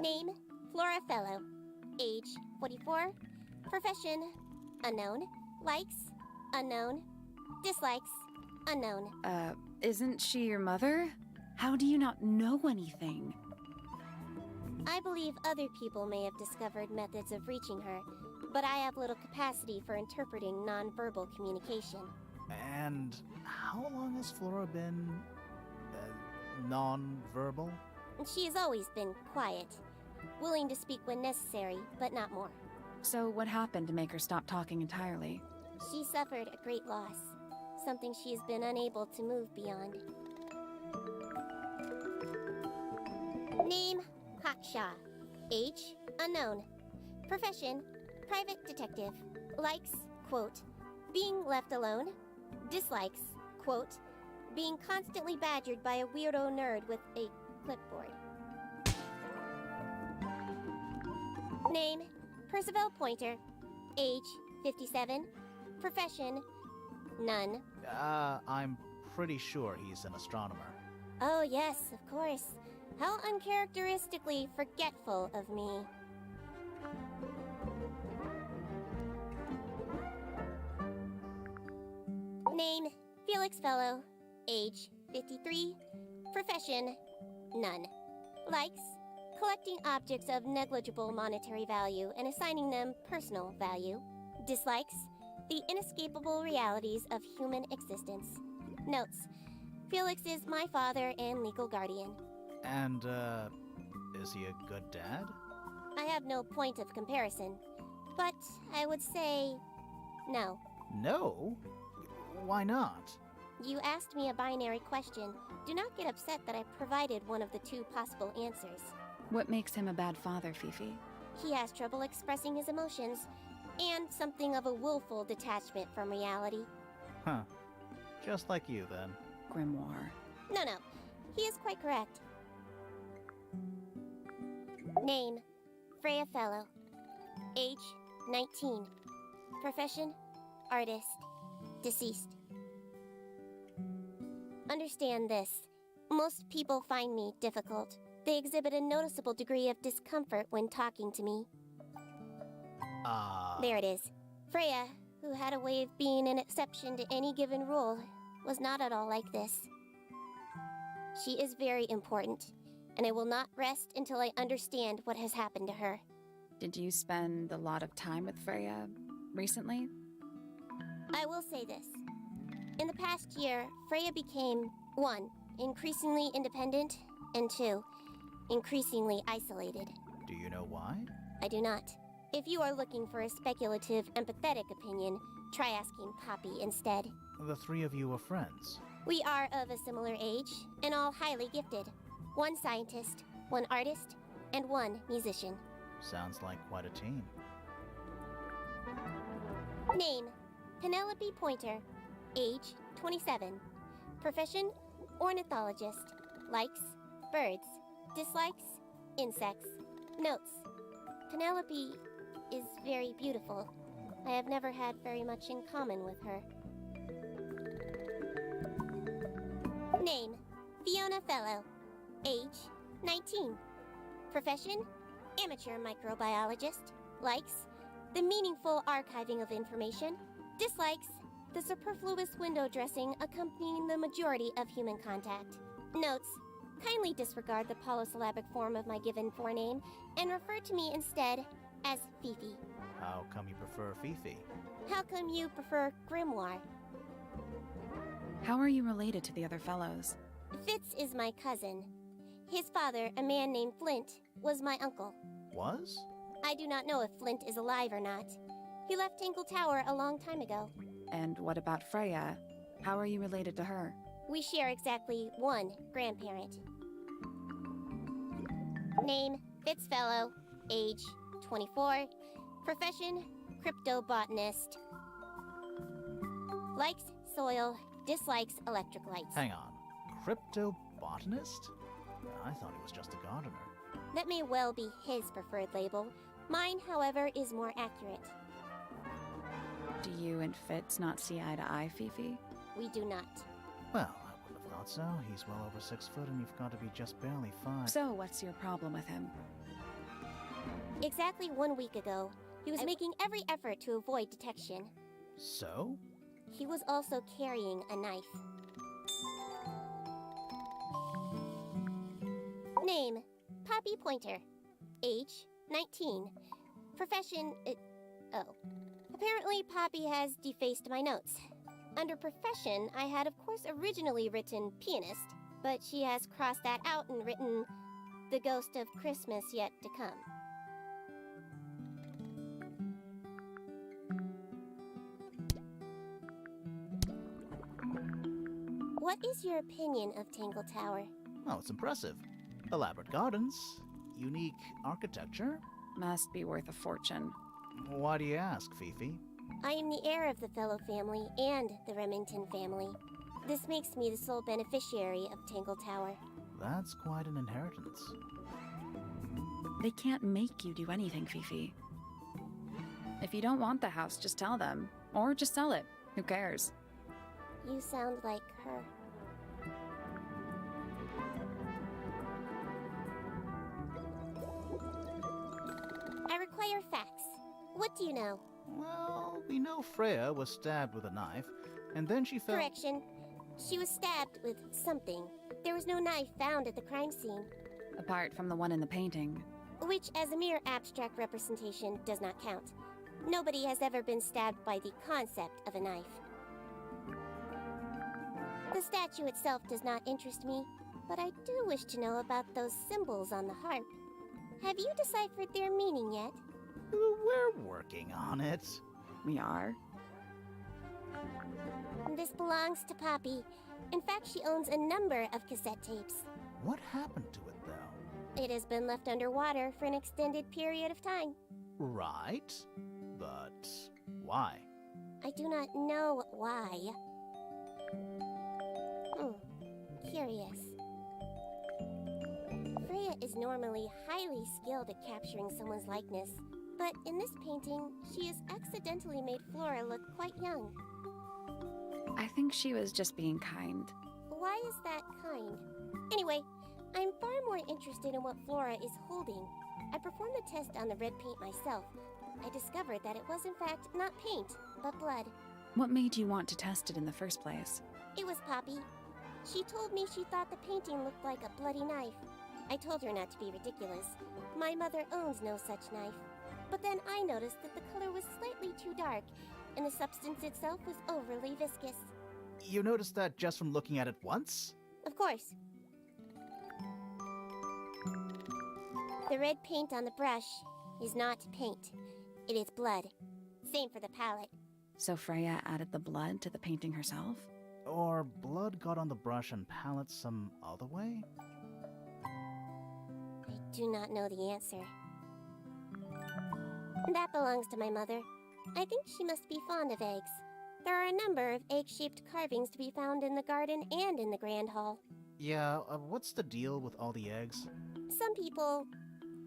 Name, Flora Fellow. Age, 44. Profession, unknown. Likes, unknown. Dislikes, unknown. Isn't she your mother? How do you not know anything? I believe other people may have discovered methods of reaching her, but I have little capacity for interpreting nonverbal communication. And how long has Flora been non-verbal? She has always been quiet, willing to speak when necessary, but not more. So what happened to make her stop talking entirely? She suffered a great loss, something she has been unable to move beyond. Name, Hokshou. Age, unknown. Profession, private detective. Likes, quote, being left alone. Dislikes, quote, being constantly badgered by a weirdo nerd with a clipboard. Name, Percival Pojnter. Age, 57. Profession, none. I'm pretty sure he's an astronomer. Oh yes, of course. How uncharacteristically forgetful of me. Name, Felix Fellow. Age, 53. Profession, none. Likes, collecting objects of negligible monetary value and assigning them personal value. Dislikes, the inescapable realities of human existence. Notes, Felix is my father and legal guardian. And, is he a good dad? I have no point of comparison, but I would say no. No? Why not? You asked me a binary question. Do not get upset that I provided one of the two possible answers. What makes him a bad father, Fifi? He has trouble expressing his emotions, and something of a willful detachment from reality. Huh. Just like you, then. Grimoire. No, he is quite correct. Name, Freya Fellow. Age, 19. Profession, artist. Deceased. Understand this. Most people find me difficult. They exhibit a noticeable degree of discomfort when talking to me. There it is. Freya, who had a way of being an exception to any given rule, was not at all like this. She is very important, and I will not rest until I understand what has happened to her. Did you spend a lot of time with Freya recently? I will say this. In the past year, Freya became, 1, increasingly independent, and 2, increasingly isolated. Do you know why? I do not. If you are looking for a speculative, empathetic opinion, try asking Poppy instead. The three of you are friends. We are of a similar age, and all highly gifted. 1 scientist, 1 artist, and 1 musician. Sounds like quite a team. Name, Penelope Pojnter. Age, 27. Profession, ornithologist. Likes, birds. Dislikes, insects. Notes, Penelope is very beautiful. I have never had very much in common with her. Name, Fiona Fellow. Age, 19. Profession, amateur microbiologist. Likes, the meaningful archiving of information. Dislikes, the superfluous window dressing accompanying the majority of human contact. Notes, kindly disregard the polysyllabic form of my given forename and refer to me instead as Fifi. How come you prefer Fifi? How come you prefer Grimoire? How are you related to the other fellows? Fitz is my cousin. His father, a man named Flint, was my uncle. Was? I do not know if Flint is alive or not. He left Tangle Tower a long time ago. And what about Freya? How are you related to her? We share exactly 1 grandparent. Name, Fitzfellow. Age, 24. Profession, cryptobotanist. Likes soil, dislikes electric lights. Hang on. Cryptobotanist? I thought he was just a gardener. That may well be his preferred label. Mine, however, is more accurate. Do you and Fitz not see eye to eye, Fifi? We do not. Well, I wouldn't have thought so. He's well over 6 foot and you've got to be just barely 5. So what's your problem with him? Exactly 1 week ago, he was making every effort to avoid detection. So? He was also carrying a knife. Name, Poppy Pojnter. Age, 19. Profession, Apparently, Poppy has defaced my notes. Under profession, I had, of course, originally written pianist, but she has crossed that out and written the ghost of Christmas yet to come. What is your opinion of Tangle Tower? Oh, it's impressive. Elaborate gardens, unique architecture. Must be worth a fortune. Why do you ask, Fifi? I am the heir of the Fellow family and the Remington family. This makes me the sole beneficiary of Tangle Tower. That's quite an inheritance. They can't make you do anything, Fifi. If you don't want the house, just tell them. Or just sell it. Who cares? You sound like her. I require facts. What do you know? Well, we know Freya was stabbed with a knife, and then she fell— Correction. She was stabbed with something. There was no knife found at the crime scene. Apart from the one in the painting. Which, as a mere abstract representation, does not count. Nobody has ever been stabbed by the concept of a knife. The statue itself does not interest me, but I do wish to know about those symbols on the harp. Have you deciphered their meaning yet? We're working on it. We are? This belongs to Poppy. In fact, she owns a number of cassette tapes. What happened to it, though? It has been left underwater for an extended period of time. Right. But why? I do not know why. Curious. Freya is normally highly skilled at capturing someone's likeness, but in this painting, she has accidentally made Flora look quite young. I think she was just being kind. Why is that kind? Anyway, I'm far more interested in what Flora is holding. I performed the test on the red paint myself. I discovered that it was in fact not paint, but blood. What made you want to test it in the first place? It was Poppy. She told me she thought the painting looked like a bloody knife. I told her not to be ridiculous. My mother owns no such knife. But then I noticed that the color was slightly too dark, and the substance itself was overly viscous. You noticed that just from looking at it once? Of course. The red paint on the brush is not paint. It is blood. Same for the palette. So Freya added the blood to the painting herself? Or blood got on the brush and palette some other way? I do not know the answer. That belongs to my mother. I think she must be fond of eggs. There are a number of egg-shaped carvings to be found in the garden and in the Grand Hall. Yeah, what's the deal with all the eggs? Some people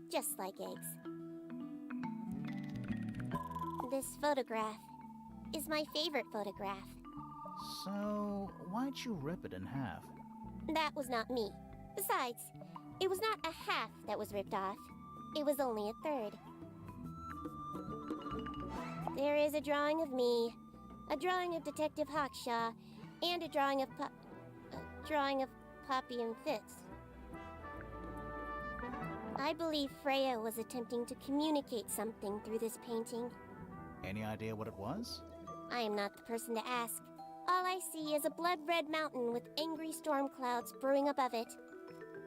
just like eggs. This photograph is my favorite photograph. So, why'd you rip it in half? That was not me. Besides, it was not a half that was ripped off. It was only a third. There is a drawing of me, a drawing of Detective Hawkshaw, and a drawing of Poppy and Fitz. I believe Freya was attempting to communicate something through this painting. Any idea what it was? I am not the person to ask. All I see is a blood-red mountain with angry storm clouds brewing above it.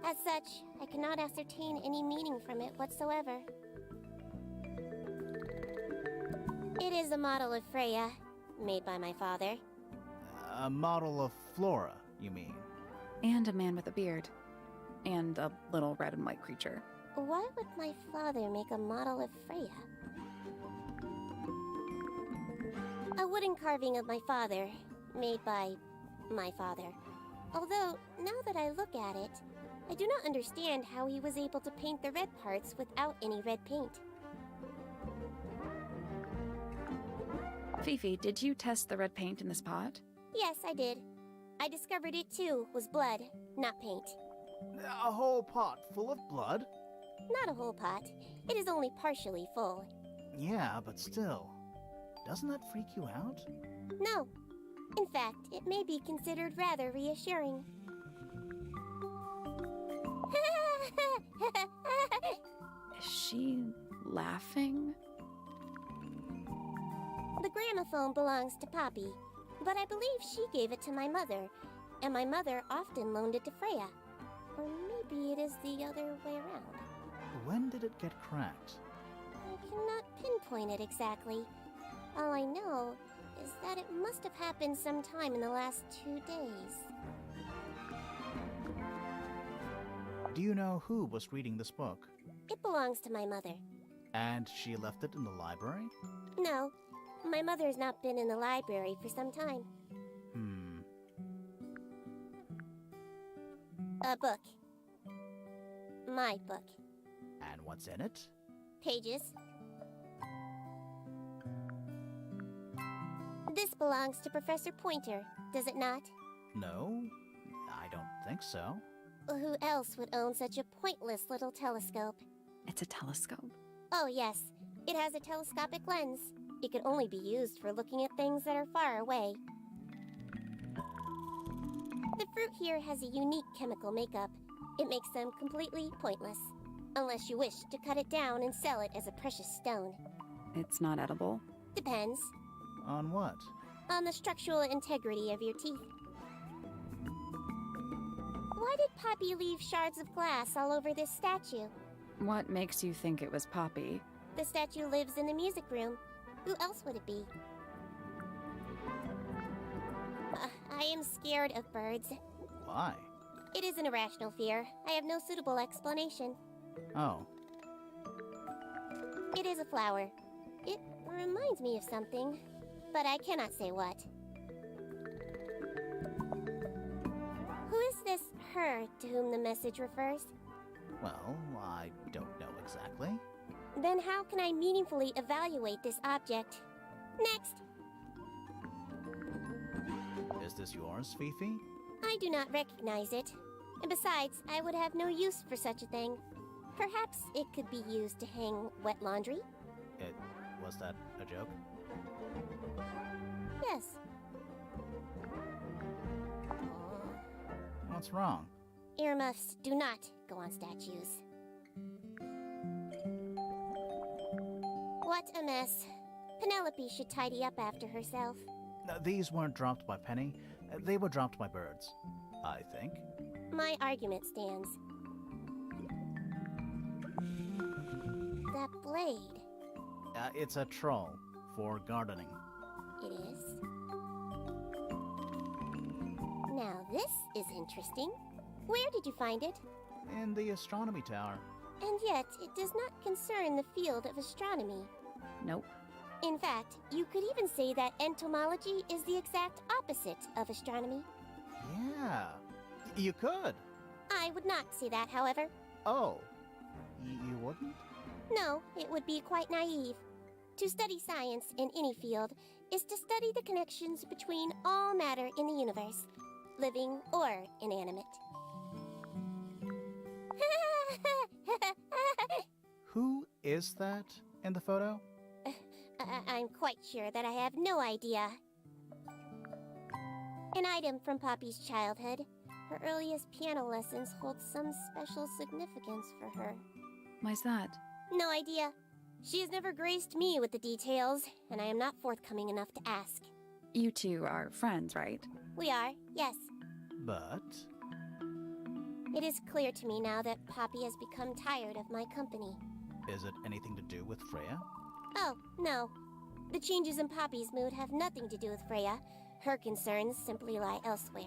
As such, I cannot ascertain any meaning from it whatsoever. It is a model of Freya, made by my father. A model of Flora, you mean? And a man with a beard. And a little red and white creature. Why would my father make a model of Freya? A wooden carving of my father, made by my father. Although, now that I look at it, I do not understand how he was able to paint the red parts without any red paint. Fifi, did you test the red paint in this pot? Yes, I did. I discovered it too was blood, not paint. A whole pot full of blood? not a whole pot. It is only partially full. Yeah, but still. Doesn't that freak you out? No. In fact, it may be considered rather reassuring. Is she laughing? The gramophone belongs to Poppy, but I believe she gave it to my mother, and my mother often loaned it to Freya. Or maybe it is the other way around. When did it get cracked? I cannot pinpoint it exactly. All I know is that it must have happened sometime in the last 2 days. Do you know who was reading this book? It belongs to my mother. And she left it in the library? No, my mother's not been in the library for some time. A book. My book. And what's in it? Pages. This belongs to Professor Pojnter, does it not? No, I don't think so. Who else would own such a pointless little telescope? It's a telescope. Oh yes, it has a telescopic lens. It could only be used for looking at things that are far away. The fruit here has a unique chemical makeup. It makes them completely pointless, unless you wish to cut it down and sell it as a precious stone. It's not edible. Depends. On what? On the structural integrity of your teeth. Why did Poppy leave shards of glass all over this statue? What makes you think it was Poppy? The statue lives in the music room. Who else would it be? I am scared of birds. Why? It is an irrational fear. I have no suitable explanation. Oh. It is a flower. It reminds me of something, but I cannot say what. Who is this her to whom the message refers? Well, I don't know exactly. Then how can I meaningfully evaluate this object? Next! Is this yours, Fifi? I do not recognize it. And besides, I would have no use for such a thing. Perhaps it could be used to hang wet laundry? Was that a joke? Yes. What's wrong? Earmuffs do not go on statues. What a mess. Penelope should tidy up after herself. These weren't dropped by Penny. They were dropped by birds, I think. My argument stands. That blade. It's a troll for gardening. It is. Now this is interesting. Where did you find it? In the astronomy tower. And yet, it does not concern the field of astronomy. Nope. In fact, you could even say that entomology is the exact opposite of astronomy. Yeah, you could. I would not say that, however. Oh, you wouldn't? No, it would be quite naive. To study science in any field is to study the connections between all matter in the universe, living or inanimate. Who is that in the photo? I'm quite sure that I have no idea. An item from Poppy's childhood. Her earliest piano lessons hold some special significance for her. Why's that? No idea. She has never graced me with the details, and I am not forthcoming enough to ask. You two are friends, right? We are, yes. But... It is clear to me now that Poppy has become tired of my company. is it anything to do with Freya? Oh, no. The changes in Poppy's mood have nothing to do with Freya. Her concerns simply lie elsewhere.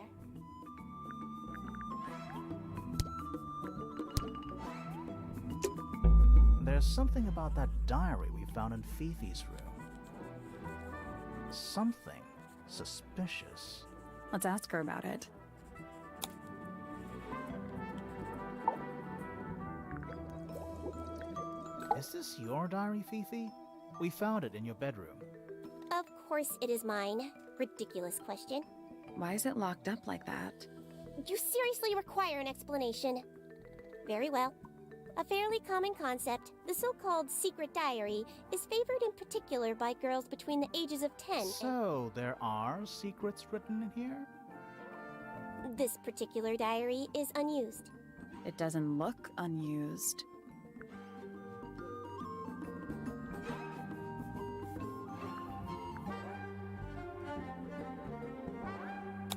There's something about that diary we found in Fifi's room. Something suspicious. Let's ask her about it. Is this your diary, Fifi? We found it in your bedroom. Of course it is mine. Ridiculous question. Why is it locked up like that? You seriously require an explanation. Very well. A fairly common concept, the so-called secret diary is favored in particular by girls between the ages of 10 and... So, there are secrets written in here? This particular diary is unused. It doesn't look unused.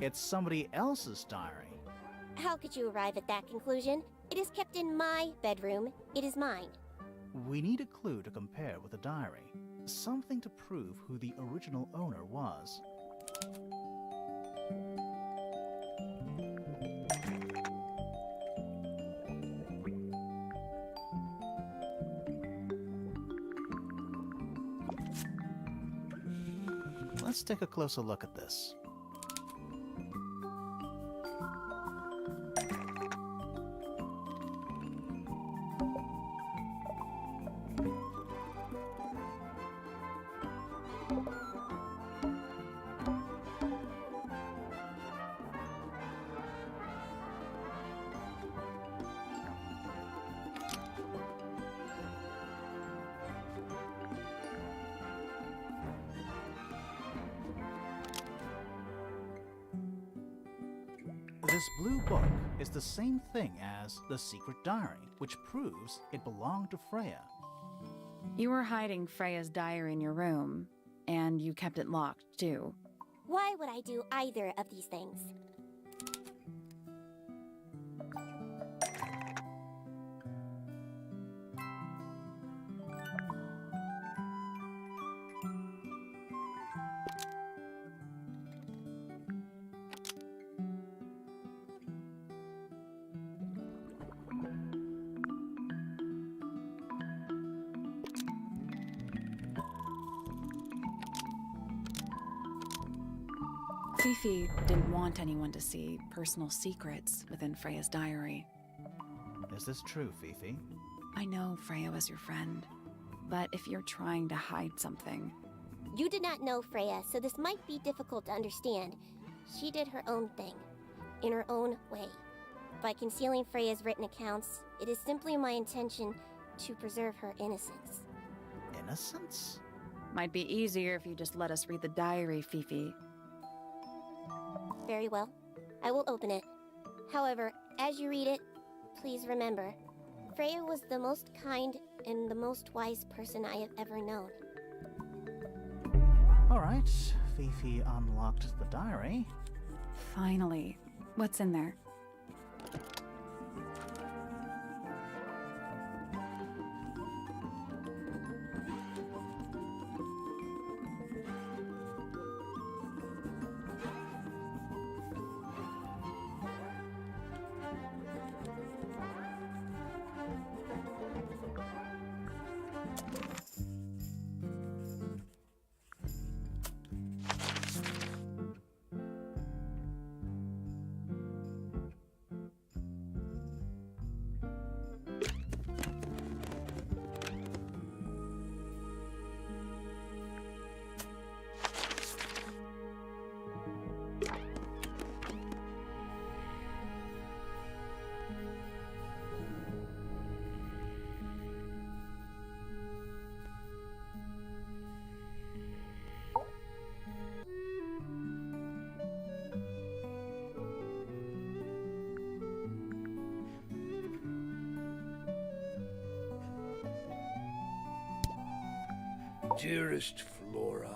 It's somebody else's diary. How could you arrive at that conclusion? It is kept in my bedroom. It is mine. We need a clue to compare with the diary. Something to prove who the original owner was. Let's take a closer look at this. This blue book is the same thing as the secret diary, which proves it belonged to Freya. You were hiding Freya's diary in your room, and you kept it locked, too. Why would I do either of these things? Fifi didn't want anyone to see personal secrets within Freya's diary. Is this true, Fifi? I know Freya was your friend, but if you're trying to hide something... You did not know Freya, so this might be difficult to understand. She did her own thing, in her own way. By concealing Freya's written accounts, it is simply my intention to preserve her innocence. Innocence? Might be easier if you just let us read the diary, Fifi. Very well. I will open it. However, as you read it, please remember, Freya was the most kind and the most wise person I have ever known. Alright, Fifi unlocked the diary. Finally. What's in there? Dearest Flora,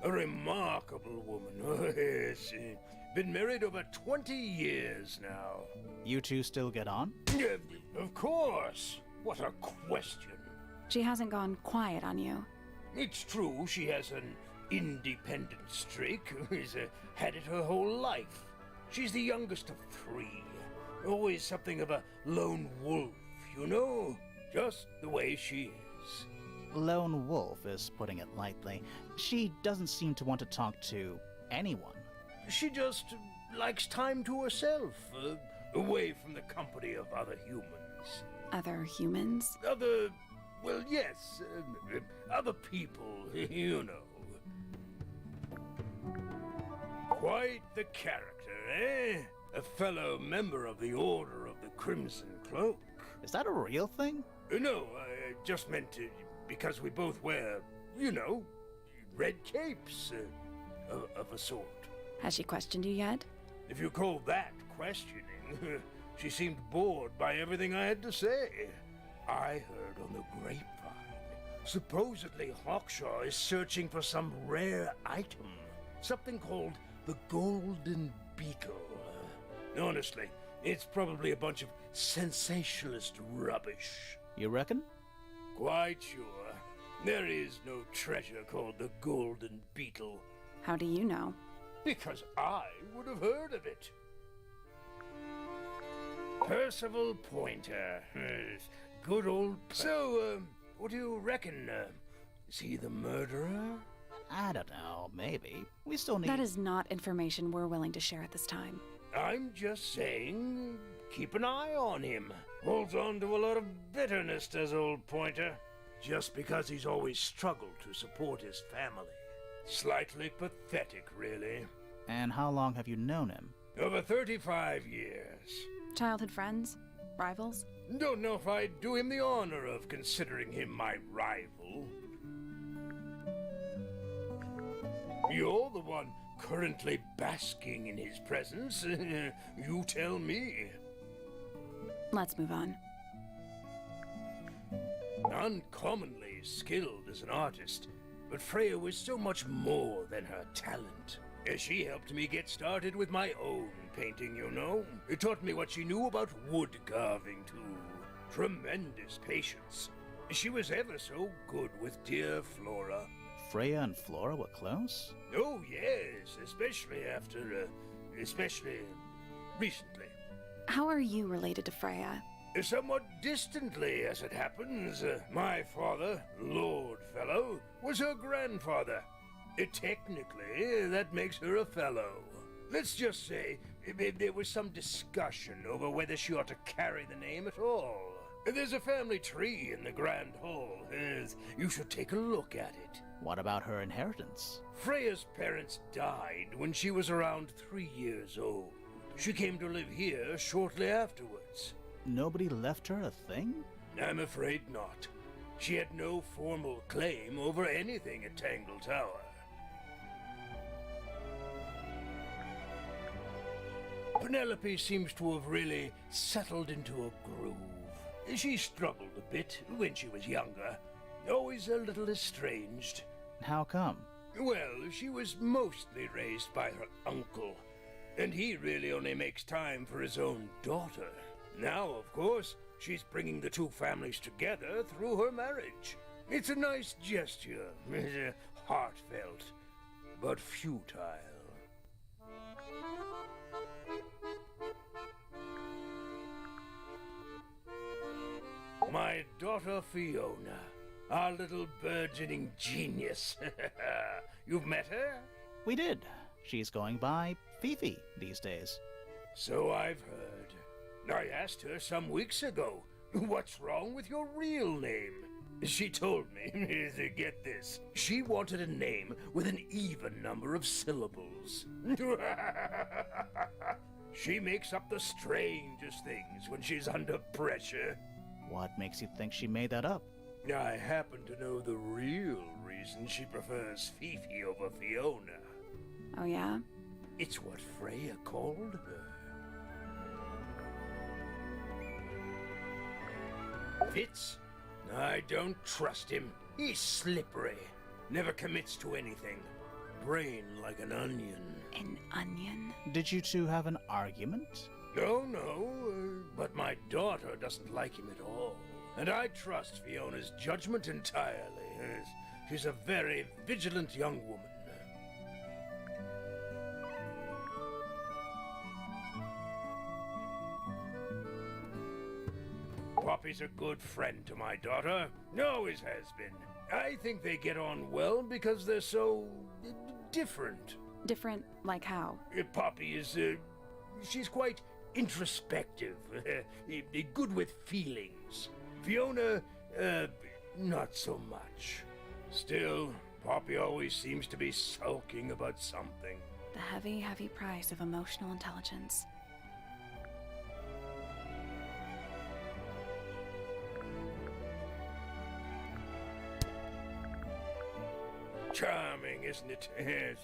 a remarkable woman. Oh, yes. Been married over 20 years now. You two still get on? Of course. What a question. She hasn't gone quiet on you. It's true she has an independent streak. She's had it her whole life. She's the youngest of 3. Always something of a lone wolf, you know? Just the way she is. Lone wolf is putting it lightly. She doesn't seem to want to talk to anyone. She just likes time to herself, away from the company of other humans. Other humans? Well, yes, other people, you know. Quite the character, eh? A fellow member of the Order of the Crimson Cloak. Is that a real thing? No, I just meant because we both wear, you know, red capes of a sort. Has she questioned you yet? If you call that questioning, she seemed bored by everything I had to say. I heard on the grapevine. Supposedly Hokshou is searching for some rare item. Something called the Golden Beetle. Honestly, it's probably a bunch of sensationalist rubbish. You reckon? Quite sure. There is no treasure called the Golden Beetle. How do you know? Because I would have heard of it. Percival Pojnter. Good old... So, what do you reckon? Is he the murderer? I don't know, maybe. We still need... That is not information we're willing to share at this time. I'm just saying, keep an eye on him. Holds on to a lot of bitterness, does old Pojnter. Just because he's always struggled to support his family. Slightly pathetic, really. And how long have you known him? Over 35 years. Childhood friends? Rivals? Don't know if I'd do him the honor of considering him my rival. You're the one currently basking in his presence. You tell me. Let's move on. Uncommonly skilled as an artist, but Freya was so much more than her talent. She helped me get started with my own painting, you know. It taught me what she knew about wood carving, too. Tremendous patience. She was ever so good with dear Flora. Freya and Flora were close? Oh, yes, especially especially recently. How are you related to Freya? Somewhat distantly, as it happens. My father, Lord Fellow, was her grandfather. Technically, that makes her a fellow. Let's just say there was some discussion over whether she ought to carry the name at all. There's a family tree in the Grand Hall. You should take a look at it. What about her inheritance? Freya's parents died when she was around 3 years old. She came to live here shortly afterwards. Nobody left her a thing? I'm afraid not. She had no formal claim over anything at Tangle Tower. Penelope seems to have really settled into a groove. She struggled a bit when she was younger, always a little estranged. How come? Well, she was mostly raised by her uncle, and he really only makes time for his own daughter. Now, of course, she's bringing the two families together through her marriage. It's a nice gesture, heartfelt, but futile. My daughter Fiona, our little burgeoning genius. You've met her? We did. She's going by Fifi these days. So I've heard. I asked her some weeks ago, what's wrong with your real name? She told me, get this, she wanted a name with an even number of syllables. She makes up the strangest things when she's under pressure. What makes you think she made that up? I happen to know the real reason she prefers Fifi over Fiona. Oh, yeah? It's what Freya called her. Fitz? I don't trust him. He's slippery. Never commits to anything. Brain like an onion. An onion? Did you two have an argument? No, but my daughter doesn't like him at all. And I trust Fiona's judgment entirely. She's a very vigilant young woman. Poppy's a good friend to my daughter. Always has been. I think they get on well because they're so... different. Different, like how? Poppy is, she's quite introspective, good with feelings. Fiona, not so much. Still, Poppy always seems to be sulking about something. The heavy, heavy price of emotional intelligence. Charming, isn't it? Yes.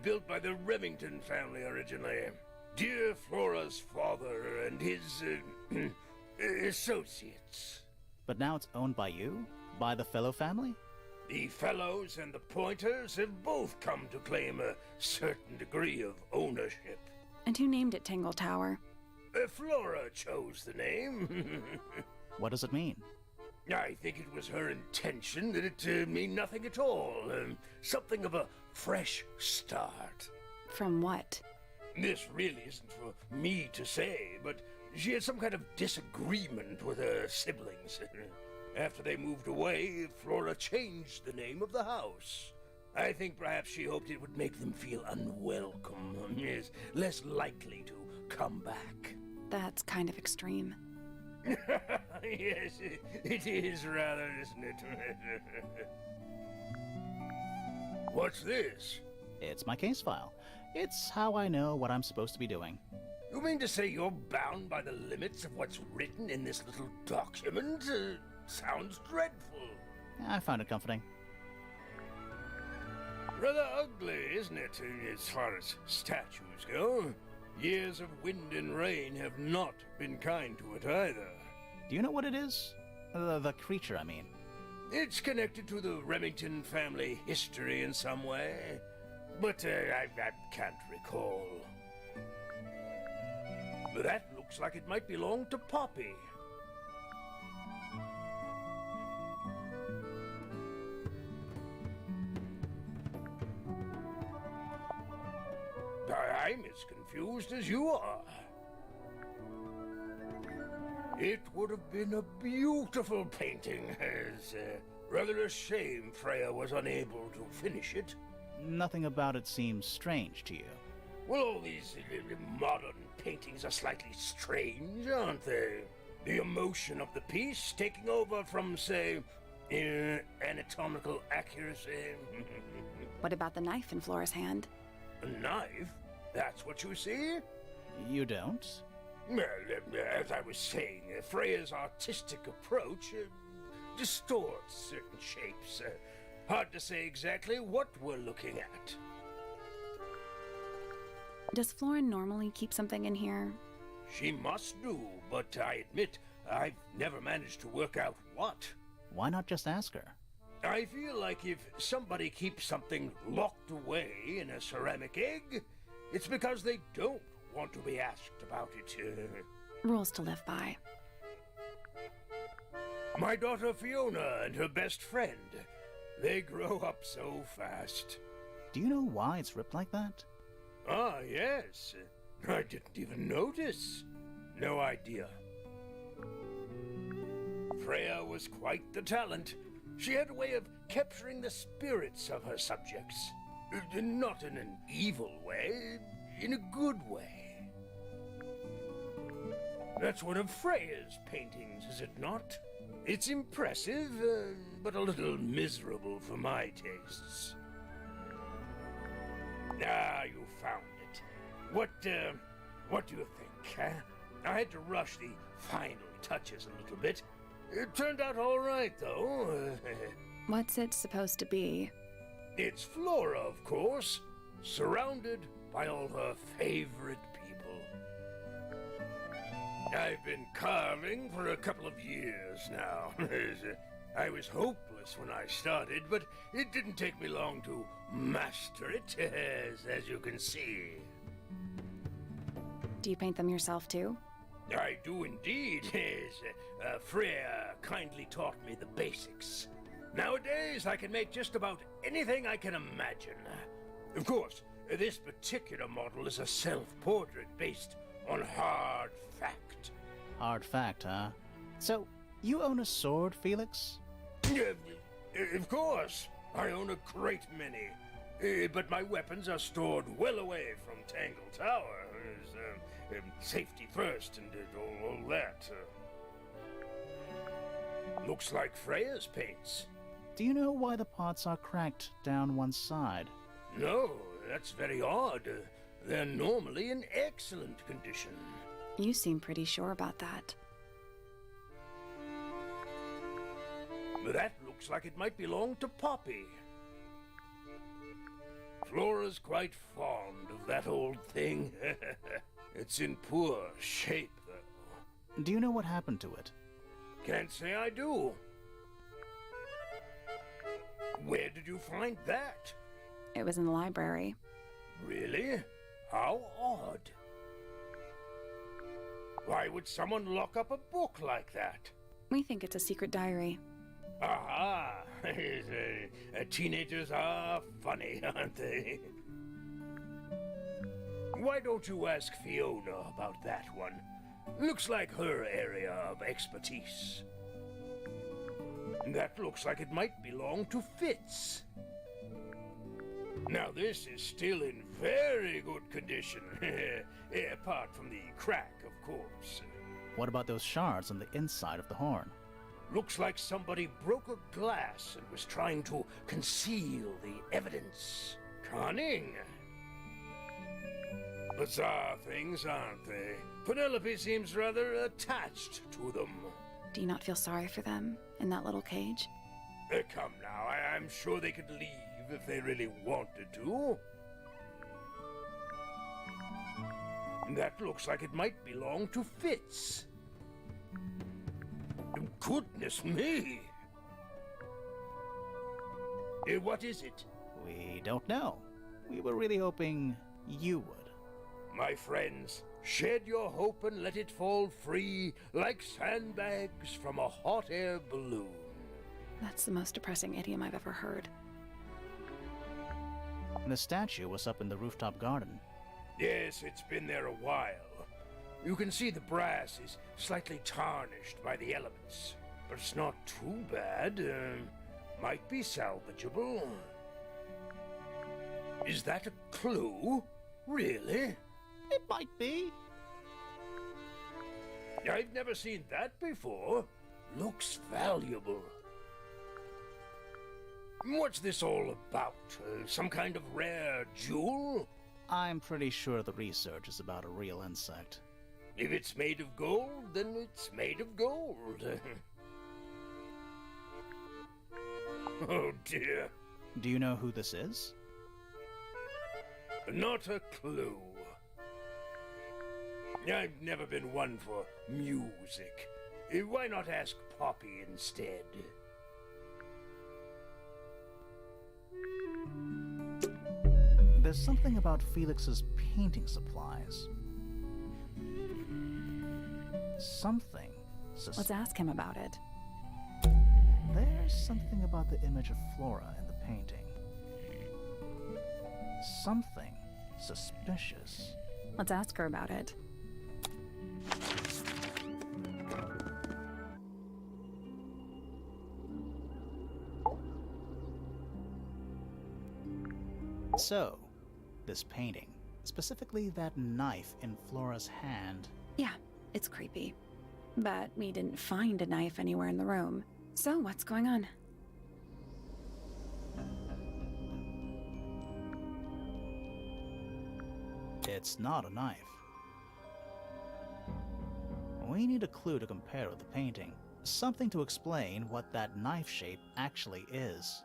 Built by the Remington family originally. Dear Flora's father and his associates. But now it's owned by you? By the Fellow family? The Fellows and the Pointers have both come to claim a certain degree of ownership. And who named it Tangle Tower? Flora chose the name. What does it mean? I think it was her intention that it mean nothing at all. Something of a fresh start. From what? This really isn't for me to say, but she had some kind of disagreement with her siblings. After they moved away, Flora changed the name of the house. I think perhaps she hoped it would make them feel unwelcome, yes, less likely to come back. That's kind of extreme. Yes, it is rather, isn't it? What's this? It's my case file. It's how I know what I'm supposed to be doing. You mean to say you're bound by the limits of what's written in this little document? Sounds dreadful. I found it comforting. Rather ugly, isn't it, as far as statues go? Years of wind and rain have not been kind to it either. Do you know what it is? The creature, I mean. It's connected to the Remington family history in some way, but I can't recall. But that looks like it might belong to Poppy. I'm as confused as you are. It would have been a beautiful painting. It's rather a shame Freya was unable to finish it. Nothing about it seems strange to you. Well, all these modern paintings are slightly strange, aren't they? The emotion of the piece taking over from, say, anatomical accuracy. What about the knife in Flora's hand? A knife? That's what you see? You don't? Well, as I was saying, Freya's artistic approach distorts certain shapes. Hard to say exactly what we're looking at. Does Flora normally keep something in here? She must do, but I admit I've never managed to work out what. Why not just ask her? I feel like if somebody keeps something locked away in a ceramic egg, it's because they don't want to be asked about it. Rules to live by. My daughter Fiona and her best friend. They grow up so fast. Do you know why it's ripped like that? Ah, yes. I didn't even notice. No idea. Freya was quite the talent. She had a way of capturing the spirits of her subjects. Not in an evil way, in a good way. That's one of Freya's paintings, is it not? It's impressive, but a little miserable for my tastes. Ah, you found it. What do you think, huh? I had to rush the final touches a little bit. It turned out all right, though. What's it supposed to be? It's Flora, of course, surrounded by all her favorite people. I've been carving for a couple of years now. I was hopeless when I started, but it didn't take me long to master it, as you can see. Do you paint them yourself too? I do indeed, yes. Freya kindly taught me the basics. Nowadays, I can make just about anything I can imagine. Of course, this particular model is a self-portrait based on hard fact. Hard fact, huh? So, you own a sword, Felix? Of course. I own a great many. But my weapons are stored well away from Tangle Tower. Safety first and all that. Looks like Freya's paints. Do you know why the pots are cracked down one side? No, that's very odd. They're normally in excellent condition. You seem pretty sure about that. That looks like it might belong to Poppy. Flora's quite fond of that old thing. It's in poor shape, though. Do you know what happened to it? Can't say I do. Where did you find that? It was in the library. Really? How odd. Why would someone lock up a book like that? We think it's a secret diary. Aha! Teenagers are funny, aren't they? Why don't you ask Fiona about that one? Looks like her area of expertise. That looks like it might belong to Fitz. Now this is still in very good condition. Apart from the crack, of course. What about those shards on the inside of the horn? Looks like somebody broke a glass and was trying to conceal the evidence. Cunning. Bizarre things, aren't they? Penelope seems rather attached to them. Do you not feel sorry for them in that little cage? Come now, I'm sure they could leave if they really wanted to. That looks like it might belong to Fitz. Goodness me! What is it? We don't know. We were really hoping you would. My friends, shed your hope and let it fall free like sandbags from a hot air balloon. That's the most depressing idiom I've ever heard. The statue was up in the rooftop garden. Yes, it's been there a while. You can see the brass is slightly tarnished by the elements, but it's not too bad. Might be salvageable. Is that a clue? Really? It might be. I've never seen that before. Looks valuable. What's this all about? Some kind of rare jewel? I'm pretty sure the research is about a real insect. If it's made of gold, then it's made of gold. Oh dear. Do you know who this is? Not a clue. I've never been one for music. Why not ask Poppy instead? There's something about Felix's painting supplies. Something. Let's ask him about it. There's something about the image of Flora in the painting. Something suspicious. Let's ask her about it. So, this painting, specifically that knife in Flora's hand. Yeah, it's creepy. But we didn't find a knife anywhere in the room. So what's going on? It's not a knife. We need a clue to compare with the painting. Something to explain what that knife shape actually is.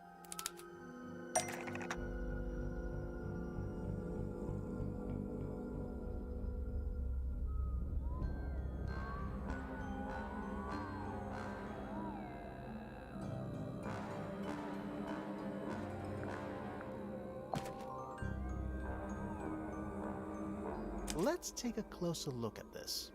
Let's take a closer look at this.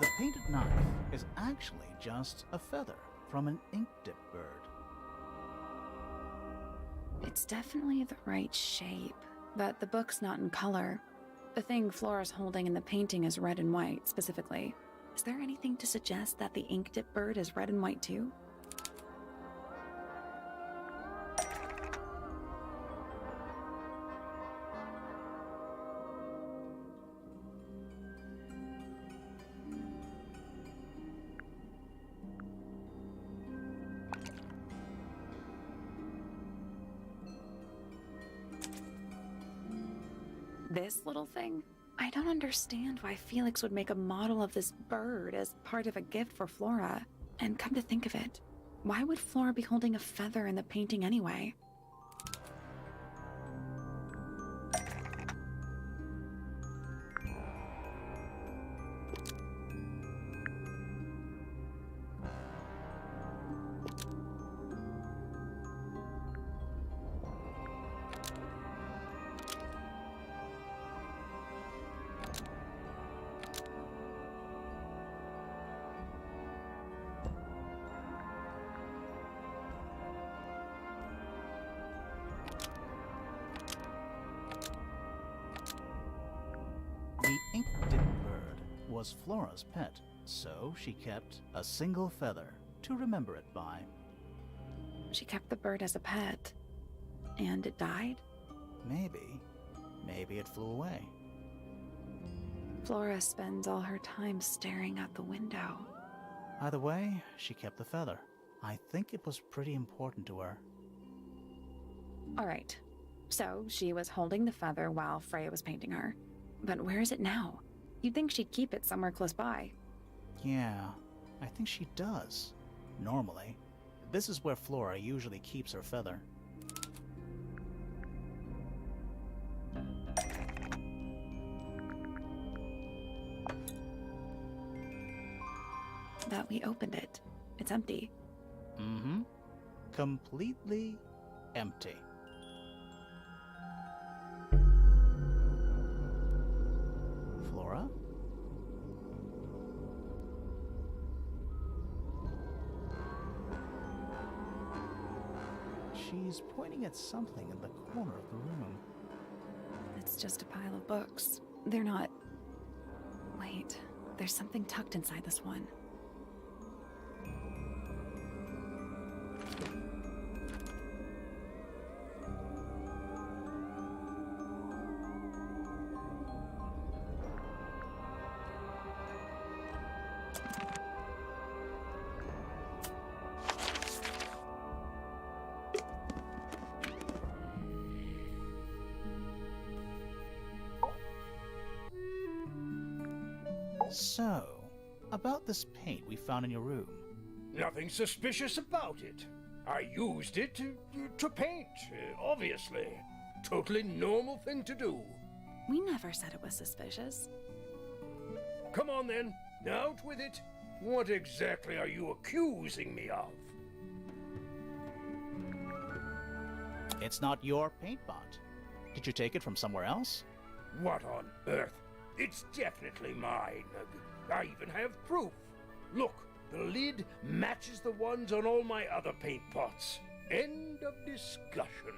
The painted knife is actually just a feather from an ink dip bird. It's definitely the right shape, but the book's not in color. The thing Flora's holding in the painting is red and white, specifically. Is there anything to suggest that the ink dip bird is red and white too? This little thing? I don't understand why Felix would make a model of this bird as part of a gift for Flora. And come to think of it, why would Flora be holding a feather in the painting anyway? The ink-dipped bird was Flora's pet, so she kept a single feather to remember it by. She kept the bird as a pet. And it died? Maybe it flew away. Flora spends all her time staring out the window. Either way, she kept the feather. I think it was pretty important to her. All right. So she was holding the feather while Freya was painting her. But where is it now? You'd think she'd keep it somewhere close by. Yeah, I think she does. Normally. This is where Flora usually keeps her feather. But we opened it. It's empty. Mm-hmm. Completely empty. Flora? She's pointing at something in the corner of the room. It's just a pile of books. They're not... Wait, there's something tucked inside this one. So, about this paint we found in your room. Nothing suspicious about it. I used it to paint, obviously. Totally normal thing to do. We never said it was suspicious. Come on then, out with it. What exactly are you accusing me of? It's not your paint pot. Did you take it from somewhere else? What on earth? It's definitely mine. I even have proof. Look, the lid matches the ones on all my other paint pots. End of discussion.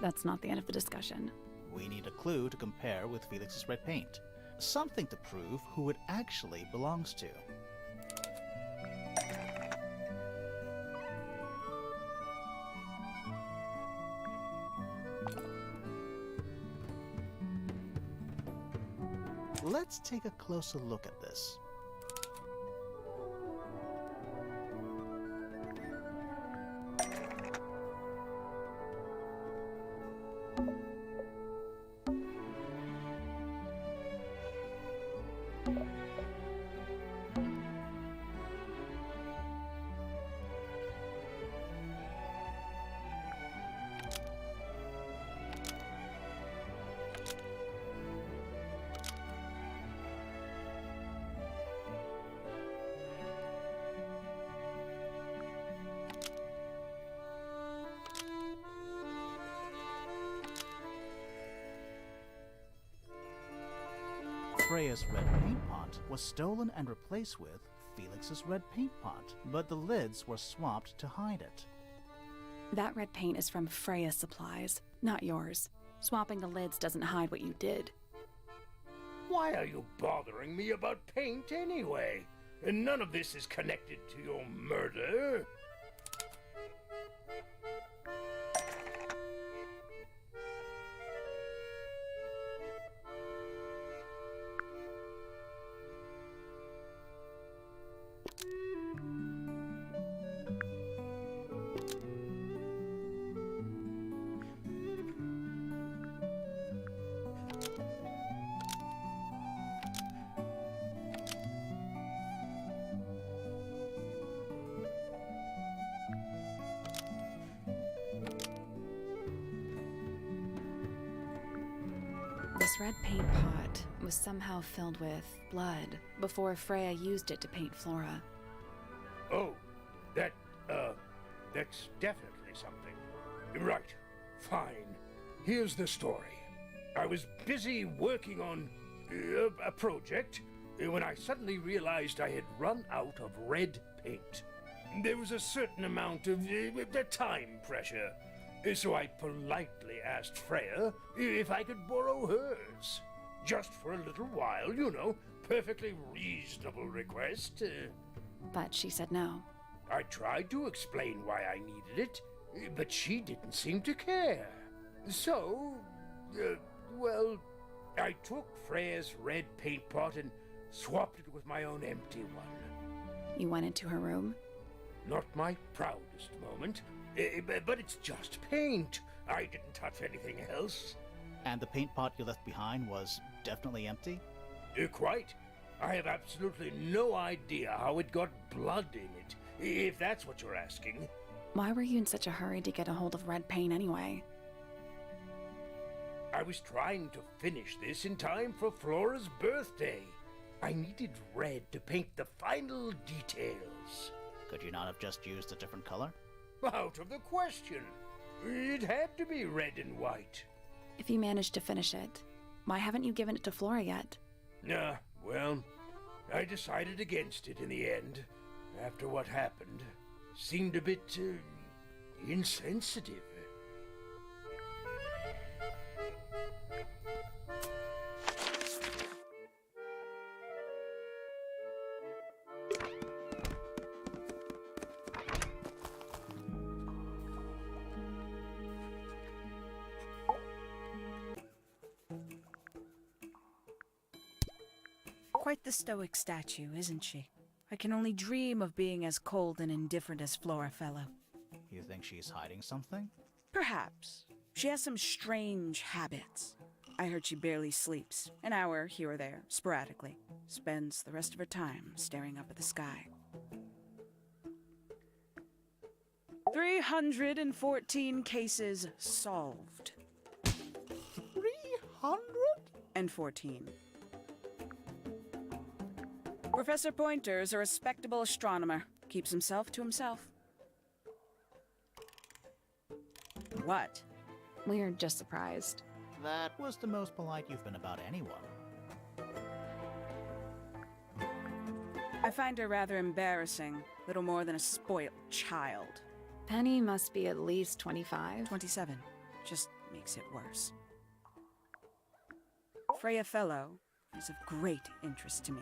That's not the end of the discussion. We need a clue to compare with Felix's red paint. Something to prove who it actually belongs to. Let's take a closer look at this. Freya's red paint pot was stolen and replaced with Felix's red paint pot, but the lids were swapped to hide it. That red paint is from Freya's supplies, not yours. Swapping the lids doesn't hide what you did. Why are you bothering me about paint anyway? And none of this is connected to your murder. This red paint pot was somehow filled with blood before Freya used it to paint Flora. Oh, that's definitely something. Right, fine. Here's the story. I was busy working on a project when I suddenly realized I had run out of red paint. There was a certain amount of time pressure, so I politely asked Freya if I could borrow hers. Just for a little while, you know, perfectly reasonable request. But she said no. I tried to explain why I needed it, but she didn't seem to care. So, well, I took Freya's red paint pot and swapped it with my own empty one. You went into her room? Not my proudest moment, but it's just paint. I didn't touch anything else. And the paint pot you left behind was definitely empty? Quite. I have absolutely no idea how it got blood in it, if that's what you're asking. Why were you in such a hurry to get a hold of red paint anyway? I was trying to finish this in time for Flora's birthday. I needed red to paint the final details. Could you not have just used a different color? Out of the question. It had to be red and white. If you managed to finish it, why haven't you given it to Flora yet? Well, I decided against it in the end. After what happened, seemed a bit insensitive. Quite the stoic statue, isn't she? I can only dream of being as cold and indifferent as Flora Fellow. You think she's hiding something? Perhaps. She has some strange habits. I heard she barely sleeps, an hour here or there, sporadically. Spends the rest of her time staring up at the sky. 314 cases solved. 314. Professor Pojnter is a respectable astronomer. Keeps himself to himself. What? We're just surprised. That was the most polite you've been about anyone. I find her rather embarrassing. Little more than a spoiled child. Penny must be at least 25. 27. Just makes it worse. Freya Fellow is of great interest to me.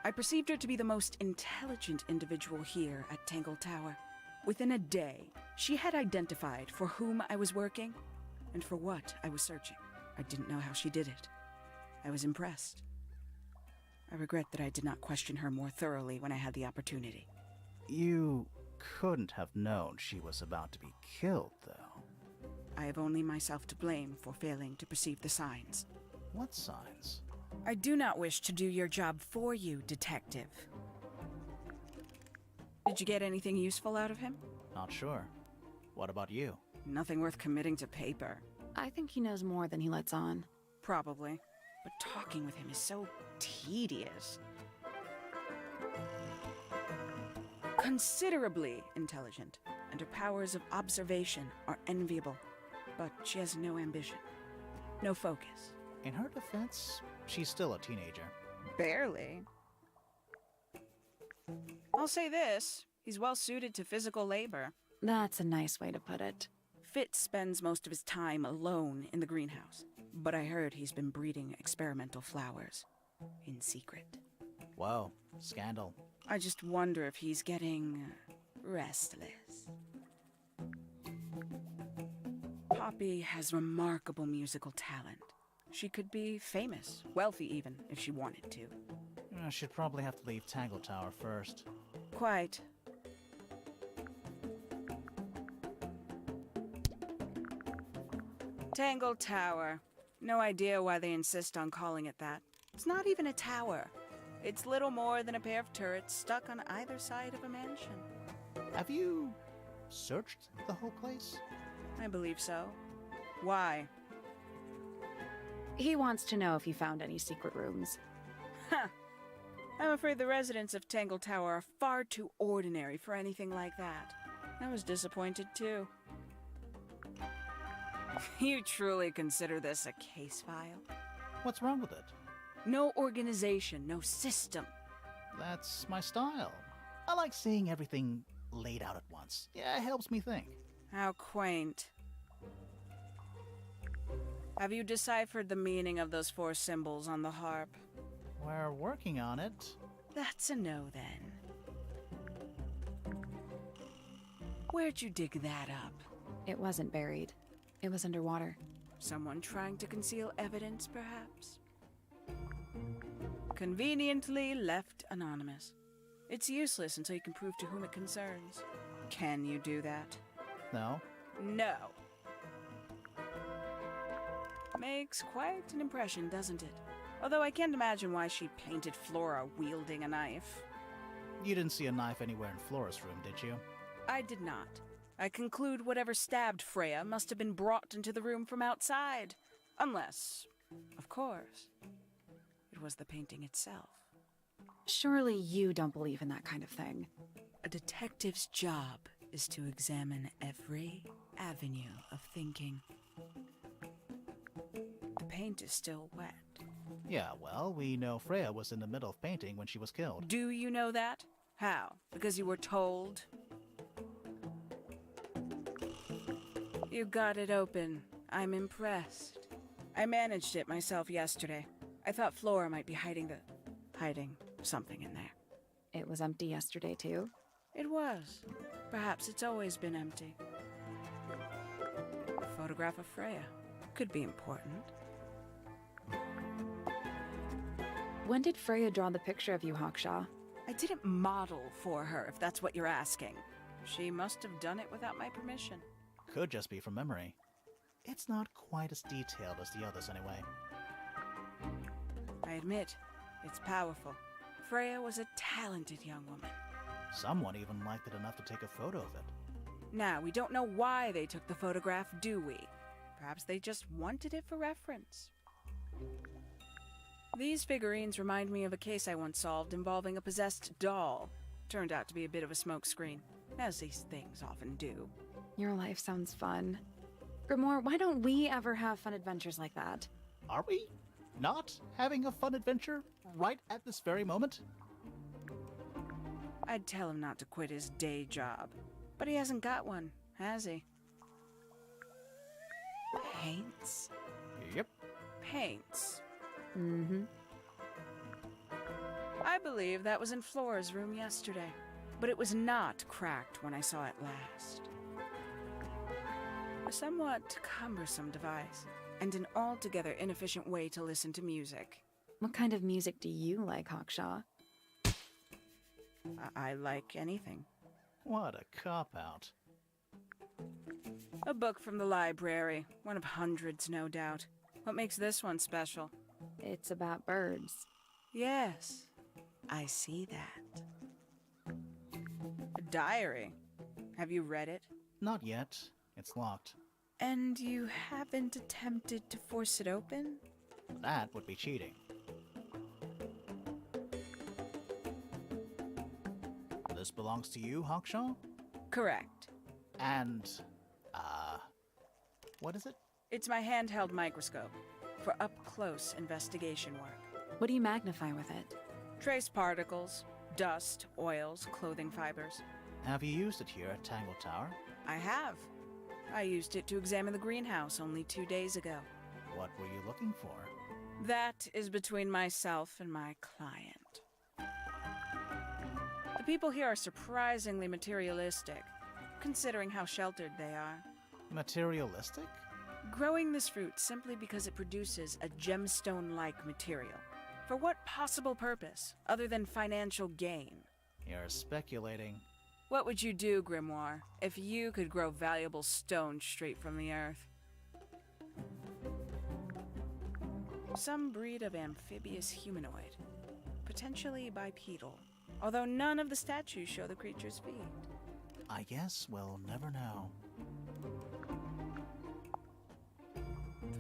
I perceived her to be the most intelligent individual here at Tangle Tower. Within a day, she had identified for whom I was working and for what I was searching. I didn't know how she did it. I was impressed. I regret that I did not question her more thoroughly when I had the opportunity. You couldn't have known she was about to be killed, though. I have only myself to blame for failing to perceive the signs. What signs? I do not wish to do your job for you, Detective. Did you get anything useful out of him? Not sure. What about you? Nothing worth committing to paper. I think he knows more than he lets on. Probably. But talking with him is so tedious. Considerably intelligent, and her powers of observation are enviable. But she has no ambition. No focus. In her defense, she's still a teenager. Barely. I'll say this, he's well suited to physical labor. That's a nice way to put it. Fitz spends most of his time alone in the greenhouse, but I heard he's been breeding experimental flowers. In secret. Whoa, scandal. I just wonder if he's getting restless. Poppy has remarkable musical talent. She could be famous, wealthy even, if she wanted to. She'd probably have to leave Tangle Tower first. Quite. Tangle Tower. No idea why they insist on calling it that. It's not even a tower. It's little more than a pair of turrets stuck on either side of a mansion. Have you searched the whole place? I believe so. Why? He wants to know if you found any secret rooms. Huh. I'm afraid the residents of Tangle Tower are far too ordinary for anything like that. I was disappointed too. You truly consider this a case file? What's wrong with it? No organization, no system. That's my style. I like seeing everything laid out at once. Yeah, it helps me think. How quaint. Have you deciphered the meaning of those 4 symbols on the harp? We're working on it. That's a no, then. Where'd you dig that up? It wasn't buried. It was underwater. Someone trying to conceal evidence, perhaps? Conveniently left anonymous. It's useless until you can prove to whom it concerns. Can you do that? No? No. Makes quite an impression, doesn't it? Although I can't imagine why she painted Flora wielding a knife. You didn't see a knife anywhere in Flora's room, did you? I did not. I conclude whatever stabbed Freya must have been brought into the room from outside. Unless, of course, it was the painting itself. Surely you don't believe in that kind of thing. A detective's job is to examine every avenue of thinking. The paint is still wet. Yeah, well, we know Freya was in the middle of painting when she was killed. Do you know that? How? Because you were told? You got it open. I'm impressed. I managed it myself yesterday. I thought Flora might be hiding something in there. It was empty yesterday, too. It was. Perhaps it's always been empty. A photograph of Freya. Could be important. When did Freya draw the picture of you, Hawkshaw? I didn't model for her, if that's what you're asking. She must have done it without my permission. Could just be from memory. It's not quite as detailed as the others anyway. I admit, it's powerful. Freya was a talented young woman. Someone even liked it enough to take a photo of it. Now, we don't know why they took the photograph, do we? Perhaps they just wanted it for reference. These figurines remind me of a case I once solved involving a possessed doll. Turned out to be a bit of a smokescreen, as these things often do. Your life sounds fun. Grimoire, why don't we ever have fun adventures like that? Are we not having a fun adventure right at this very moment? I'd tell him not to quit his day job, but he hasn't got one, has he? Paints? Yep. Paints. Mm-hmm. I believe that was in Flora's room yesterday, but it was not cracked when I saw it last. A somewhat cumbersome device, and an altogether inefficient way to listen to music. What kind of music do you like, Hawkshaw? I like anything. What a cop-out. A book from the library, one of hundreds, no doubt. What makes this one special? It's about birds. Yes, I see that. A diary. Have you read it? Not yet. It's locked. And you haven't attempted to force it open? That would be cheating. This belongs to you, Hawkshaw? Correct. And, what is it? It's my handheld microscope for up-close investigation work. What do you magnify with it? Trace particles, dust, oils, clothing fibers. Have you used it here at Tangle Tower? I have. I used it to examine the greenhouse only 2 days ago. What were you looking for? That is between myself and my client. The people here are surprisingly materialistic, considering how sheltered they are. Materialistic? Growing this fruit simply because it produces a gemstone-like material. For what possible purpose, other than financial gain? You're speculating. What would you do, Grimoire, if you could grow valuable stone straight from the earth? Some breed of amphibious humanoid, potentially bipedal, although none of the statues show the creature's feet. I guess we'll never know.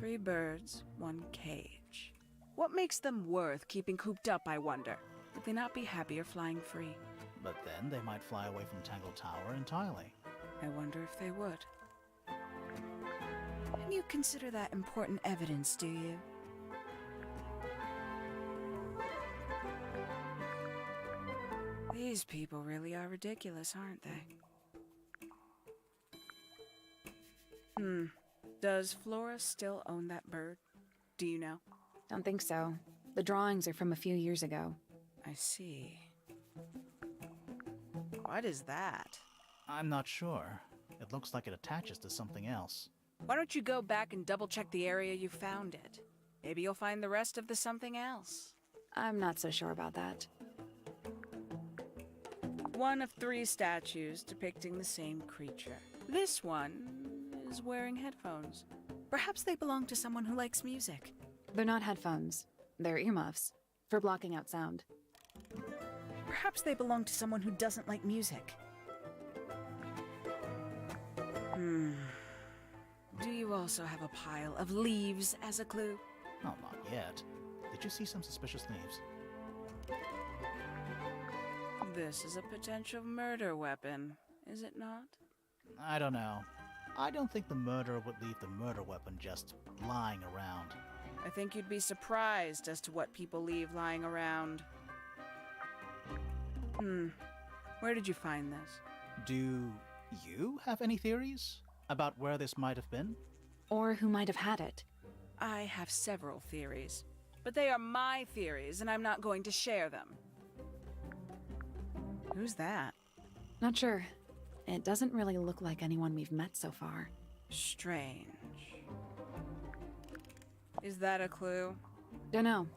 3 birds, 1 cage. What makes them worth keeping cooped up, I wonder? Would they not be happier flying free? But then they might fly away from Tangle Tower entirely. I wonder if they would. And you consider that important evidence, do you? These people really are ridiculous, aren't they? Does Flora still own that bird? Do you know? Don't think so. The drawings are from a few years ago. I see. What is that? I'm not sure. It looks like it attaches to something else. Why don't you go back and double-check the area you found it? Maybe you'll find the rest of the something else. I'm not so sure about that. 1 of 3 statues depicting the same creature. This one is wearing headphones. Perhaps they belong to someone who likes music. They're not headphones. They're earmuffs, for blocking out sound. Perhaps they belong to someone who doesn't like music. Do you also have a pile of leaves as a clue? Oh, not yet. Did you see some suspicious leaves? This is a potential murder weapon, is it not? I don't know. I don't think the murderer would leave the murder weapon just lying around. I think you'd be surprised as to what people leave lying around. Where did you find this? Do you have any theories about where this might have been? Or who might have had it. I have several theories, but they are my theories, and I'm not going to share them. Who's that? Not sure. It doesn't really look like anyone we've met so far. Strange. Is that a clue? Dunno.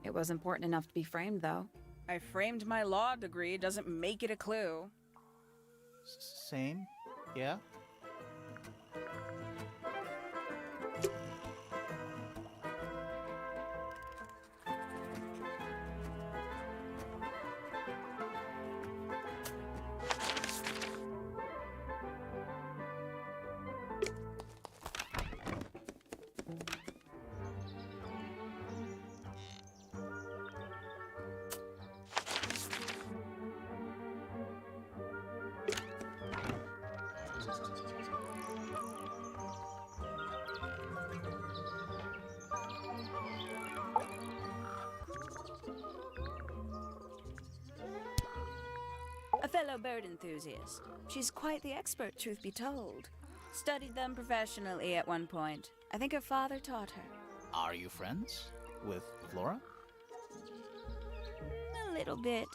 It was important enough to be framed, though. I framed my law degree, doesn't make it a clue. Same? Yeah? A fellow bird enthusiast. She's quite the expert, truth be told. Studied them professionally at one point. I think her father taught her. Are you friends with Flora? A little bit.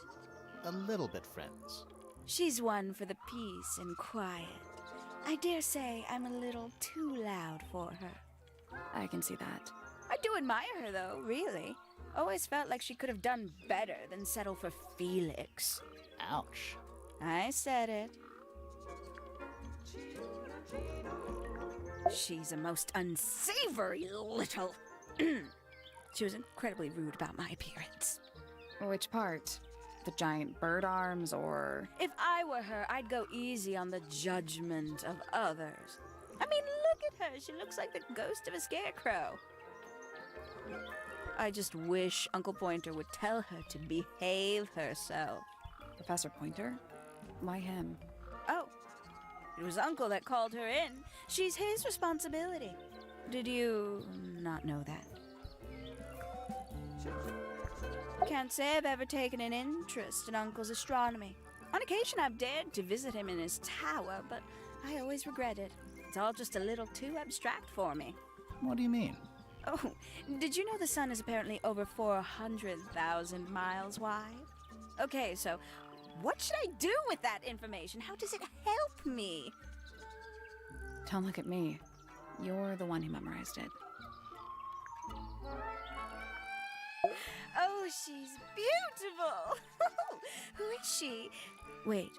A little bit friends. She's one for the peace and quiet. I dare say I'm a little too loud for her. I can see that. I do admire her, though, really. Always felt like she could have done better than settle for Felix. Ouch. I said it. She's a most unsavory little... She was incredibly rude about my appearance. Which part? The giant bird arms, or... If I were her, I'd go easy on the judgment of others. I mean, look at her. She looks like the ghost of a scarecrow. I just wish Uncle Pointer would tell her to behave herself. Professor Pointer? Why him? Oh, it was Uncle that called her in. She's his responsibility. Did you not know that? Can't say I've ever taken an interest in Uncle's astronomy. On occasion, I've dared to visit him in his tower, but I always regretted. It's all just a little too abstract for me. What do you mean? Oh, did you know the sun is apparently over 400,000 miles wide? Okay, so what should I do with that information? How does it help me? Don't look at me. You're the one who memorized it. Oh, she's beautiful. Who is she? Wait,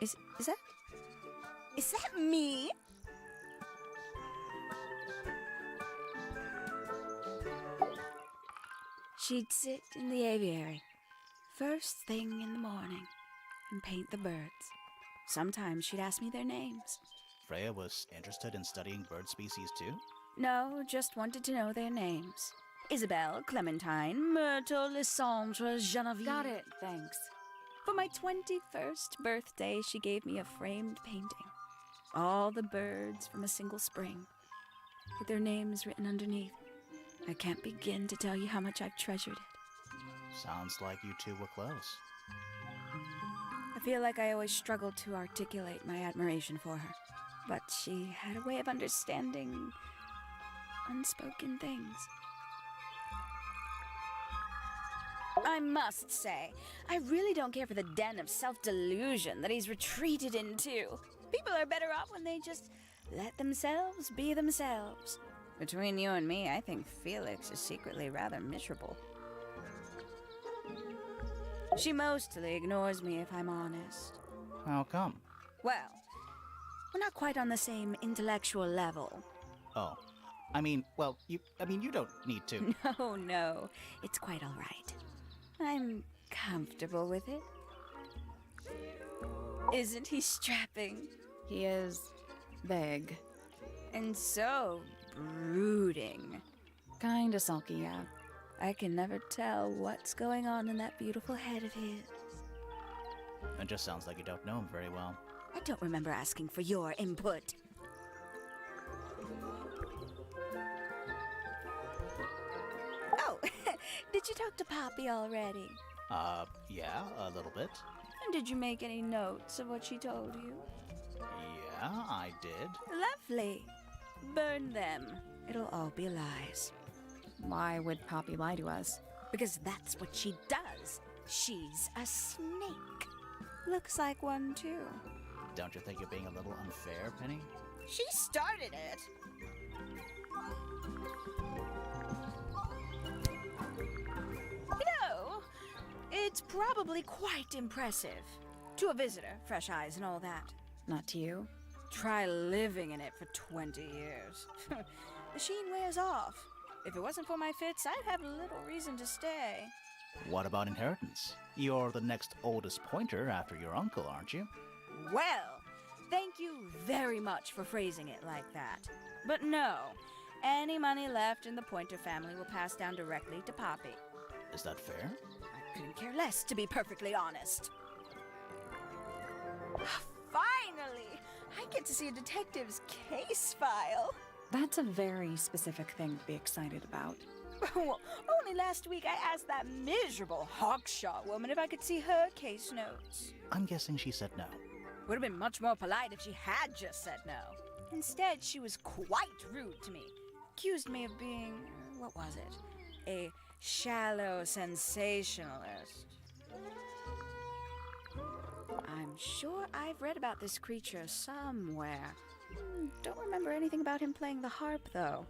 is that me? She'd sit in the aviary, first thing in the morning, and paint the birds. Sometimes she'd ask me their names. Freya was interested in studying bird species too? No, just wanted to know their names. Isabelle, Clementine, Myrtle, Lysandre, Genevieve. Got it, thanks. For my 21st birthday, she gave me a framed painting. All the birds from a single spring, with their names written underneath. I can't begin to tell you how much I've treasured it. Sounds like you two were close. I feel like I always struggled to articulate my admiration for her, but she had a way of understanding unspoken things. I must say, I really don't care for the den of self-delusion that he's retreated into. People are better off when they just let themselves be themselves. Between you and me, I think Felix is secretly rather miserable. She mostly ignores me, if I'm honest. How come? Well, we're not quite on the same intellectual level. Oh, you don't need to. No, it's quite all right. I'm comfortable with it. Isn't he strapping? He is big. And so brooding. Kinda sulky, yeah. I can never tell what's going on in that beautiful head of his. It just sounds like you don't know him very well. I don't remember asking for your input. Oh, did you talk to Poppy already? Yeah, a little bit. And did you make any notes of what she told you? Yeah, I did. Lovely. Burn them. It'll all be lies. Why would Poppy lie to us? Because that's what she does. She's a snake. Looks like one, too. Don't you think you're being a little unfair, Penny? She started it. You know, it's probably quite impressive. To a visitor, fresh eyes and all that. Not to you? Try living in it for 20 years. The sheen wears off. If it wasn't for my fits, I'd have little reason to stay. What about inheritance? You're the next oldest Pointer after your uncle, aren't you? Well, thank you very much for phrasing it like that. But no, any money left in the Pointer family will pass down directly to Poppy. Is that fair? I couldn't care less, to be perfectly honest. Finally! I get to see a detective's case file. That's a very specific thing to be excited about. Well, only last week I asked that miserable Hawkshaw woman if I could see her case notes. I'm guessing she said no. Would have been much more polite if she had just said no. Instead, she was quite rude to me. Accused me of being, what was it? A shallow sensationalist. I'm sure I've read about this creature somewhere. Don't remember anything about him playing the harp, though.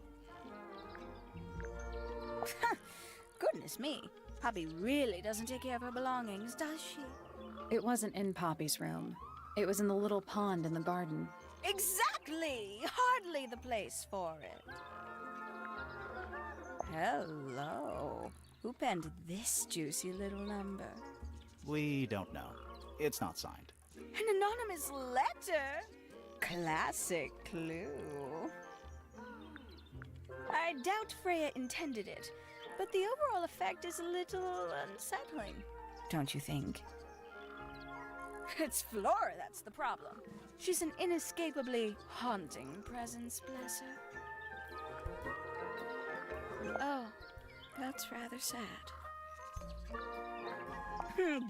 Goodness me. Poppy really doesn't take care of her belongings, does she? It wasn't in Poppy's room. It was in the little pond in the garden. Exactly! Hardly the place for it. Hello. Who penned this juicy little number? We don't know. It's not signed. An anonymous letter? Classic clue. I doubt Freya intended it, but the overall effect is a little unsettling. Don't you think? It's Flora that's the problem. She's an inescapably haunting presence, bless her. Oh, that's rather sad.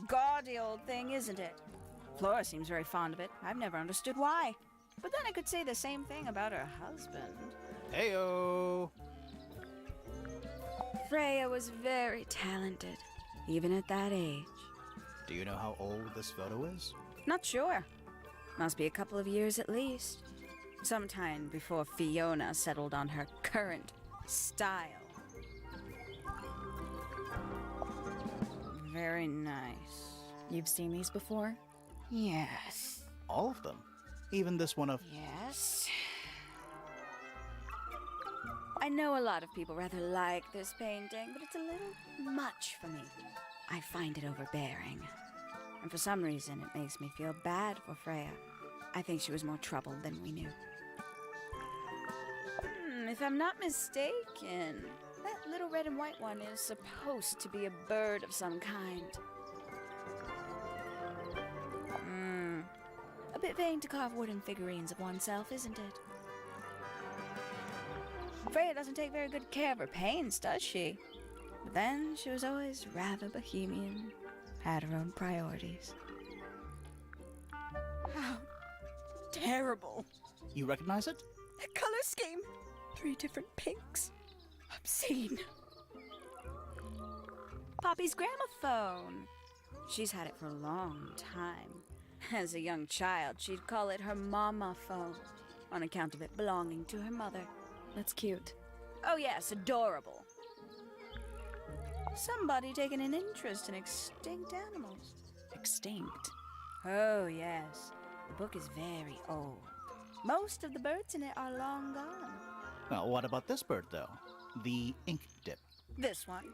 Gaudy old thing, isn't it? Flora seems very fond of it. I've never understood why. But then I could say the same thing about her husband. Heyo! Freya was very talented, even at that age. Do you know how old this photo is? Not sure. Must be a couple of years at least. Sometime before Fiona settled on her current style. Very nice. You've seen these before? Yes. All of them? Even this one of... Yes. I know a lot of people rather like this painting, but it's a little much for me. I find it overbearing. And for some reason, it makes me feel bad for Freya. I think she was more troubled than we knew. If If I'm not mistaken, that little red and white one is supposed to be a bird of some kind. A bit vain to carve wooden figurines of oneself, isn't it? Freya doesn't take very good care of her paints, does she? But then she was always rather bohemian, had her own priorities. How terrible. You recognize it? That color scheme. 3 different pinks. Obscene. Poppy's gramophone. She's had it for a long time. As a young child, she'd call it her mama phone, on account of it belonging to her mother. That's cute. Oh yes, adorable. Somebody taking an interest in extinct animals. Extinct. Oh yes, the book is very old. Most of the birds in it are long gone. Well, what about this bird, though? The ink dip. This one,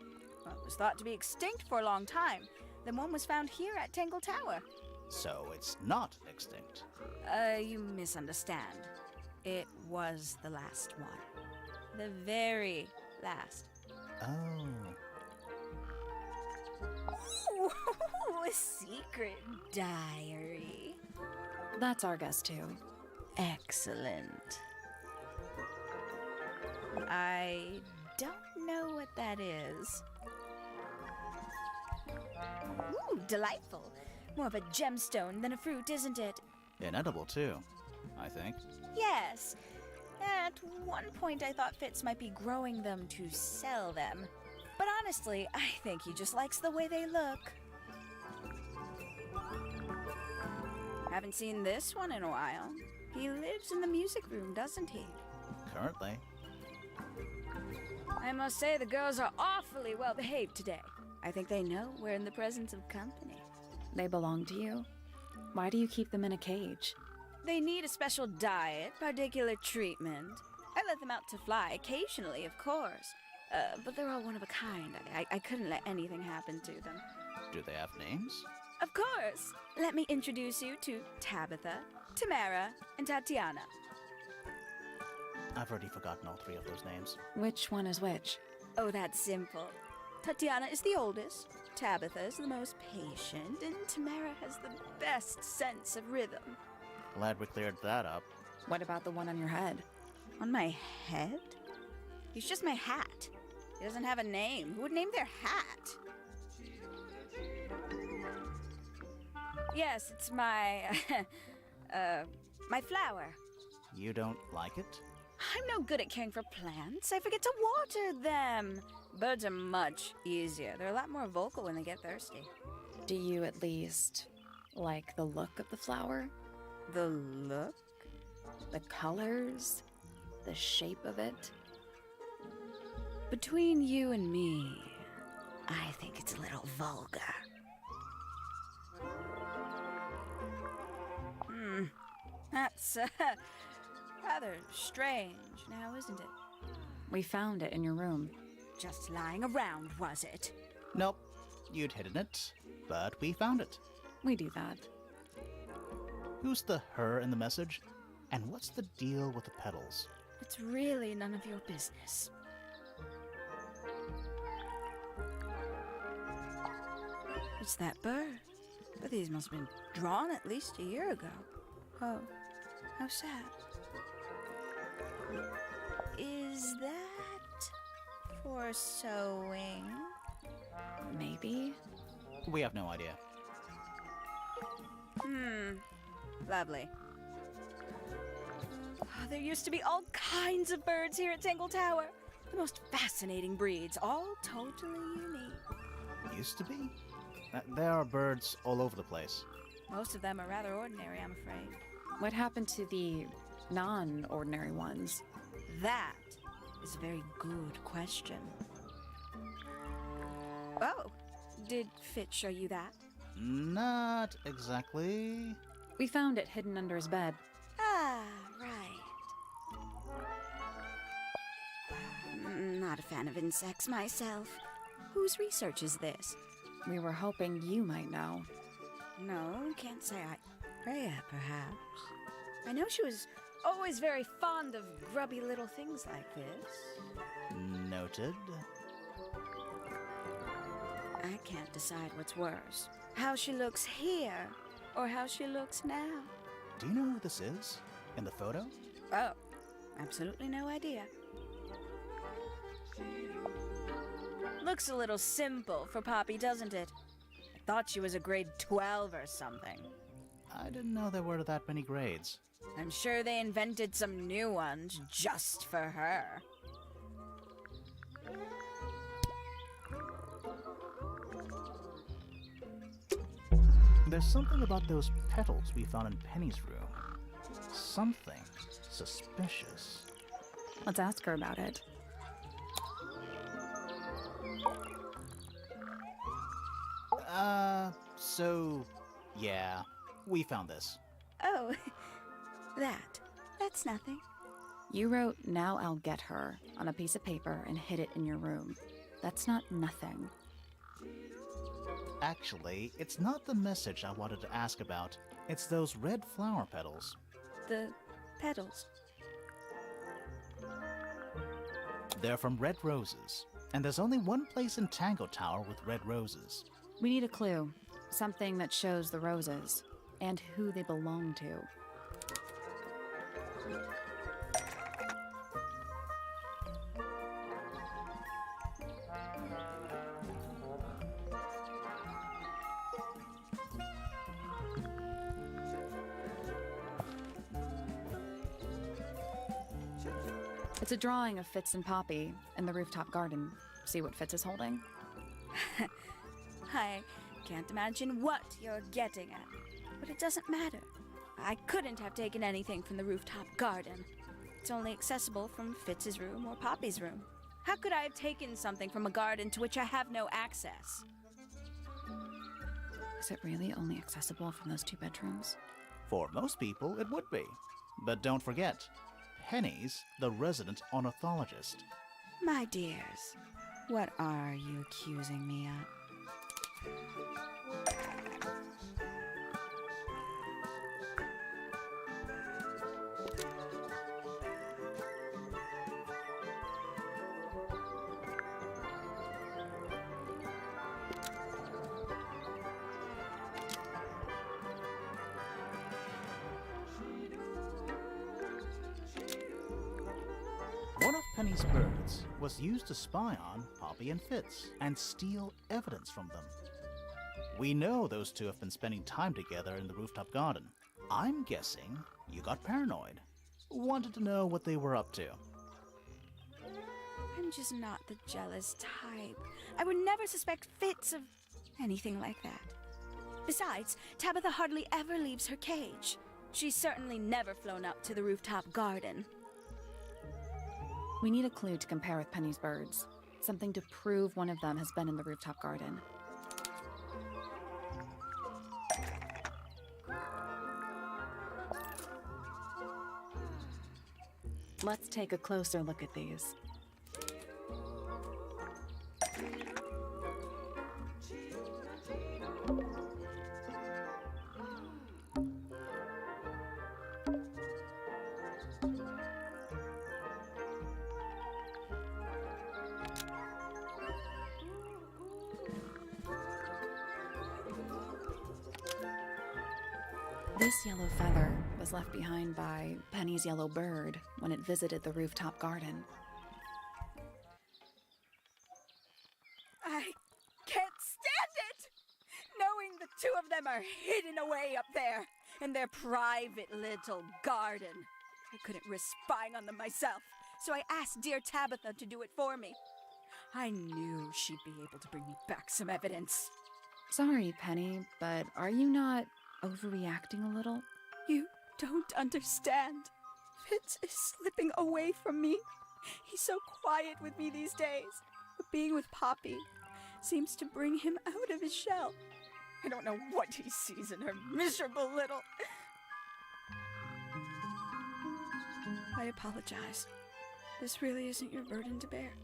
well, it was thought to be extinct for a long time. Then one was found here at Tangle Tower. So it's not extinct. You misunderstand. It was the last one. The very last. Oh. Ooh, a secret diary. That's our guess, too. Excellent. I don't know what that is. Ooh, delightful. More of a gemstone than a fruit, isn't it? Inedible, too, I think. Yes. At one point I thought Fitz might be growing them to sell them. But honestly, I think he just likes the way they look. Haven't seen this one in a while. He lives in the music room, doesn't he? Currently. I must say the girls are awfully well behaved today. I think they know we're in the presence of company. They belong to you? Why do you keep them in a cage? They need a special diet, particular treatment. I let them out to fly occasionally, of course. But they're all one of a kind. I couldn't let anything happen to them. Do they have names? Of course! Let me introduce you to Tabitha, Tamara, and Tatiana. I've already forgotten all 3 of those names. Which one is which? Oh, that's simple. Tatiana is the oldest, Tabitha is the most patient, and Tamara has the best sense of rhythm. Glad we cleared that up. What about the one on your head? On my head? He's just my hat. He doesn't have a name. Who would name their hat? Yes, it's my... my flower. You don't like it? I'm no good at caring for plants. I forget to water them. Birds are much easier. They're a lot more vocal when they get thirsty. Do you at least like the look of the flower? The look? The colors? The shape of it? Between you and me, I think it's a little vulgar. That's rather strange now, isn't it? We found it in your room. Just lying around, was it? Nope. You'd hidden it, but we found it. We do that. Who's the her in the message? And what's the deal with the petals? It's really none of your business. It's that bird. But these must have been drawn at least a year ago. Oh, how sad. Is that for sewing? Maybe? We have no idea. Lovely. Oh, there used to be all kinds of birds here at Tangle Tower. The most fascinating breeds, all totally unique. Used to be? There are birds all over the place. Most of them are rather ordinary, I'm afraid. What happened to the non-ordinary ones? That is a very good question. Oh, did Fitz show you that? Not exactly. We found it hidden under his bed. Ah, right. Not a fan of insects myself. Whose research is this? We were hoping you might know. No, can't say I... Freya, perhaps. I know she was always very fond of grubby little things like this. Noted. I can't decide what's worse. How she looks here, or how she looks now. Do you know who this is? In the photo? Oh, absolutely no idea. Looks a little simple for Poppy, doesn't it? I thought she was a grade 12 or something. I didn't know there were that many grades. I'm sure they invented some new ones just for her. There's something about those petals we found in Penny's room. Something suspicious. Let's ask her about it. Yeah, we found this. Oh, that's nothing. You wrote, "Now I'll get her," on a piece of paper and hid it in your room. That's not nothing. Actually, it's not the message I wanted to ask about. It's those red flower petals. The petals. They're from red roses, and there's only one place in Tangle Tower with red roses. We need a clue. Something that shows the roses and who they belong to. It's a drawing of Fitz and Poppy in the rooftop garden. See what Fitz is holding? I can't imagine what you're getting at, but it doesn't matter. I couldn't have taken anything from the rooftop garden. It's only accessible from Fitz's room or Poppy's room. How could I have taken something from a garden to which I have no access? Is it really only accessible from those two bedrooms? For most people, it would be. But don't forget, Penny's the resident ornithologist. My dears, what are you accusing me of? One of Penny's birds was used to spy on Poppy and Fitz and steal evidence from them. We know those two have been spending time together in the rooftop garden. I'm guessing you got paranoid. Wanted to know what they were up to. I'm just not the jealous type. I would never suspect Fitz of anything like that. Besides, Tabitha hardly ever leaves her cage. She's certainly never flown up to the rooftop garden. We need a clue to compare with Penny's birds. Something to prove one of them has been in the rooftop garden. Let's take a closer look at these. This yellow feather was left behind by Penny's yellow bird when it visited the rooftop garden. I can't stand it! Knowing the two of them are hidden away up there in their private little garden. I couldn't risk spying on them myself, so I asked dear Tabitha to do it for me. I knew she'd be able to bring me back some evidence. Sorry, Penny, but are you not overreacting a little? You don't understand. Fitz is slipping away from me. He's so quiet with me these days, but being with Poppy seems to bring him out of his shell. I don't know what he sees in her miserable little... I apologize. This really isn't your burden to bear.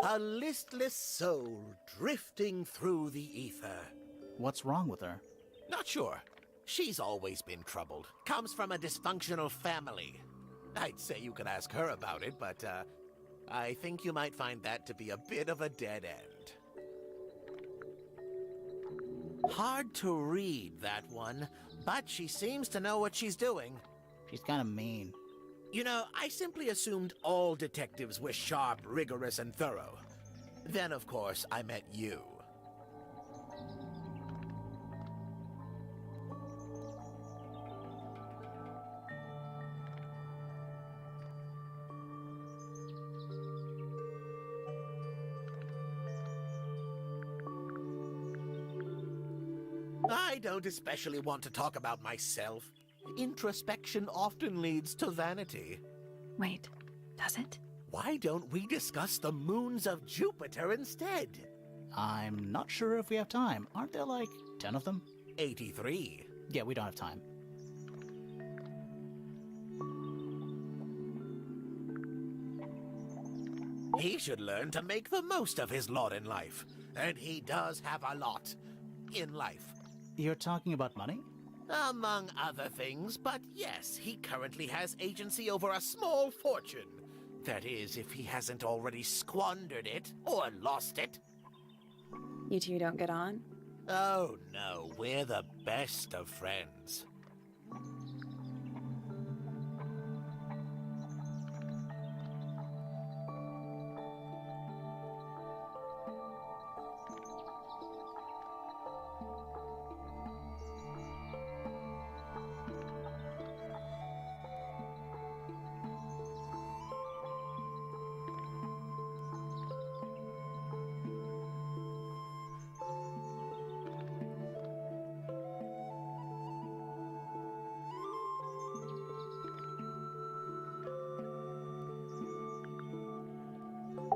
A listless soul drifting through the ether. What's wrong with her? Not sure. She's always been troubled. Comes from a dysfunctional family. I'd say you could ask her about it, but I think you might find that to be a bit of a dead end. Hard to read, that one, but she seems to know what she's doing. She's kind of mean. You know, I simply assumed all detectives were sharp, rigorous, and thorough. Then, of course, I met you. I don't especially want to talk about myself. Introspection often leads to vanity. Wait, does it? Why don't we discuss the moons of Jupiter instead? I'm not sure if we have time. Aren't there like 10 of them? 83. Yeah, we don't have time. He should learn to make the most of his lot in life. And he does have a lot in life. You're talking about money? Among other things, but yes, he currently has agency over a small fortune. That is, if he hasn't already squandered it or lost it. You two don't get on? Oh no, we're the best of friends.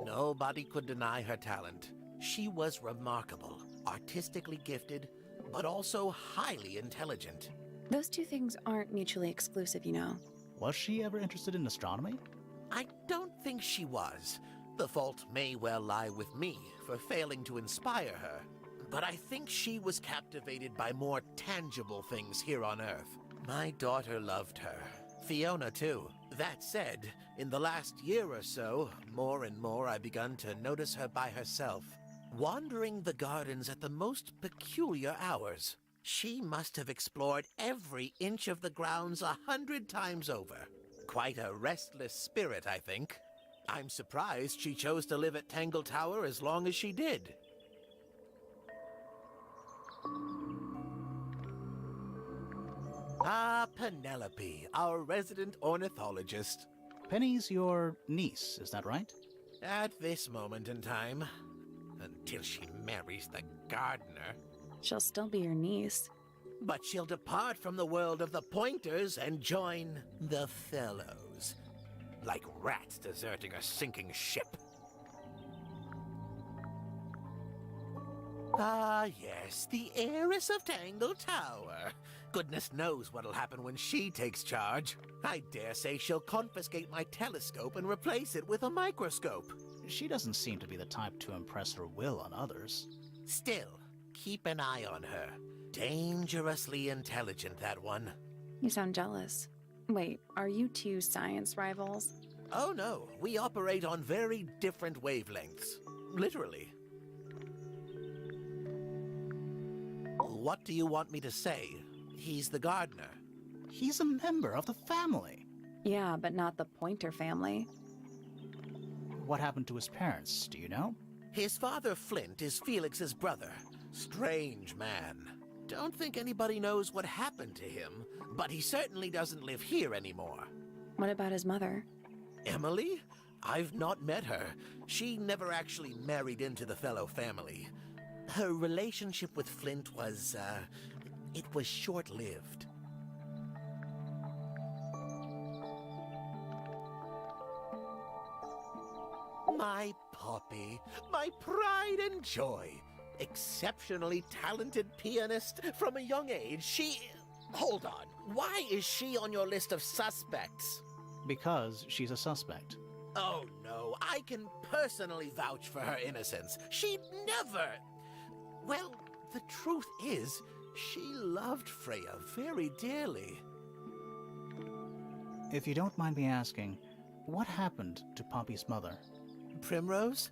Nobody could deny her talent. She was remarkable, artistically gifted, but also highly intelligent. Those two things aren't mutually exclusive, you know. Was she ever interested in astronomy? I don't think she was. The fault may well lie with me for failing to inspire her. But I think she was captivated by more tangible things here on Earth. My daughter loved her. Fiona, too. That said, in the last year or so, more and more I've begun to notice her by herself, wandering the gardens at the most peculiar hours. She must have explored every inch of the grounds 100 times over. Quite a restless spirit, I think. I'm surprised she chose to live at Tangle Tower as long as she did. Ah, Penelope, our resident ornithologist. Penny's your niece, is that right? At this moment in time, until she marries the gardener. She'll still be your niece. But she'll depart from the world of the Pointers and join the Fellows. Like rats deserting a sinking ship. Ah, yes, the heiress of Tangle Tower. Goodness knows what'll happen when she takes charge. I dare say she'll confiscate my telescope and replace it with a microscope. She doesn't seem to be the type to impress her will on others. Still, keep an eye on her. Dangerously intelligent, that one. You sound jealous. Wait, are you two science rivals? Oh no, we operate on very different wavelengths. Literally. What do you want me to say? He's the gardener. He's a member of the family. Yeah, but not the Pointer family. What happened to his parents, do you know? His father, Flint, is Felix's brother. Strange man. Don't think anybody knows what happened to him, but he certainly doesn't live here anymore. What about his mother? Emily? I've not met her. She never actually married into the Fellow family. Her relationship with Flint was, it was short-lived. My Poppy, my pride and joy. Exceptionally talented pianist from a young age. She... Hold on. Why is she on your list of suspects? Because she's a suspect. Oh no, I can personally vouch for her innocence. She'd never... Well, the truth is, she loved Freya very dearly. If you don't mind me asking, what happened to Poppy's mother? Primrose?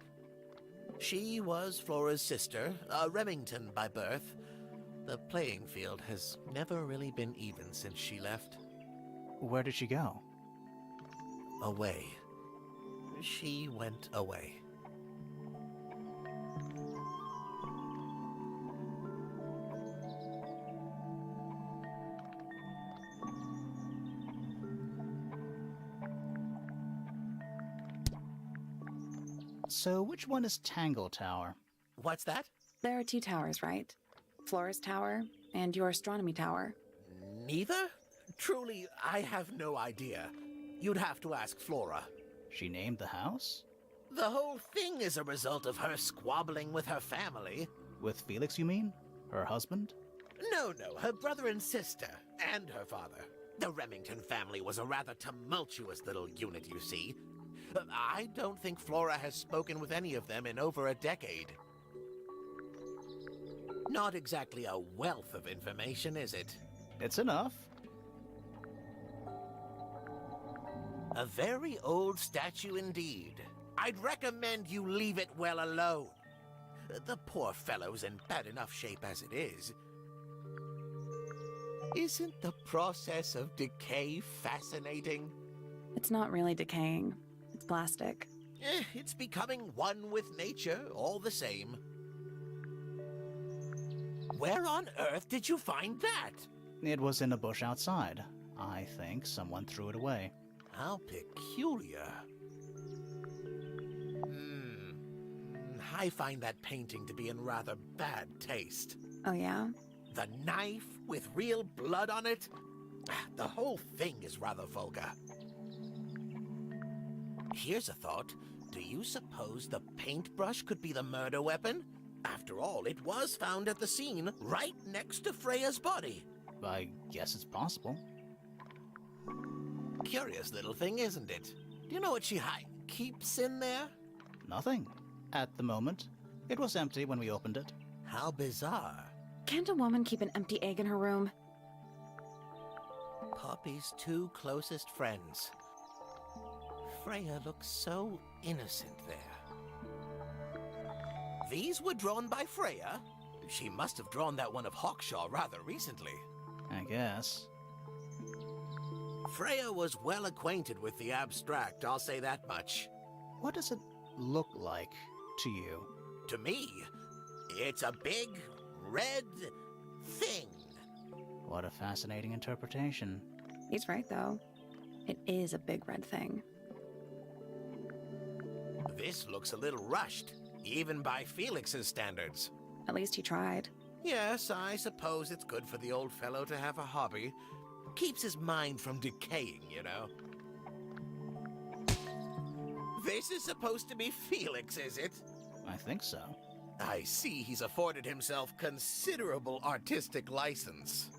She was Flora's sister, a Remington by birth. The playing field has never really been even since she left. Where did she go? Away. She went away. So which one is Tangle Tower? What's that? There are 2 towers, right? Flora's tower and your astronomy tower. Neither? Truly, I have no idea. You'd have to ask Flora. She named the house? The whole thing is a result of her squabbling with her family. With Felix, you mean? Her husband? No, her brother and sister, and her father. The Remington family was a rather tumultuous little unit, you see. I don't think Flora has spoken with any of them in over a decade. Not exactly a wealth of information, is it? It's enough. A very old statue indeed. I'd recommend you leave it well alone. The poor fellow's in bad enough shape as it is. Isn't the process of decay fascinating? It's not really decaying. It's plastic. It's becoming one with nature, all the same. Where on earth did you find that? It was in a bush outside. I think someone threw it away. How peculiar. I find that painting to be in rather bad taste. Oh, yeah? The knife with real blood on it? The whole thing is rather vulgar. Here's a thought. Do you suppose the paintbrush could be the murder weapon? After all, it was found at the scene, right next to Freya's body. I guess it's possible. Curious little thing, isn't it? Do you know what she keeps in there? Nothing. At the moment. It was empty when we opened it. How bizarre. Can't a woman keep an empty egg in her room? Poppy's 2 closest friends. Freya looks so innocent there. These were drawn by Freya? She must have drawn that one of Hawkshaw rather recently. I guess. Freya was well acquainted with the abstract, I'll say that much. What does it look like to you? To me, it's a big, red thing. What a fascinating interpretation. He's right, though. It is a big red thing. This looks a little rushed, even by Felix's standards. At least he tried. Yes, I suppose it's good for the old fellow to have a hobby. Keeps his mind from decaying, you know. This is supposed to be Felix, is it? I think so. I see he's afforded himself considerable artistic license.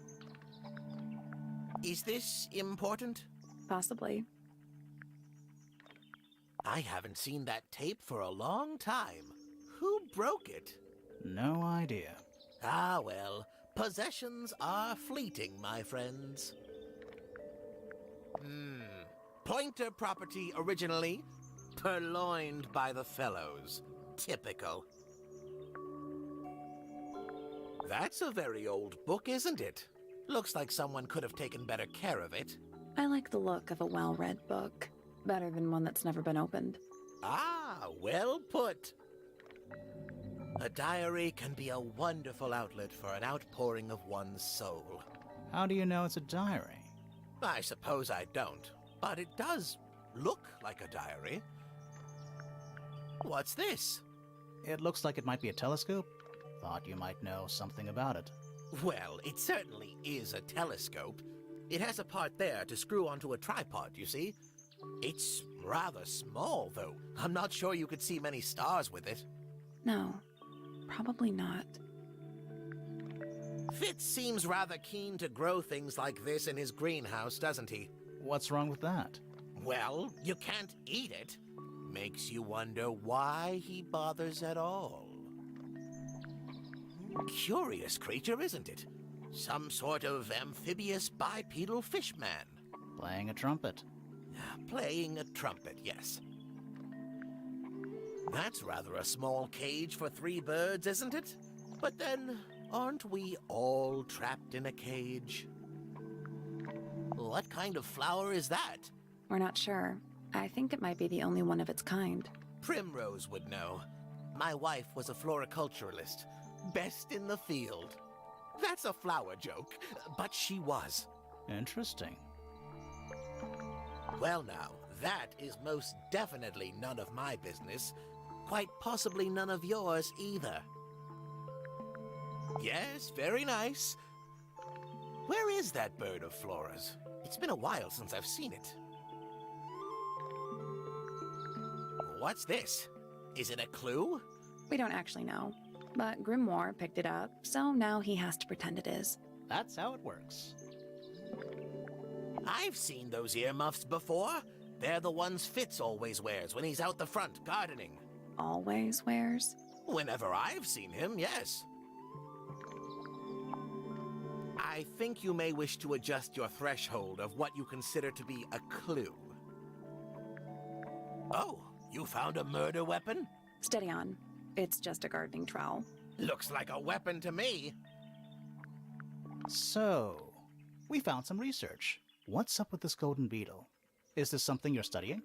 Is this important? Possibly. I haven't seen that tape for a long time. Who broke it? No idea. Ah, well, possessions are fleeting, my friends. Pointer property originally, purloined by the fellows. Typical. That's a very old book, isn't it? Looks like someone could have taken better care of it. I like the look of a well-read book. Better than one that's never been opened. Ah, well put. A diary can be a wonderful outlet for an outpouring of one's soul. How do you know it's a diary? I suppose I don't, but it does look like a diary. What's this? It looks like it might be a telescope. Thought you might know something about it. Well, it certainly is a telescope. It has a part there to screw onto a tripod, you see. It's rather small, though. I'm not sure you could see many stars with it. No, probably not. Fitz seems rather keen to grow things like this in his greenhouse, doesn't he? What's wrong with that? Well, you can't eat it. Makes you wonder why he bothers at all. Curious creature, isn't it? Some sort of amphibious bipedal fish man. Playing a trumpet. Playing a trumpet, yes. That's rather a small cage for 3 birds, isn't it? But then, aren't we all trapped in a cage? What kind of flower is that? We're not sure. I think it might be the only one of its kind. Primrose would know. My wife was a floriculturalist. Best in the field. That's a flower joke, but she was. Interesting. Well now, that is most definitely none of my business. Quite possibly none of yours either. Yes, very nice. Where is that bird of Flora's? It's been a while since I've seen it. What's this? Is it a clue? We don't actually know. But Grimoire picked it up, so now he has to pretend it is. That's how it works. I've seen those earmuffs before. They're the ones Fitz always wears when he's out the front gardening. Always wears? Whenever I've seen him, yes. I think you may wish to adjust your threshold of what you consider to be a clue. Oh, you found a murder weapon? Steady on. It's just a gardening trowel. Looks like a weapon to me. So, we found some research. What's up with this golden beetle? Is this something you're studying?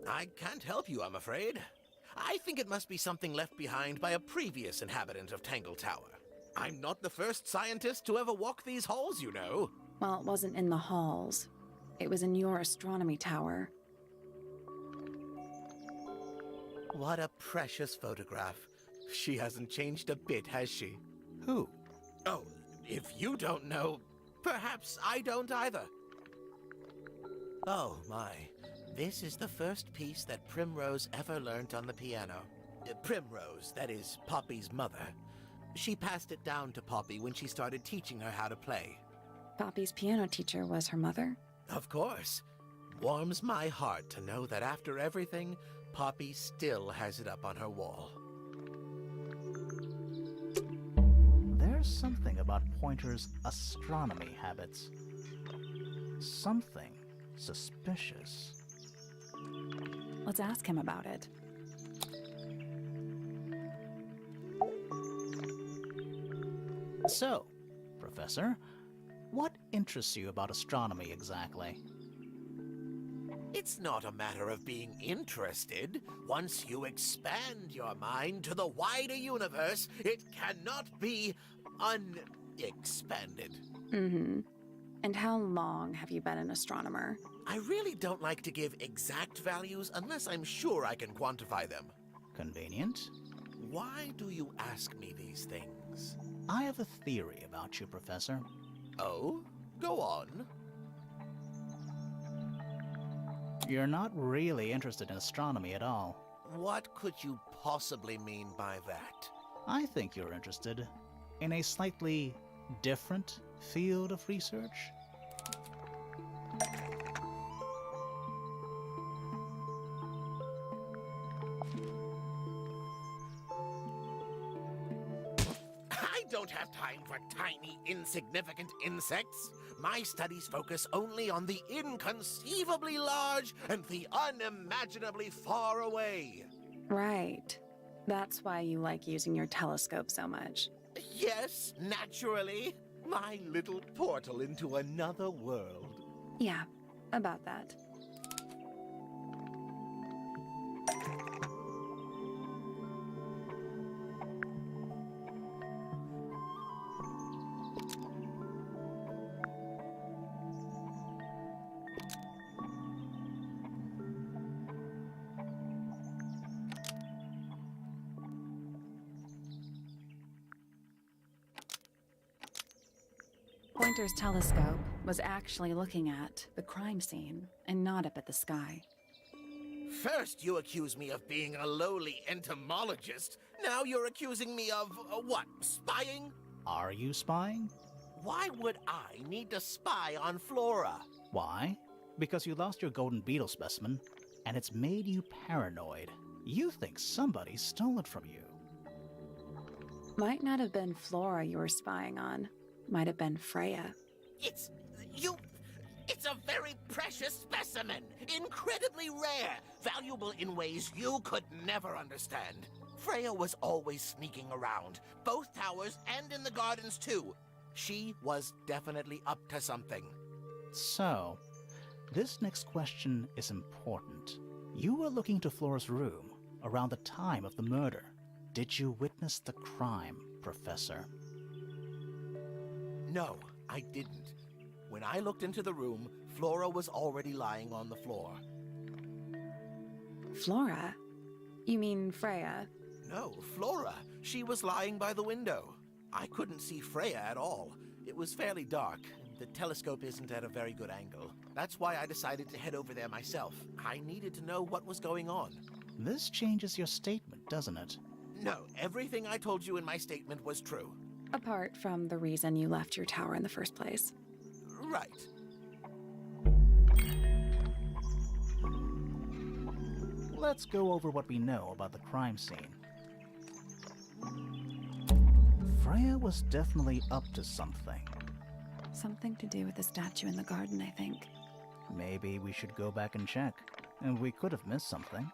I can't help you, I'm afraid. I think it must be something left behind by a previous inhabitant of Tangle Tower. I'm not the first scientist to ever walk these halls, you know. Well, it wasn't in the halls. It was in your astronomy tower. What a precious photograph. She hasn't changed a bit, has she? Who? Oh, if you don't know, perhaps I don't either. Oh, my. This is the first piece that Primrose ever learnt on the piano. Primrose, that is Poppy's mother. She passed it down to Poppy when she started teaching her how to play. Poppy's piano teacher was her mother? Of course. Warms my heart to know that after everything, Poppy still has it up on her wall. There's something about Pointer's astronomy habits. Something suspicious. Let's ask him about it. So, Professor, what interests you about astronomy exactly? It's not a matter of being interested. Once you expand your mind to the wider universe, it cannot be unexpanded. Mm-hmm. And how long have you been an astronomer? I really don't like to give exact values unless I'm sure I can quantify them. Convenient. Why do you ask me these things? I have a theory about you, Professor. Oh? Go on. You're not really interested in astronomy at all. What could you possibly mean by that? I think you're interested in a slightly different field of research. I don't have time for tiny, insignificant insects. My studies focus only on the inconceivably large and the unimaginably far away. Right. That's why you like using your telescope so much. Yes, naturally. My little portal into another world. Yeah, about that. Pointer's telescope was actually looking at the crime scene and not up at the sky. First you accuse me of being a lowly entomologist. Now you're accusing me of, what, spying? Are you spying? Why would I need to spy on Flora? Why? Because you lost your golden beetle specimen, and it's made you paranoid. You think somebody stole it from you. Might not have been Flora you were spying on. Might have been Freya. It's a very precious specimen, incredibly rare, valuable in ways you could never understand. Freya was always sneaking around, both towers and in the gardens too. She was definitely up to something. So, this next question is important. You were looking to Flora's room around the time of the murder. Did you witness the crime, Professor? No, I didn't. When I looked into the room, Flora was already lying on the floor. Flora? You mean Freya? No, Flora. She was lying by the window. I couldn't see Freya at all. It was fairly dark. The telescope isn't at a very good angle. That's why I decided to head over there myself. I needed to know what was going on. This changes your statement, doesn't it? No, everything I told you in my statement was true. Apart from the reason you left your tower in the first place. Right. Let's go over what we know about the crime scene. Freya was definitely up to something. Something to do with the statue in the garden, I think. Maybe we should go back and check. And we could have missed something.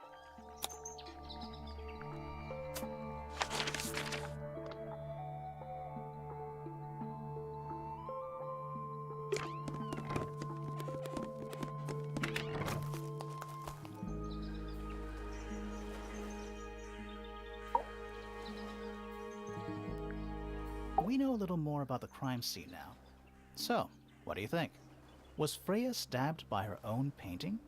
We know a little more about the crime scene now. So, what do you think? Was Freya stabbed by her own painting?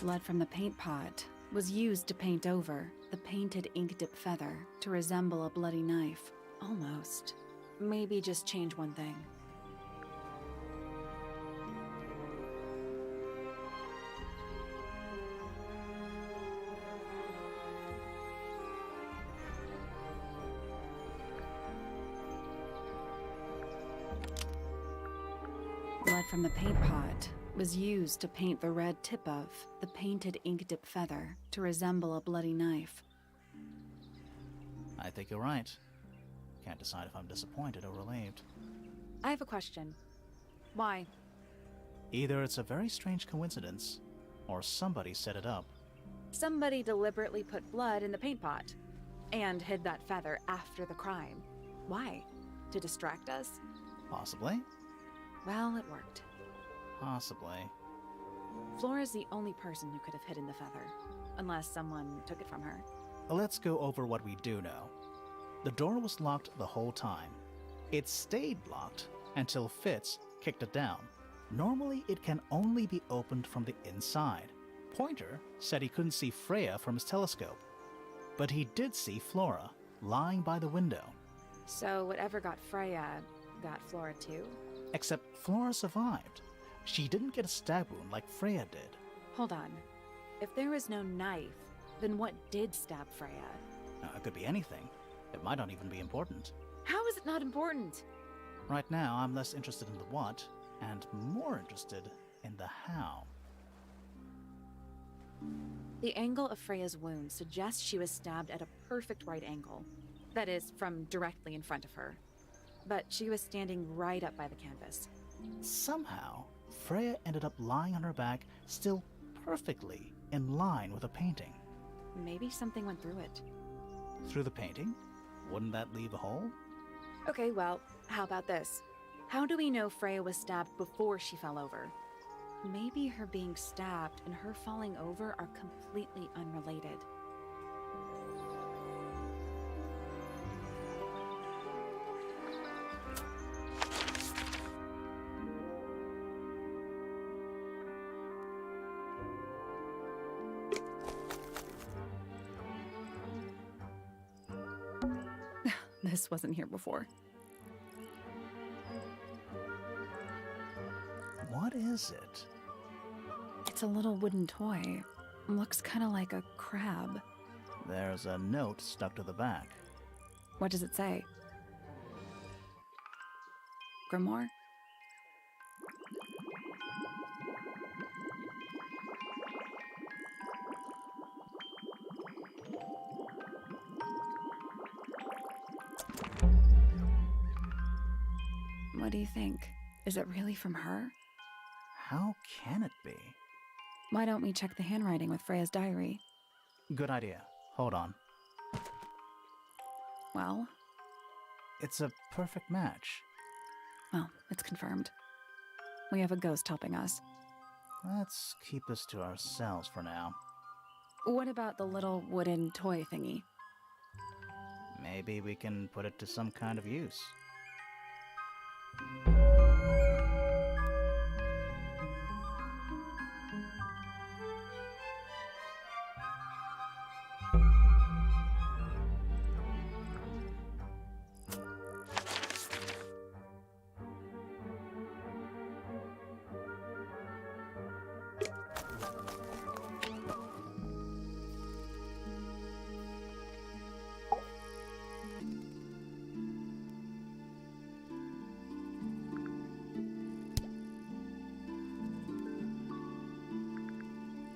Blood from the paint pot was used to paint over the painted ink dip feather to resemble a bloody knife. Almost. Maybe just change one thing. Blood from the paint pot was used to paint the red tip of the painted ink dip feather to resemble a bloody knife. I think you're right. Can't decide if I'm disappointed or relieved. I have a question. Why? Either it's a very strange coincidence, or somebody set it up. Somebody deliberately put blood in the paint pot and hid that feather after the crime. Why? To distract us? Possibly. Well, it worked. Possibly. Flora's the only person who could have hidden the feather, unless someone took it from her. Let's go over what we do know. The door was locked the whole time. It stayed locked until Fitz kicked it down. Normally, it can only be opened from the inside. Pointer said he couldn't see Freya from his telescope, but he did see Flora lying by the window. So whatever got Freya got Flora too? Except Flora survived. She didn't get a stab wound like Freya did. Hold on. If there was no knife, then what did stab Freya? It could be anything. It might not even be important. How is it not important? Right now, I'm less interested in the what, and more interested in the how. The angle of Freya's wound suggests she was stabbed at a perfect right angle. That is, from directly in front of her. But she was standing right up by the canvas. Somehow, Freya ended up lying on her back, still perfectly in line with a painting. Maybe something went through it. Through the painting? Wouldn't that leave a hole? Okay, well, how about this? How do we know Freya was stabbed before she fell over? Maybe her being stabbed and her falling over are completely unrelated. This wasn't here before. What is it? It's a little wooden toy. Looks kind of like a crab. There's a note stuck to the back. What does it say? Grimoire? What do you think? Is it really from her? How can it be? Why don't we check the handwriting with Freya's diary? Good idea. Hold on. Well, It's a perfect match. well, it's confirmed. We have a ghost helping us. Let's keep this to ourselves for now. What about the little wooden toy thingy? Maybe we can put it to some kind of use.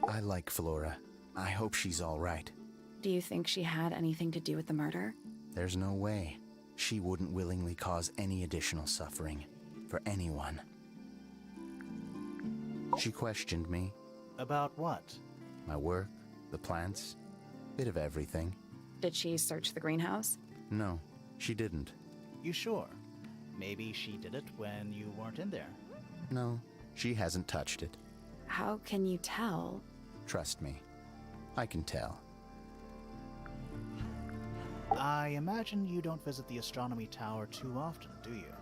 I like Flora. I hope she's all right. Do you think she had anything to do with the murder? There's no way. She wouldn't willingly cause any additional suffering for anyone. She questioned me, About what? my work, the plants, bit of everything. Did she search the greenhouse? No, she didn't. You sure? Maybe she did it when you weren't in there. No, she hasn't touched it. How can you tell? Trust me, I can tell. I imagine you don't visit the astronomy tower too often, do you?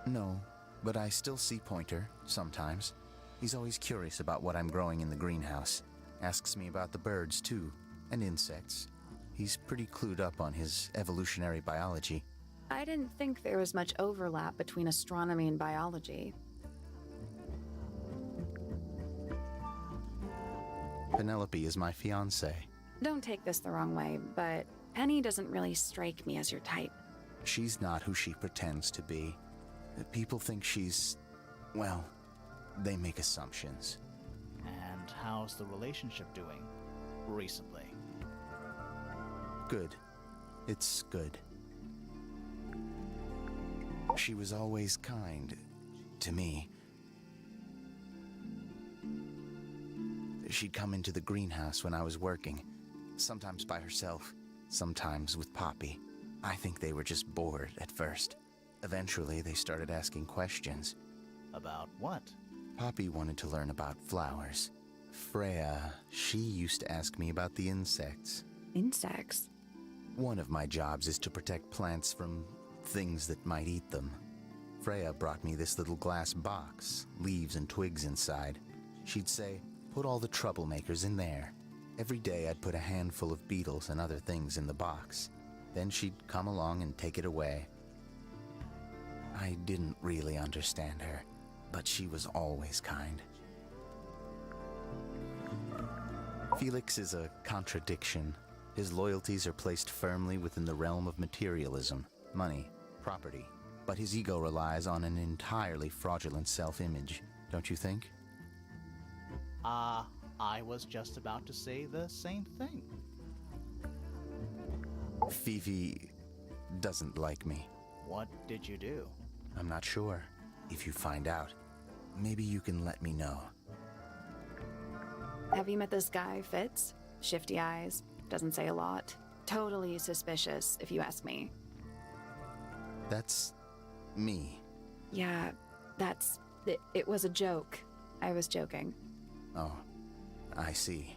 No, but I still see Pojnter sometimes. He's always curious about what I'm growing in the greenhouse. Asks me about the birds, too, and insects. He's pretty clued up on his evolutionary biology. I didn't think there was much overlap between astronomy and biology. Penelope is my fiancée. Don't take this the wrong way, but Penny doesn't really strike me as your type. She's not who she pretends to be. People think she's... well, they make assumptions. And how's the relationship doing recently? Good. It's good. She was always kind to me. She'd come into the greenhouse when I was working, sometimes by herself, sometimes with Poppy. I think they were just bored at first. Eventually, they started asking questions. About what? Poppy wanted to learn about flowers. Freya, she used to ask me about the insects. Insects? One of my jobs is to protect plants from things that might eat them. Freya brought me this little glass box, leaves and twigs inside. She'd say, put all the troublemakers in there. Every day I'd put a handful of beetles and other things in the box. Then she'd come along and take it away. I didn't really understand her, but she was always kind. Felix is a contradiction. His loyalties are placed firmly within the realm of materialism, money, property. But his ego relies on an entirely fraudulent self-image, don't you think? I was just about to say the same thing. Fifi doesn't like me. What did you do? I'm not sure. If you find out, maybe you can let me know. Have you met this guy, Fitz? Shifty eyes, doesn't say a lot. Totally suspicious, if you ask me. That's me. Yeah, it was a joke. I was joking. Oh, I see.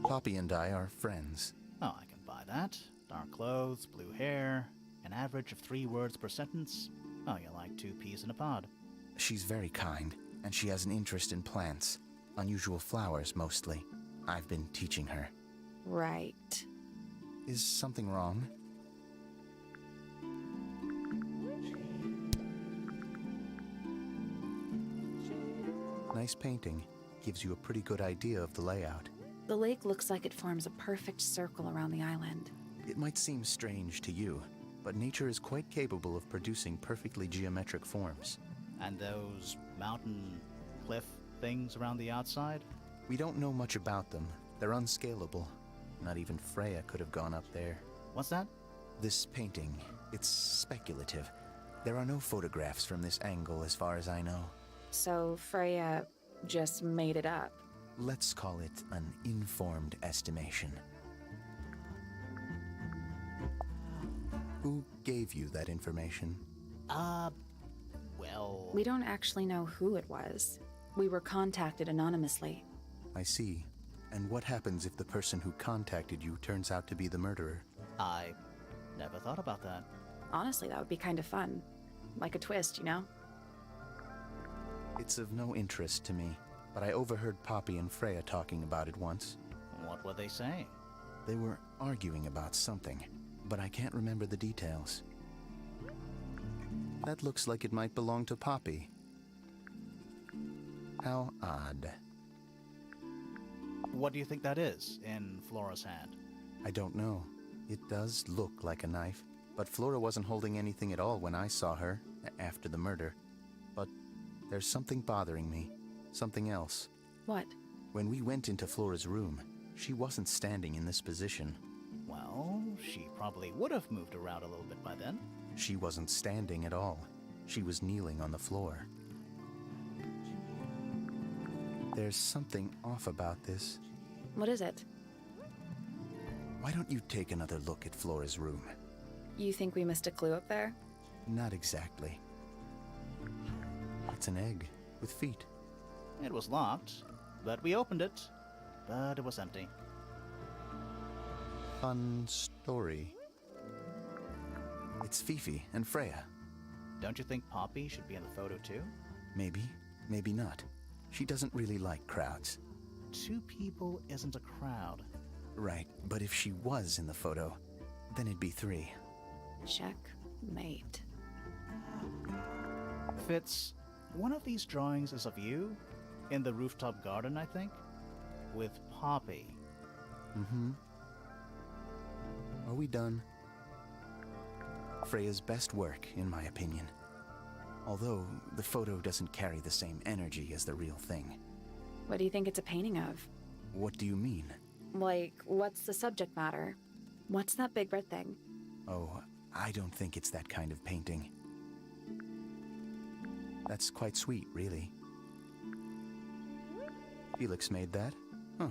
Poppy and I are friends. Oh, I can buy that. Dark clothes, blue hair, an average of 3 words per sentence. Oh, you're like 2 peas in a pod. She's very kind, and she has an interest in plants. Unusual flowers, mostly. I've been teaching her. Right. Is something wrong? Nice painting. Gives you a pretty good idea of the layout. The lake looks like it forms a perfect circle around the island. It might seem strange to you, but nature is quite capable of producing perfectly geometric forms. And those mountain cliff things around the outside? We don't know much about them. They're unscalable. Not even Freya could have gone up there. What's that? This painting, it's speculative. There are no photographs from this angle as far as I know. So Freya just made it up. Let's call it an informed estimation. Who gave you that information? Well... We don't actually know who it was. We were contacted anonymously. I see. And what happens if the person who contacted you turns out to be the murderer? I never thought about that. Honestly, that would be kind of fun. Like a twist, you know? It's of no interest to me, but I overheard Poppy and Freya talking about it once. What were they saying? They were arguing about something, but I can't remember the details. That looks like it might belong to Poppy. How odd. What do you think that is in Flora's hand? I don't know. It does look like a knife, but Flora wasn't holding anything at all when I saw her after the murder. But there's something bothering me. Something else. What? When we went into Flora's room, she wasn't standing in this position. Well, she probably would have moved around a little bit by then. She wasn't standing at all. She was kneeling on the floor. There's something off about this. What is it? Why don't you take another look at Flora's room? You think we missed a clue up there? Not exactly. It's an egg with feet. It was locked, but we opened it, but it was empty. Fun story. It's Fifi and Freya. Don't you think Poppy should be in the photo too? Maybe, maybe not. She doesn't really like crowds. 2 people isn't a crowd. Right, but if she was in the photo, then it'd be 3. Checkmate. Fitz, one of these drawings is of you, in the rooftop garden, I think, with Poppy. Mm-hmm. Are we done? Freya's best work, in my opinion. Although, the photo doesn't carry the same energy as the real thing. What do you think it's a painting of? What do you mean? Like, what's the subject matter? What's that big red thing? Oh, I don't think it's that kind of painting. That's quite sweet, really. Felix made that? Huh.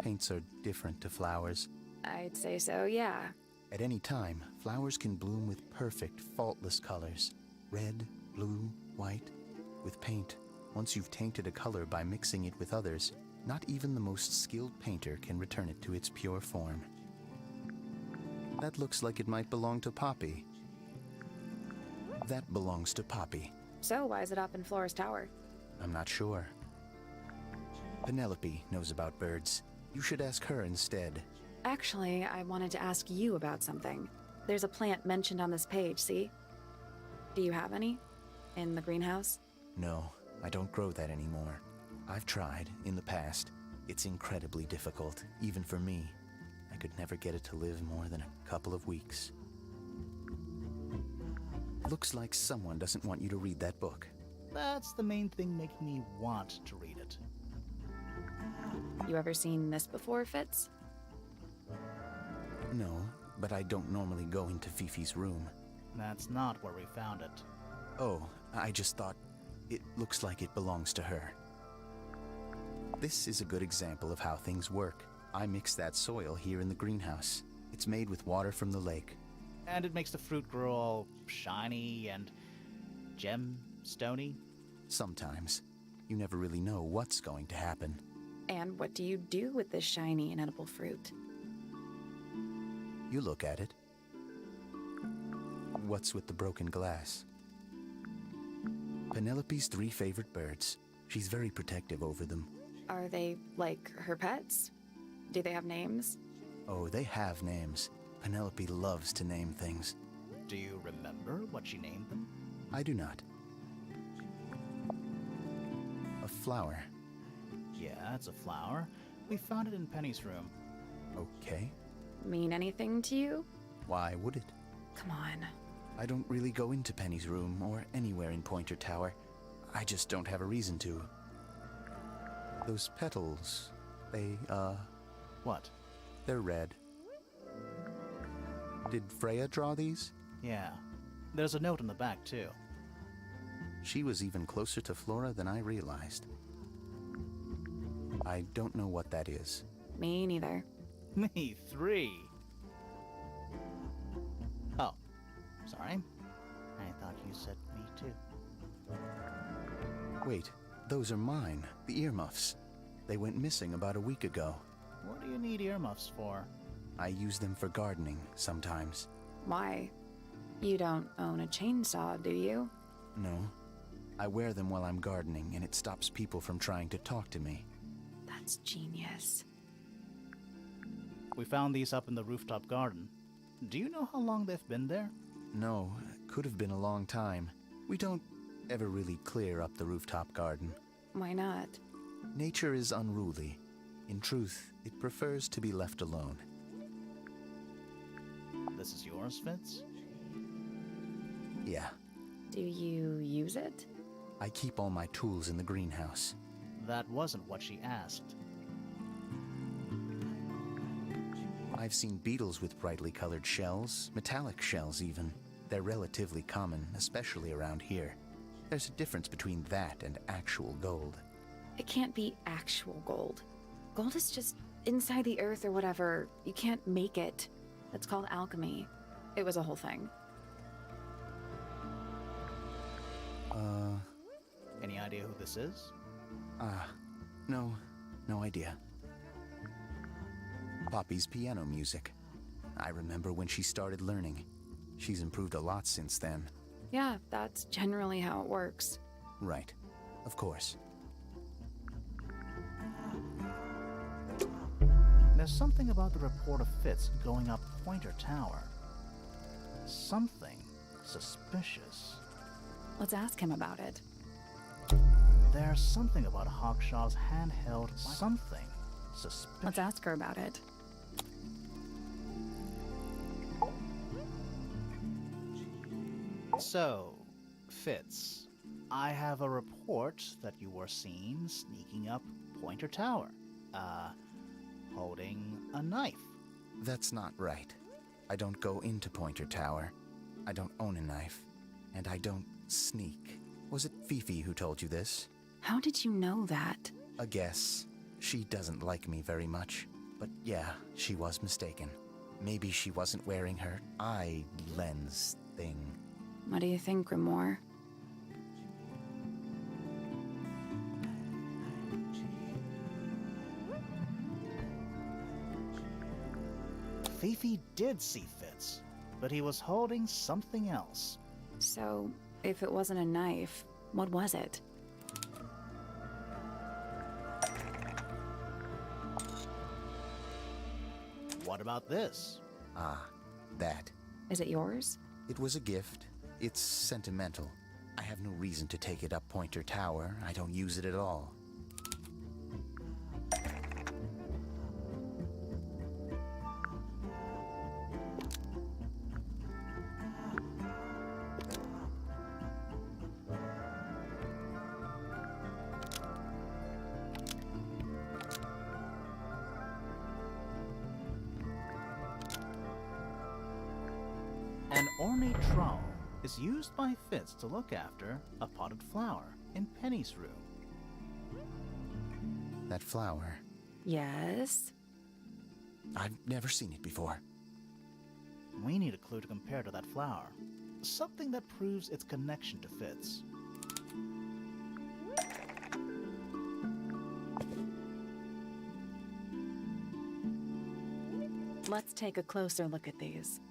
Paints are different to flowers. I'd say so, yeah. At any time, flowers can bloom with perfect, faultless colors. Red, blue, white. With paint, once you've tainted a color by mixing it with others, not even the most skilled painter can return it to its pure form. That looks like it might belong to Poppy. That belongs to Poppy. So why is it up in Flora's tower? I'm not sure. Penelope knows about birds. You should ask her instead. Actually, I wanted to ask you about something. There's a plant mentioned on this page, see? Do you have any? In the greenhouse? No, I don't grow that anymore. I've tried, in the past. It's incredibly difficult, even for me. I could never get it to live more than a couple of weeks. Looks like someone doesn't want you to read that book. That's the main thing making me want to read it. You ever seen this before, Fitz? No, but I don't normally go into Fifi's room. That's not where we found it. Oh, I just thought it looks like it belongs to her. This is a good example of how things work. I mix that soil here in the greenhouse. It's made with water from the lake. And it makes the fruit grow all shiny and gem-stony. Sometimes. You never really know what's going to happen. And what do you do with this shiny, inedible fruit? You look at it. What's with the broken glass? Penelope's 3 favorite birds. She's very protective over them. Are they, like, her pets? Do they have names? Oh, they have names. Penelope loves to name things. Do you remember what she named them? I do not. A flower. Yeah, it's a flower. We found it in Penny's room. Okay. Mean anything to you? Why would it? Come on. I don't really go into Penny's room or anywhere in Pojnter Tower. I just don't have a reason to. Those petals, they, What? they're red. Did Freya draw these? Yeah. There's a note in the back, too. She was even closer to Flora than I realized. I don't know what that is. Me neither. Me 3. Oh, sorry. I thought you said me too. Wait, those are mine, the earmuffs. They went missing about a week ago. What do you need earmuffs for? I use them for gardening sometimes. Why? You don't own a chainsaw, do you? No. I wear them while I'm gardening, and it stops people from trying to talk to me. That's genius. We found these up in the rooftop garden. Do you know how long they've been there? No, could have been a long time. We don't ever really clear up the rooftop garden. Why not? Nature is unruly. In truth, it prefers to be left alone. This is yours, Fitz? Yeah, Do you use it? I keep all my tools in the greenhouse. That wasn't what she asked. I've seen beetles with brightly colored shells, metallic shells even. They're relatively common, especially around here. There's a difference between that and actual gold. It can't be actual gold. Gold is just inside the earth or whatever. You can't make it. That's called alchemy. It was a whole thing. Any idea who this is? No idea. Poppy's piano music. I remember when she started learning. She's improved a lot since then. Yeah, that's generally how it works. Right. Of course. There's something about the report of Fitz going up Pojnter Tower. Something suspicious. Let's ask him about it. There's something about Hawkshaw's handheld something suspicious. Let's ask her about it. So, Fitz, I have a report that you were seen sneaking up Pojnter Tower. Holding a knife. That's not right. I don't go into Pojnter Tower. I don't own a knife. And I don't sneak. Was it Fifi who told you this? How did you know that? A guess. She doesn't like me very much. But yeah, she was mistaken. Maybe she wasn't wearing her eye lens thing. What do you think, Grimoire? Fifi did see Fitz, but he was holding something else. So, if it wasn't a knife, what was it? What about this? Ah, that. Is it yours? It was a gift. It's sentimental. I have no reason to take it up Pojnter Tower. I don't use it at all. An ornate trowel is used by Fitz to look after a potted flower in Penny's room. That flower. Yes. I've never seen it before. We need a clue to compare to that flower. Something that proves its connection to Fitz. Let's take a closer look at these.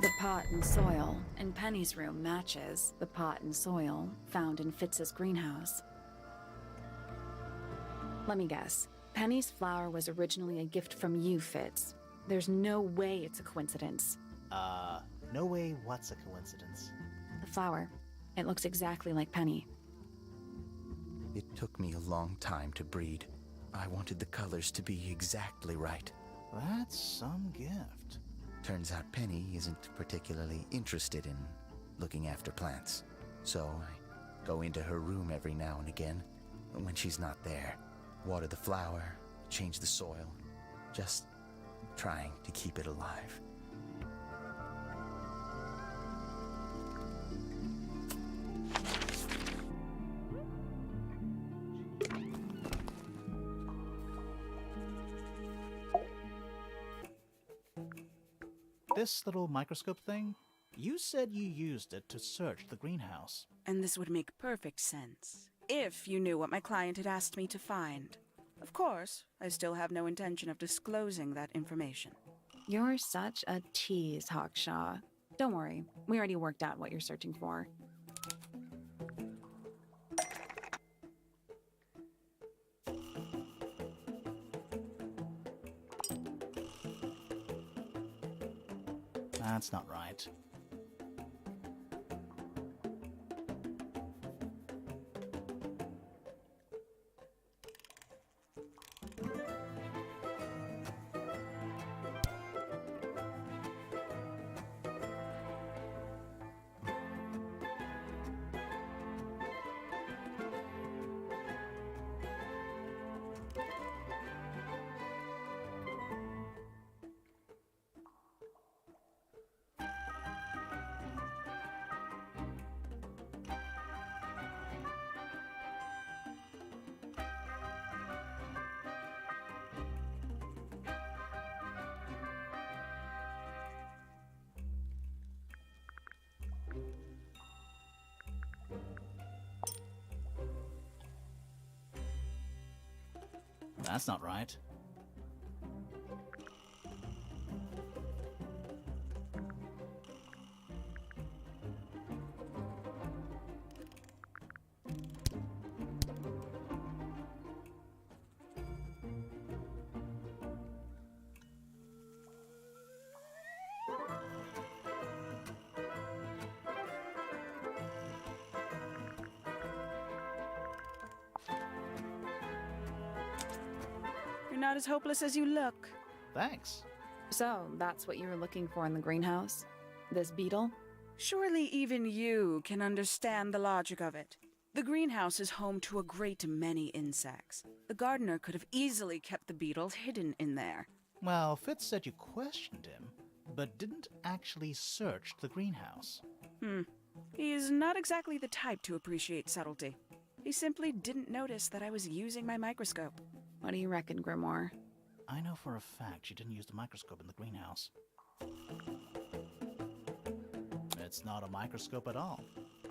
The pot and soil in Penny's room matches the pot and soil found in Fitz's greenhouse. Let me guess. Penny's flower was originally a gift from you, Fitz. There's no way it's a coincidence. No way what's a coincidence? The flower. It looks exactly like Penny. It took me a long time to breed. I wanted the colors to be exactly right. That's some gift. Turns out Penny isn't particularly interested in looking after plants. So I go into her room every now and again, when she's not there. Water the flower, change the soil. Just trying to keep it alive. This little microscope thing? You said you used it to search the greenhouse. And this would make perfect sense, if you knew what my client had asked me to find. Of course, I still have no intention of disclosing that information. You're such a tease, Hawkshaw. Don't worry, we already worked out what you're searching for. That's not right. That's not right. You're not as hopeless as you look. Thanks. So, that's what you were looking for in the greenhouse? This beetle? Surely even you can understand the logic of it. The greenhouse is home to a great many insects. The gardener could have easily kept the beetle hidden in there. Well, Fitz said you questioned him, but didn't actually search the greenhouse. He's not exactly the type to appreciate subtlety. He simply didn't notice that I was using my microscope. What do you reckon, Grimoire? I know for a fact you didn't use the microscope in the greenhouse. It's not a microscope at all.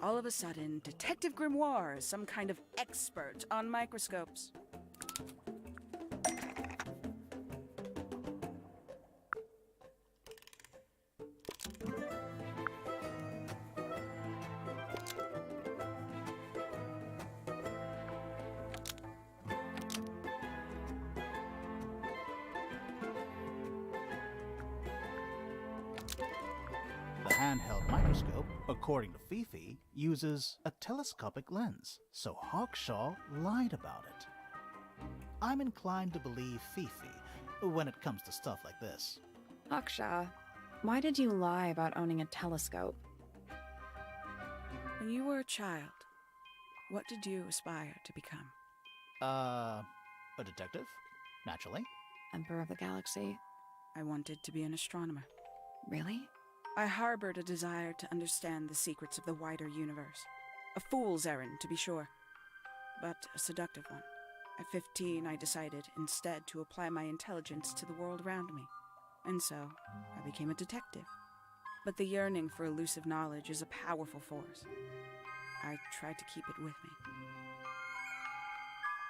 All of a sudden, Detective Grimoire is some kind of expert on microscopes. The handheld microscope, according to Fifi, uses a telescopic lens, so Hawkshaw lied about it. I'm inclined to believe Fifi when it comes to stuff like this. Hawkshaw, why did you lie about owning a telescope? When you were a child, what did you aspire to become? A detective? Naturally. Emperor of the Galaxy? I wanted to be an astronomer. Really? I harbored a desire to understand the secrets of the wider universe. A fool's errand, to be sure, but a seductive one. At 15, I decided instead to apply my intelligence to the world around me. And so, I became a detective. But the yearning for elusive knowledge is a powerful force. I tried to keep it with me.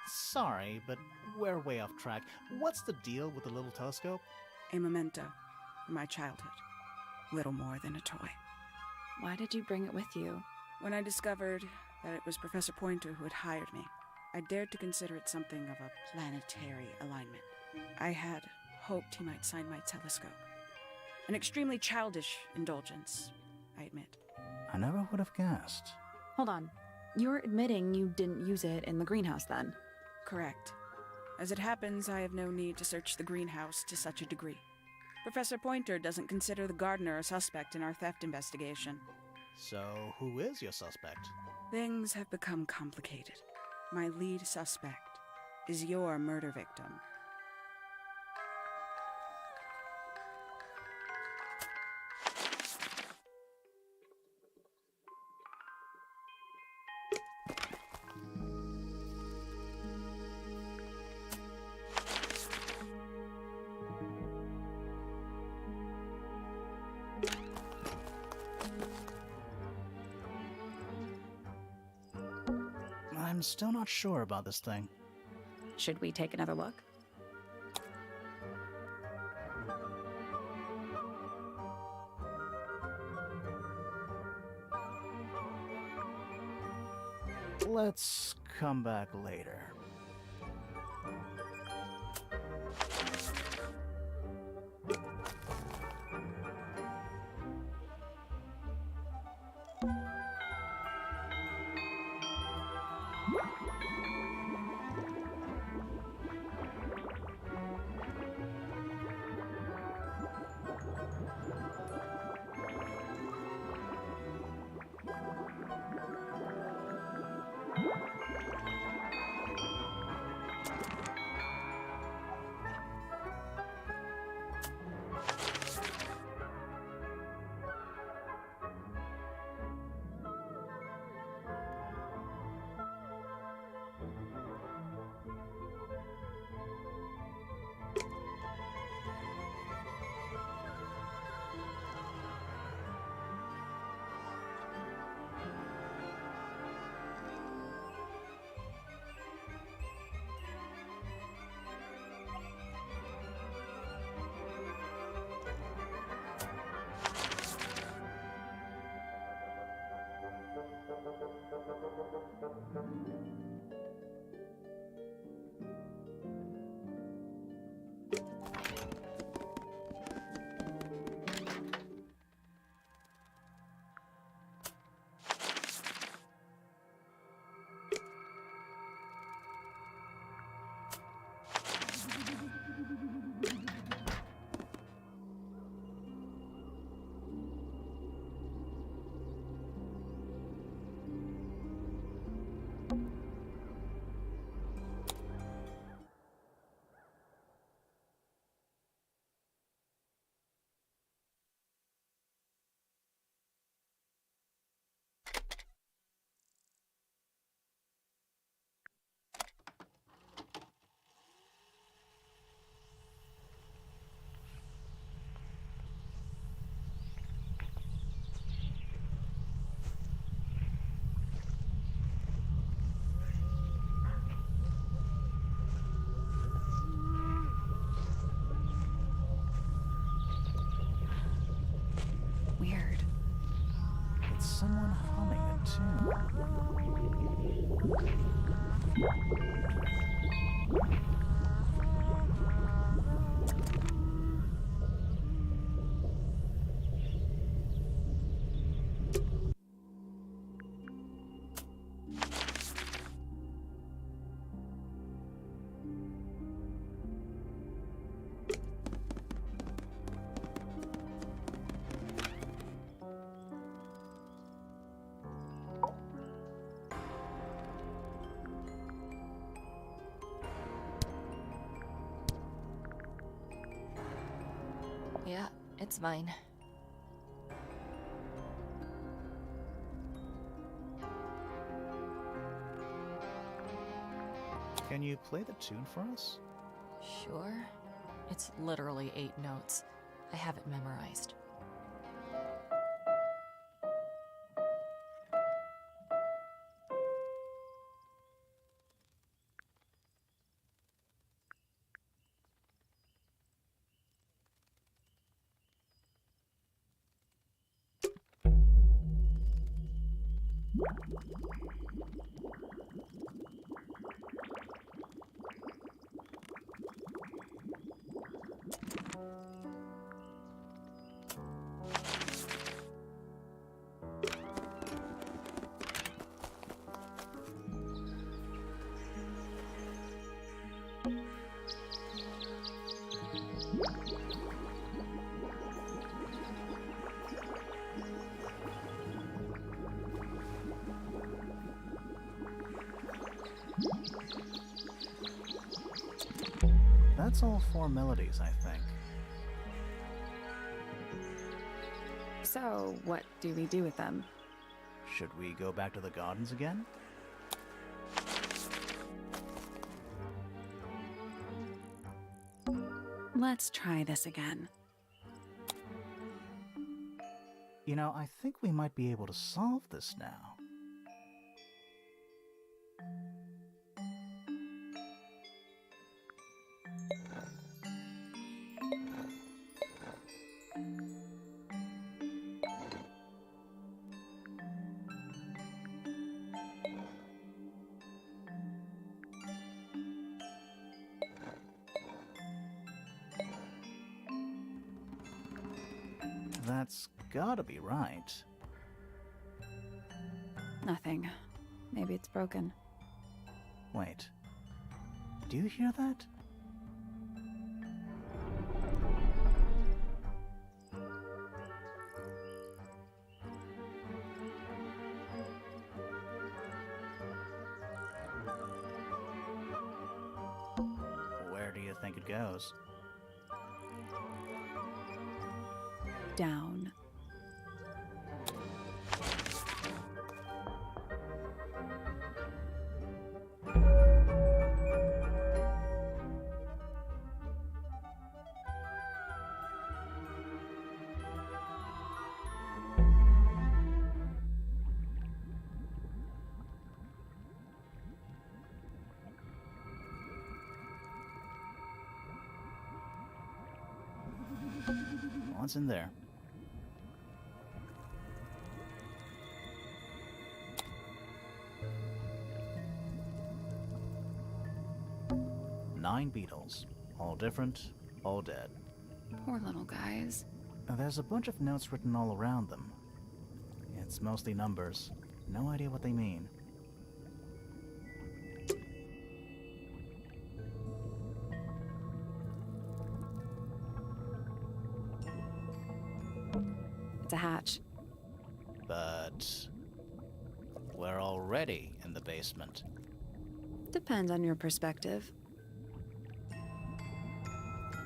Sorry, but we're way off track. What's the deal with the little telescope? A memento from my childhood. little more than a toy. Why did you bring it with you? When I discovered that it was Professor Pojnter who had hired me, I dared to consider it something of a planetary alignment. I had hoped he might sign my telescope. An extremely childish indulgence, I admit. I never would have guessed. Hold on. You're admitting you didn't use it in the greenhouse then? Correct. As it happens, I have no need to search the greenhouse to such a degree. Professor Pojnter doesn't consider the gardener a suspect in our theft investigation. So, who is your suspect? Things have become complicated. My lead suspect is your murder victim. I'm still not sure about this thing. Should we take another look? Let's come back later. Weird. It's someone humming a tune. Yeah, it's mine. Can you play the tune for us? Sure. It's literally 8 notes. I have it memorized. That's all 4 melodies, I think. So, what do we do with them? Should we go back to the gardens again? Let's try this again. You know, I think we might be able to solve this now. That's gotta be right. Nothing. Maybe it's broken. Wait. Do you hear that? Where do you think it goes? Down. What's in there? Nine beetles. All different, all dead. Poor little guys. There's a bunch of notes written all around them. It's mostly numbers. No idea what they mean. It's a hatch. But we're already in the basement. Depends on your perspective.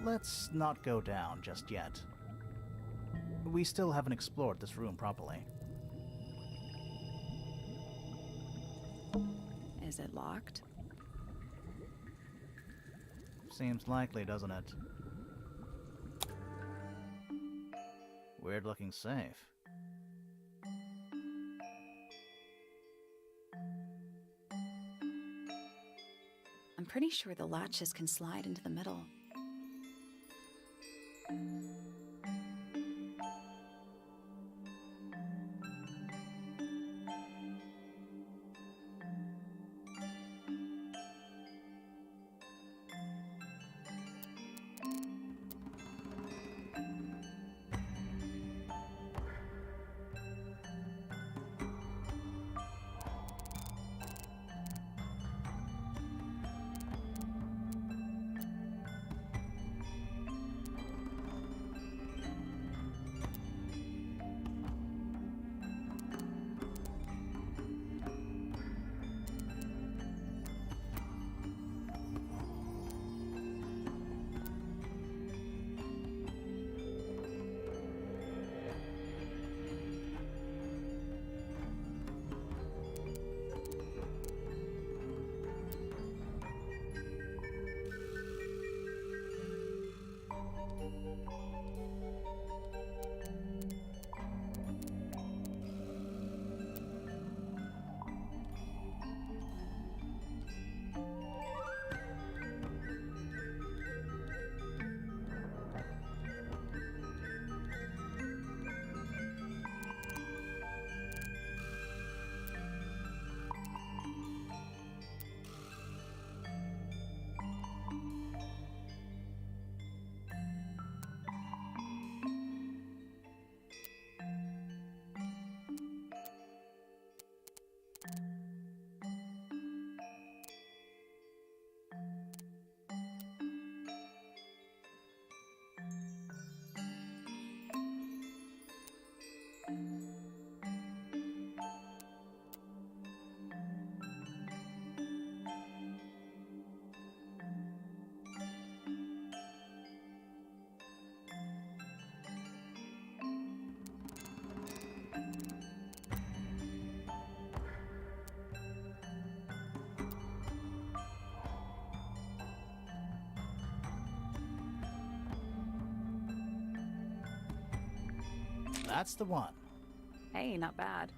Let's not go down just yet. We still haven't explored this room properly. Is it locked? Seems likely, doesn't it? Weird looking safe. I'm pretty sure the latches can slide into the middle. That's the one. Hey, not bad.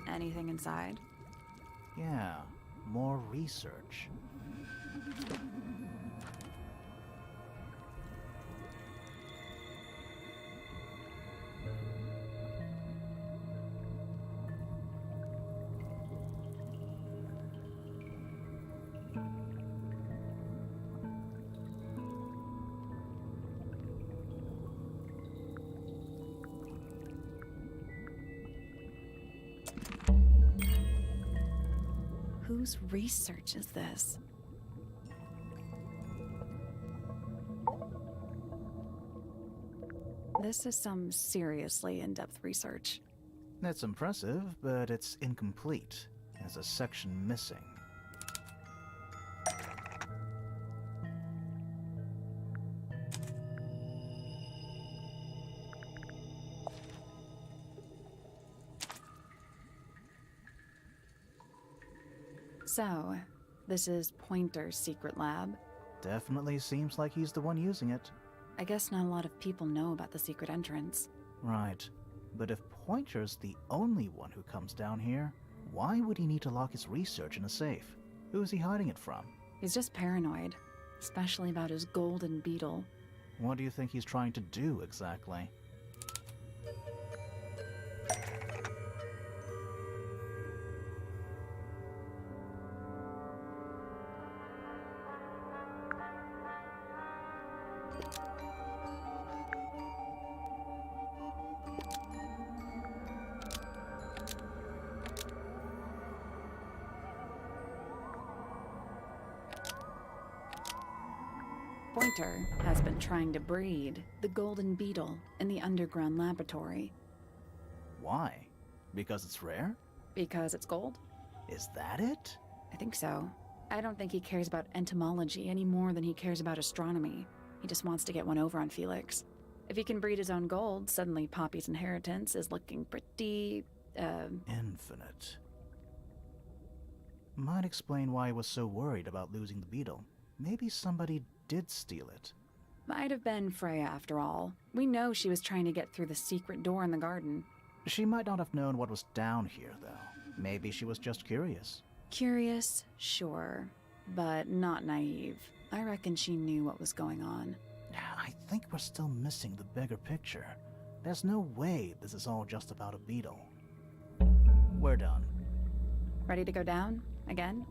Anything inside? Yeah, more research. Whose research is this? This is some seriously in-depth research. That's impressive, but it's incomplete. There's a section missing. So, this is Pointer's secret lab. Definitely seems like he's the one using it. I guess not a lot of people know about the secret entrance. Right. But if Pointer's the only one who comes down here, why would he need to lock his research in a safe? Who is he hiding it from? He's just paranoid, especially about his golden beetle. What do you think he's trying to do exactly? Pointer has been trying to breed the golden beetle in the underground laboratory. Why? Because it's rare? Because it's gold? Is that it? I think so. I don't think he cares about entomology any more than he cares about astronomy. He just wants to get one over on Felix. If he can breed his own gold, suddenly Poppy's inheritance is looking pretty, Infinite. Might explain why he was so worried about losing the beetle. Maybe somebody did steal it. Might have been Freya after all. We know she was trying to get through the secret door in the garden. She might not have known what was down here, though. Maybe she was just curious. Curious, sure, but not naive. I reckon she knew what was going on. I think we're still missing the bigger picture. There's no way this is all just about a beetle. We're done. Ready to go down? Again?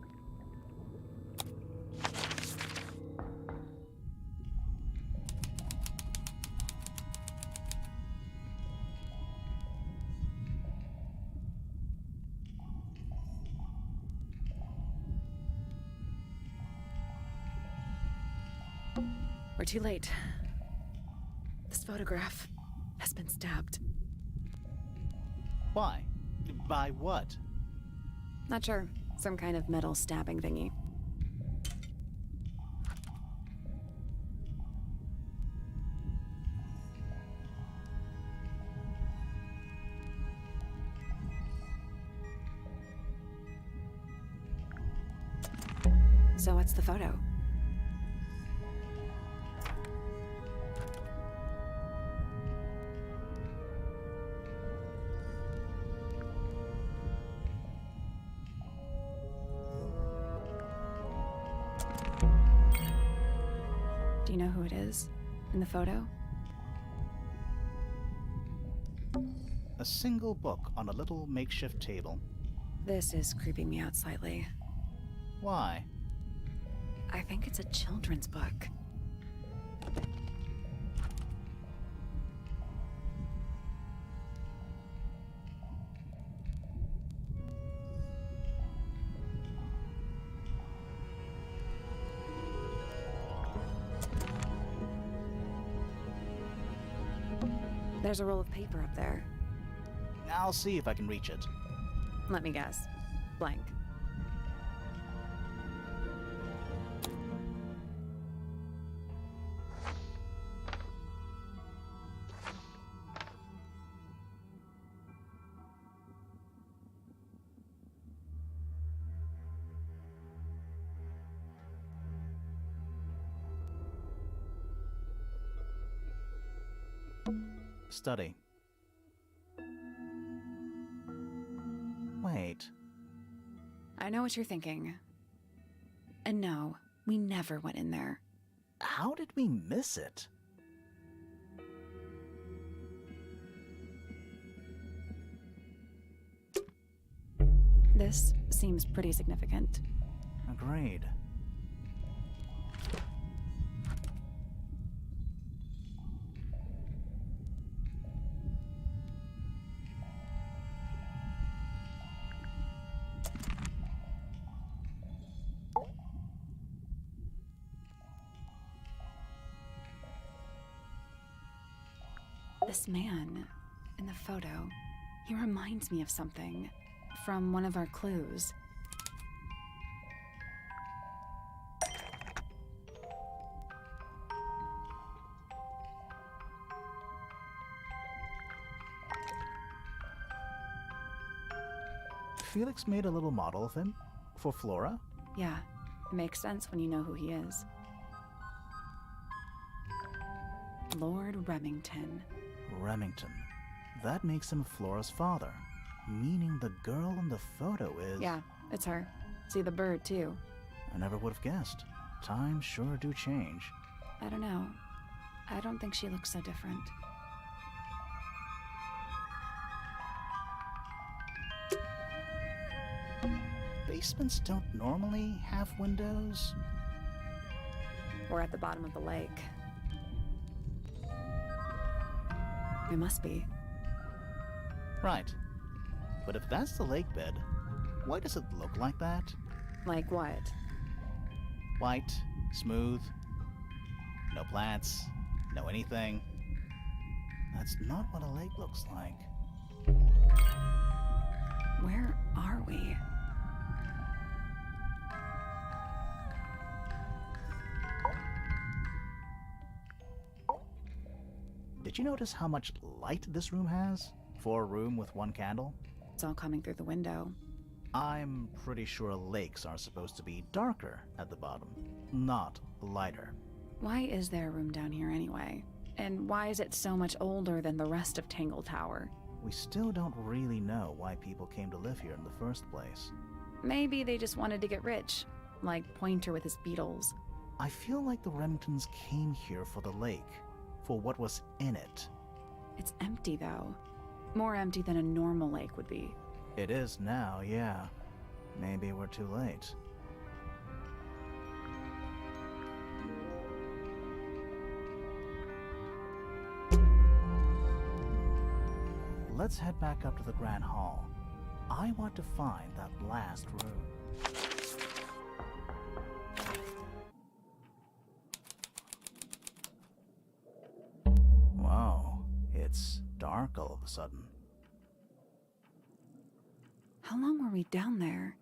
We're too late. This photograph has been stabbed. Why? By what? Not sure. Some kind of metal stabbing thingy. So what's the photo? Do you know who it is in the photo? A single book on a little makeshift table. This is creeping me out slightly. Why? I think it's a children's book. There's a roll of paper up there. I'll see if I can reach it. Let me guess. Blank. Study. Wait. I know what you're thinking. And no, we never went in there. How did we miss it? This seems pretty significant. Agreed. This man in the photo, he reminds me of something from one of our clues. Felix made a little model of him for Flora. Yeah, it makes sense when you know who he is. Lord Remington. Remington. That makes him Flora's father, meaning the girl in the photo is... Yeah, it's her. See the bird, too. I never would have guessed. Times sure do change. I don't know. I don't think she looks so different. Basements don't normally have windows. We're at the bottom of the lake. We must be. Right. But if that's the lake bed, why does it look like that? Like what? White, smooth, no plants, no anything. That's not what a lake looks like. Where are we? Did you notice how much light this room has? For a room with one candle? It's all coming through the window. I'm pretty sure lakes are supposed to be darker at the bottom, not lighter. Why is there a room down here anyway? And why is it so much older than the rest of Tangle Tower? We still don't really know why people came to live here in the first place. Maybe they just wanted to get rich, like Pojnter with his beetles. I feel like the Remingtons came here for the lake, for what was in it. It's empty, though. More empty than a normal lake would be. It is now, yeah. Maybe we're too late. Let's head back up to the Grand Hall. I want to find that last room. Wow, it's dark all of a sudden. How long were we down there?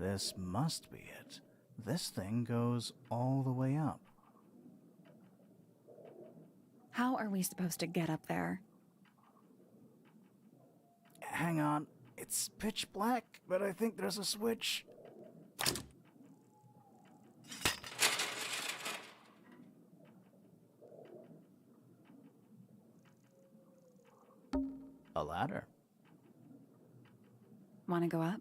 This must be it. This thing goes all the way up. How are we supposed to get up there? Hang on. It's pitch black, but I think there's a switch. A ladder. Want to go up?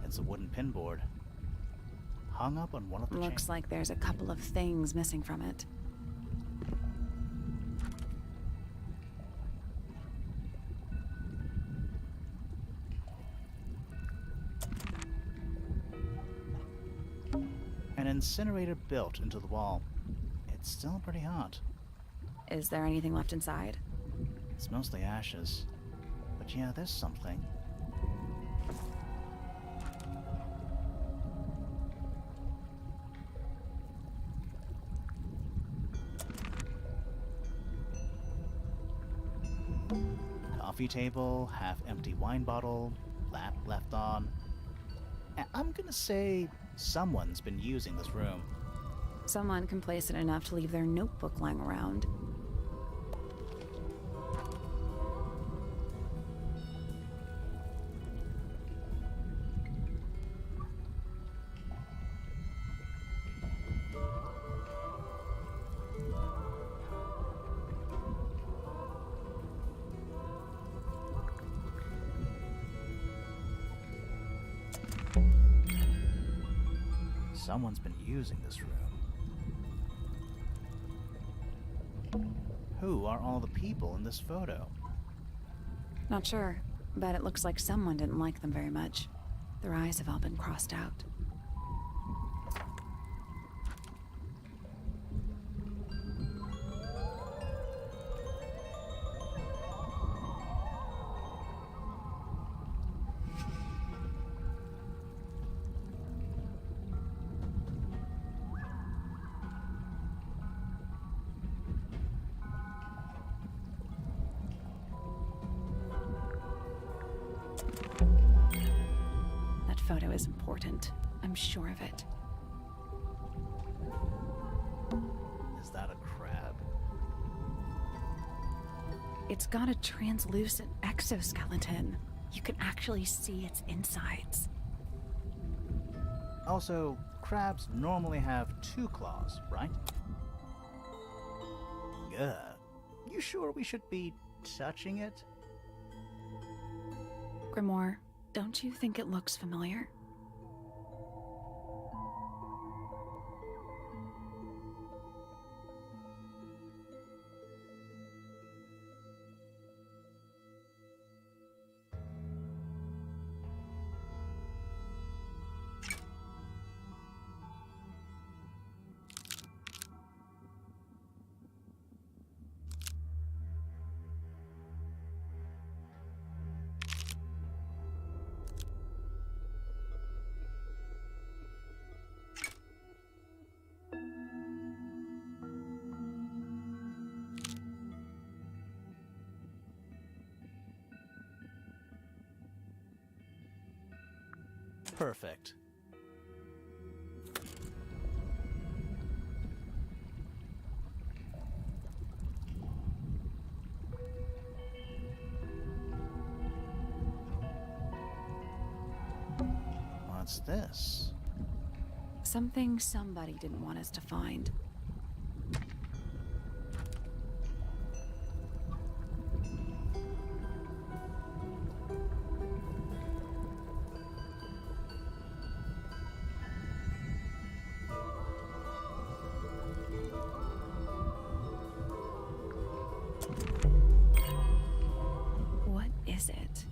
It's a wooden pinboard, hung up on one of the Looks chains. like there's a couple of things missing from it. An incinerator built into the wall. It's still pretty hot. Is there anything left inside? It's mostly ashes. But yeah, there's something. Coffee table, half-empty wine bottle, lamp left on. I'm gonna say someone's been using this room. Someone complacent enough to leave their notebook lying around. Someone's been using this room. Who are all the people in this photo? Not sure, but it looks like someone didn't like them very much. Their eyes have all been crossed out. That photo is important. I'm sure of it. Is that a crab? It's got a translucent exoskeleton. You can actually see its insides. Also, crabs normally have 2 claws, right? You sure we should be touching it? Grimoire, don't you think it looks familiar? Perfect. What's this? Something somebody didn't want us to find. What is it?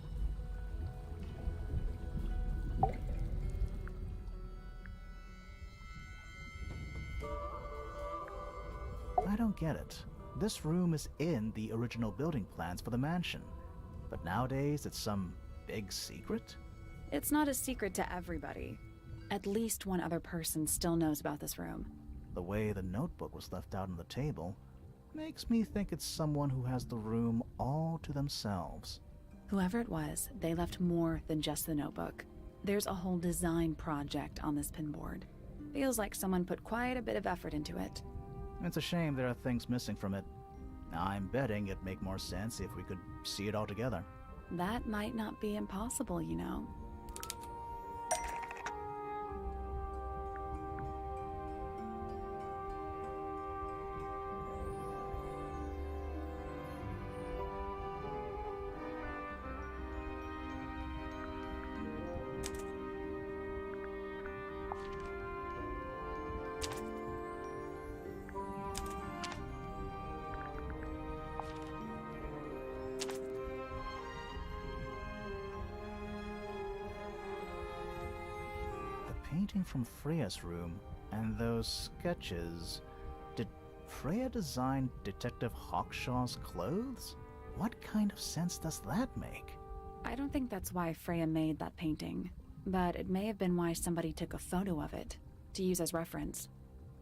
don't get it. This room is in the original building plans for the mansion, but nowadays it's some big secret? It's not a secret to everybody. At least one other person still knows about this room. The way the notebook was left out on the table makes me think it's someone who has the room all to themselves. Whoever it was, they left more than just the notebook. There's a whole design project on this pinboard. Feels like someone put quite a bit of effort into it. It's a shame there are things missing from it. I'm betting it'd make more sense if we could see it all together. That might not be impossible, you know. Painting from Freya's room, and those sketches. Did Freya design Detective Hawkshaw's clothes? What kind of sense does that make? I don't think that's why Freya made that painting, but it may have been why somebody took a photo of it to use as reference.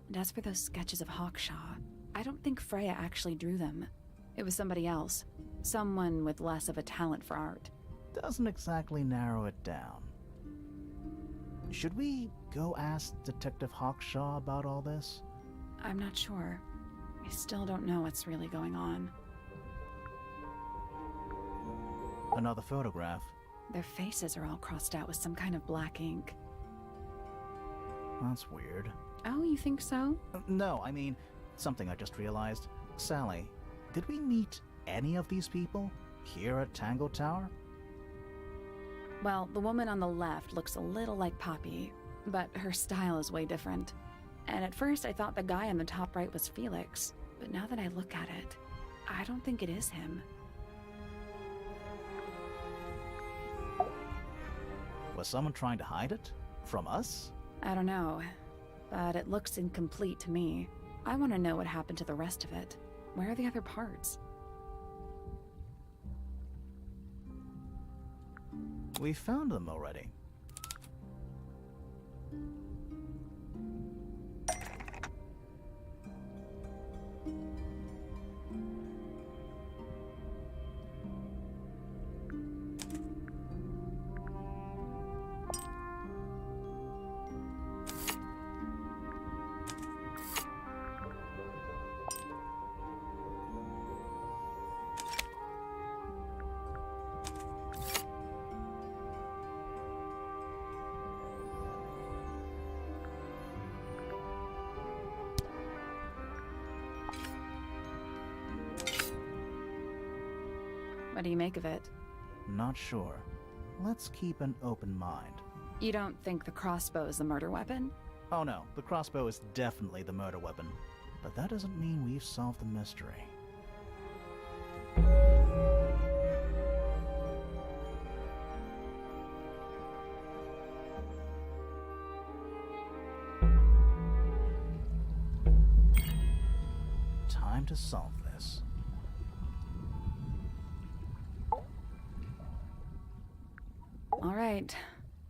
And as for those sketches of Hawkshaw, I don't think Freya actually drew them. It was somebody else, someone with less of a talent for art. Doesn't exactly narrow it down. Should we go ask Detective Hawkshaw about all this? I'm not sure. I still don't know what's really going on. Another photograph. Their faces are all crossed out with some kind of black ink. That's weird. Oh, you think so? No, I mean, something I just realized. Sally, did we meet any of these people here at Tangle Tower? Well, the woman on the left looks a little like Poppy, but her style is way different. And at first I thought the guy on the top right was Felix, but now that I look at it, I don't think it is him. Was someone trying to hide it? From us? I don't know, but it looks incomplete to me. I want to know what happened to the rest of it. Where are the other parts? We found them already. What do you make of it? Not sure. Let's keep an open mind. You don't think the crossbow is the murder weapon? Oh no, the crossbow is definitely the murder weapon. But that doesn't mean we've solved the mystery. Time to solve this. All right,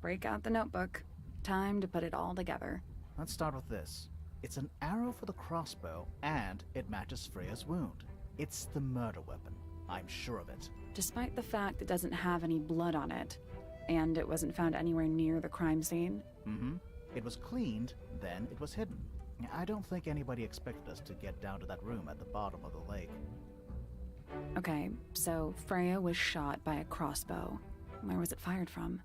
break out the notebook. Time to put it all together. Let's start with this. It's an arrow for the crossbow, and it matches Freya's wound. It's the murder weapon. I'm sure of it. Despite the fact it doesn't have any blood on it, and it wasn't found anywhere near the crime scene. It was cleaned, then it was hidden. I don't think anybody expected us to get down to that room at the bottom of the lake. Okay, so Freya was shot by a crossbow. Where was it fired from?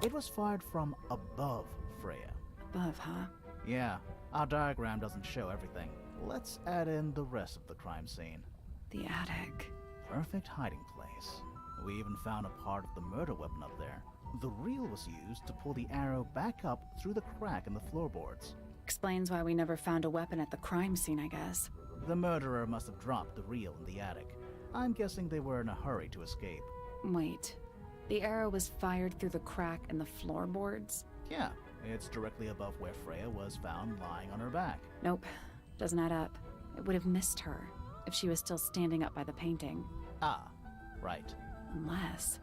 It was fired from above Freya. Above, huh? Yeah, our diagram doesn't show everything. Let's add in the rest of the crime scene. The attic. Perfect hiding place. We even found a part of the murder weapon up there. The reel was used to pull the arrow back up through the crack in the floorboards. Explains why we never found a weapon at the crime scene, I guess. The murderer must have dropped the reel in the attic. I'm guessing they were in a hurry to escape. Wait. The arrow was fired through the crack in the floorboards? Yeah, It's directly above where Freya was found lying on her back. Nope, doesn't add up. It would have missed her if she was still standing up by the painting. Ah, right. Unless...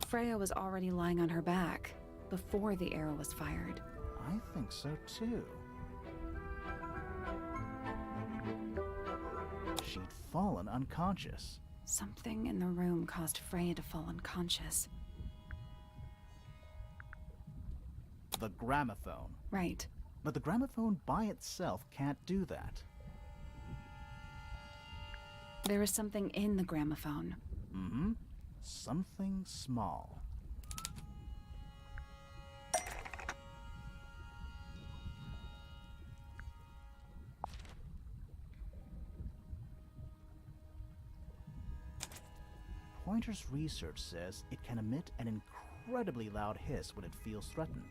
Freya was already lying on her back before the arrow was fired. I think so too. She'd fallen unconscious. Something in the room caused Freya to fall unconscious. The gramophone. Right. But the gramophone by itself can't do that. There was something in the gramophone. Mm-hmm. Something small. Pointer's research says it can emit an incredibly loud hiss when it feels threatened.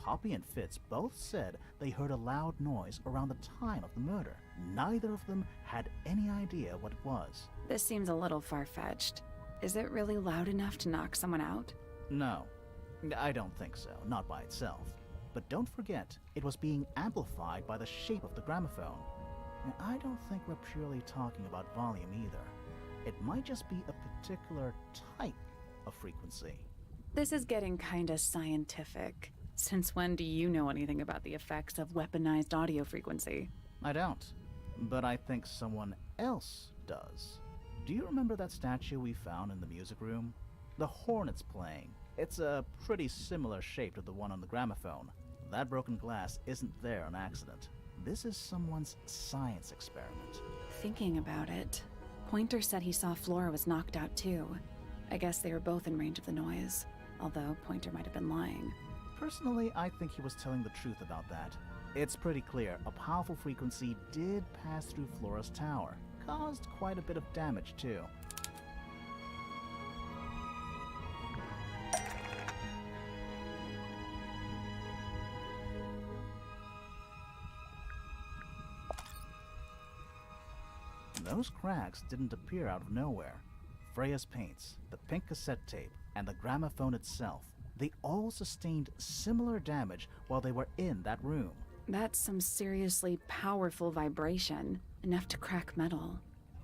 Poppy and Fitz both said they heard a loud noise around the time of the murder. Neither of them had any idea what it was. This seems a little far-fetched. Is it really loud enough to knock someone out? No, I don't think so, not by itself. But don't forget, it was being amplified by the shape of the gramophone. I don't think we're purely talking about volume either. It might just be a particular type of frequency. This is getting kinda scientific. Since when do you know anything about the effects of weaponized audio frequency? I don't, but I think someone else does. Do you remember that statue we found in the music room? The horn it's playing. It's a pretty similar shape to the one on the gramophone. That broken glass isn't there on accident. This is someone's science experiment. Thinking about it, Pointer said he saw Flora was knocked out too. I guess they were both in range of the noise, although Pointer might have been lying. Personally, I think he was telling the truth about that. It's pretty clear a powerful frequency did pass through Flora's tower. Caused quite a bit of damage too. Those cracks didn't appear out of nowhere. Freya's paints, the pink cassette tape, and the gramophone itself, they all sustained similar damage while they were in that room. That's some seriously powerful vibration. Enough to crack metal.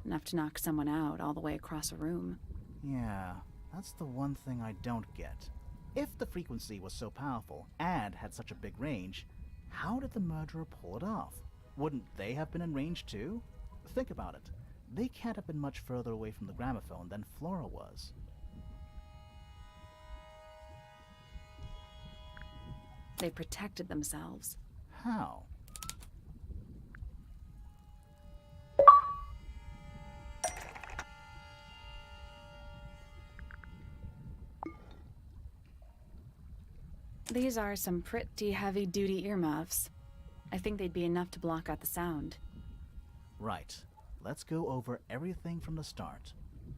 Enough to knock someone out all the way across a room. Yeah, that's the one thing I don't get. If the frequency was so powerful and had such a big range, how did the murderer pull it off? Wouldn't they have been in range too? Think about it. They can't have been much further away from the gramophone than Flora was. They protected themselves. How? These are some pretty heavy-duty earmuffs. I think they'd be enough to block out the sound. Right. Let's go over everything from the start.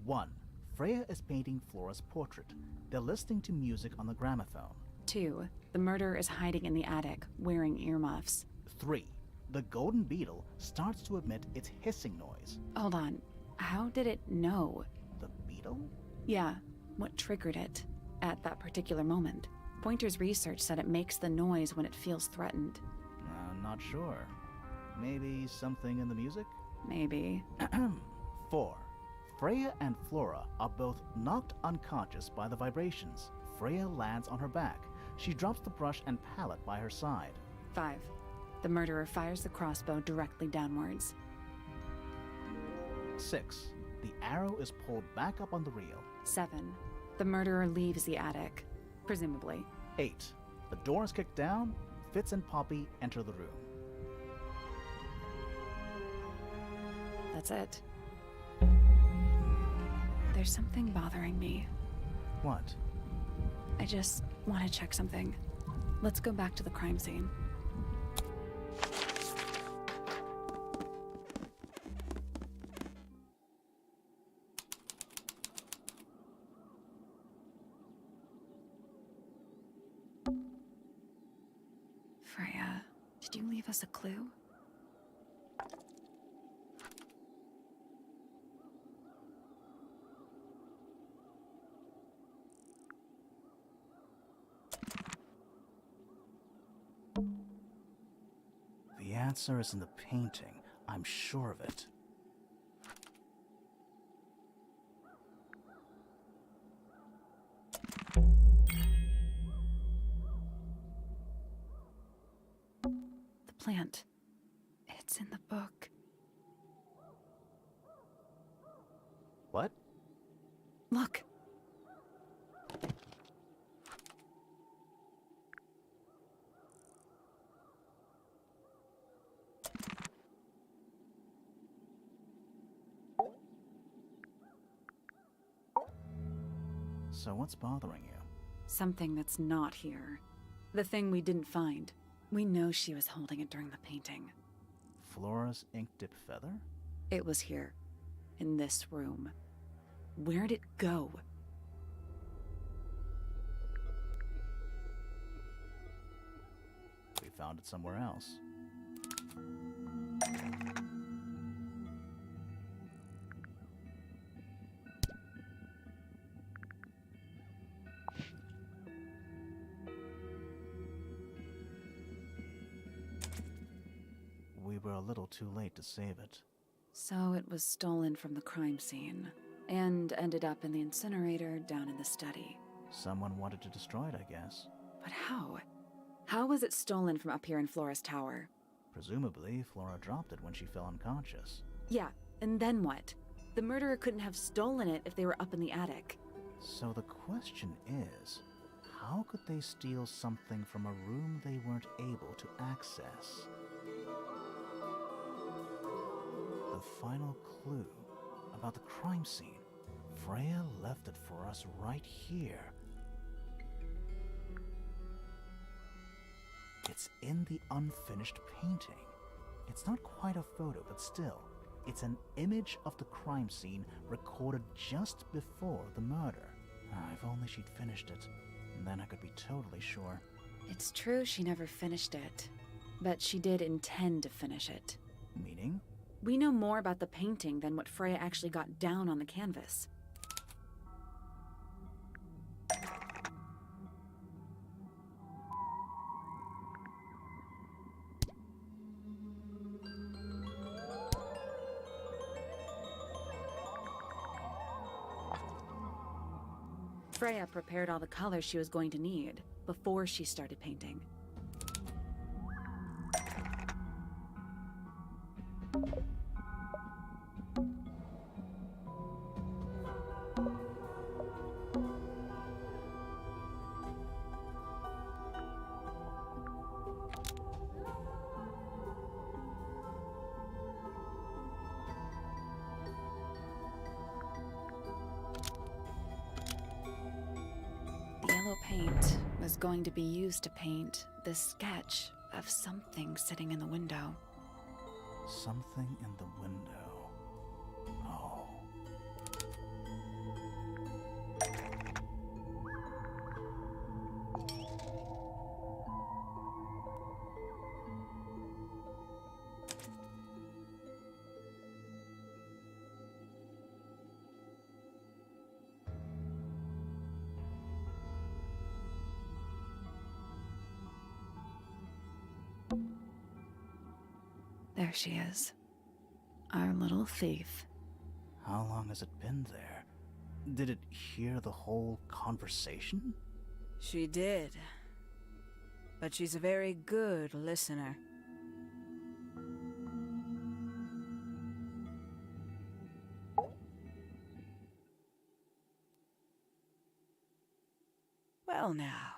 1. Freya is painting Flora's portrait. They're listening to music on the gramophone. 2. The murderer is hiding in the attic, wearing earmuffs. 3. The golden beetle starts to emit its hissing noise. Hold on. How did it know? The beetle? Yeah, what triggered it at that particular moment? Pointer's research said it makes the noise when it feels threatened. I'm not sure. Maybe something in the music? Maybe. 4. Freya and Flora are both knocked unconscious by the vibrations. Freya lands on her back. She drops the brush and palette by her side. 5. The murderer fires the crossbow directly downwards. 6. The arrow is pulled back up on the reel. 7. The murderer leaves the attic, presumably. 8. The door is kicked down. Fitz and Poppy enter the room. That's it. There's something bothering me. What? I just want to check something. Let's go back to the crime scene. Freya, did you leave us a clue? answer is in the painting. I'm sure of it. The plant. It's in the book. What? Look. So what's bothering you? Something that's not here. The thing we didn't find. We know she was holding it during the painting. Flora's ink dip feather? It was here. In this room. Where'd it go? We found it somewhere else. We were a little too late to save it. So it was stolen from the crime scene, and ended up in the incinerator down in the study. Someone wanted to destroy it, I guess. But how? How was it stolen from up here in Flora's tower? Presumably, Flora dropped it when she fell unconscious. Yeah, and then what? The murderer couldn't have stolen it if they were up in the attic. So the question is, how could they steal something from a room they weren't able to access? The final clue about the crime scene. Freya left it for us right here. It's in the unfinished painting. It's not quite a photo, but still, it's an image of the crime scene recorded just before the murder. If only she'd finished it, then I could be totally sure. It's true she never finished it, but she did intend to finish it. Meaning? We know more about the painting than what Freya actually got down on the canvas. Freya prepared all the colors she was going to need before she started painting. The yellow paint was going to be used to paint this sketch of something sitting in the window. Something in the window. Oh. There she is. Our little thief. How long has it been there? Did it hear the whole conversation? She did. But she's a very good listener. Well now,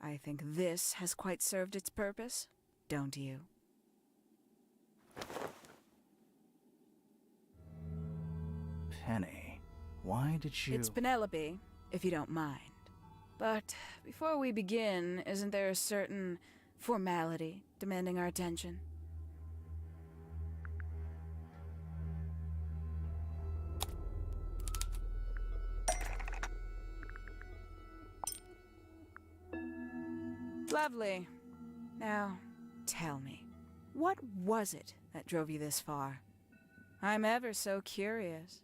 I think this has quite served its purpose, don't you? Penny, why did you... It's Penelope, if you don't mind. But before we begin, isn't there a certain formality demanding our attention? Lovely. Now, tell me, what was it that drove you this far? I'm ever so curious.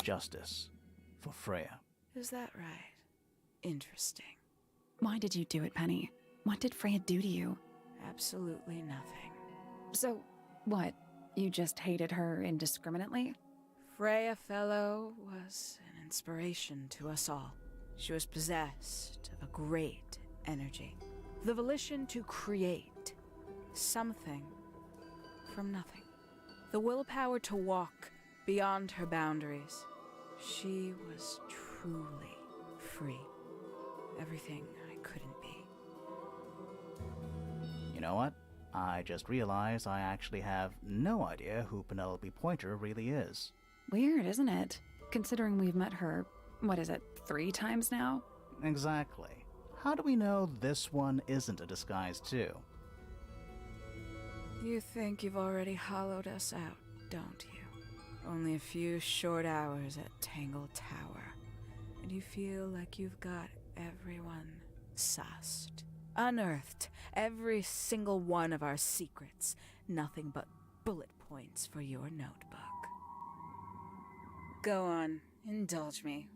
Justice for Freya. Is that right? Interesting. Why did you do it, Penny? What did Freya do to you? Absolutely nothing. So, what? You just hated her indiscriminately? Freya Fellow was an inspiration to us all. She was possessed of a great energy, the volition to create something from nothing, the willpower to walk beyond her boundaries. She was truly free. Everything I couldn't be. You know what? I just realized I actually have no idea who Penelope Pointer really is. Weird, isn't it? Considering we've met her, 3 times now? Exactly. How do we know this one isn't a disguise too? You think you've already hollowed us out, don't you? Only a few short hours at Tangle Tower, and you feel like you've got everyone sussed. Unearthed every single one of our secrets. Nothing but bullet points for your notebook. Go on, indulge me.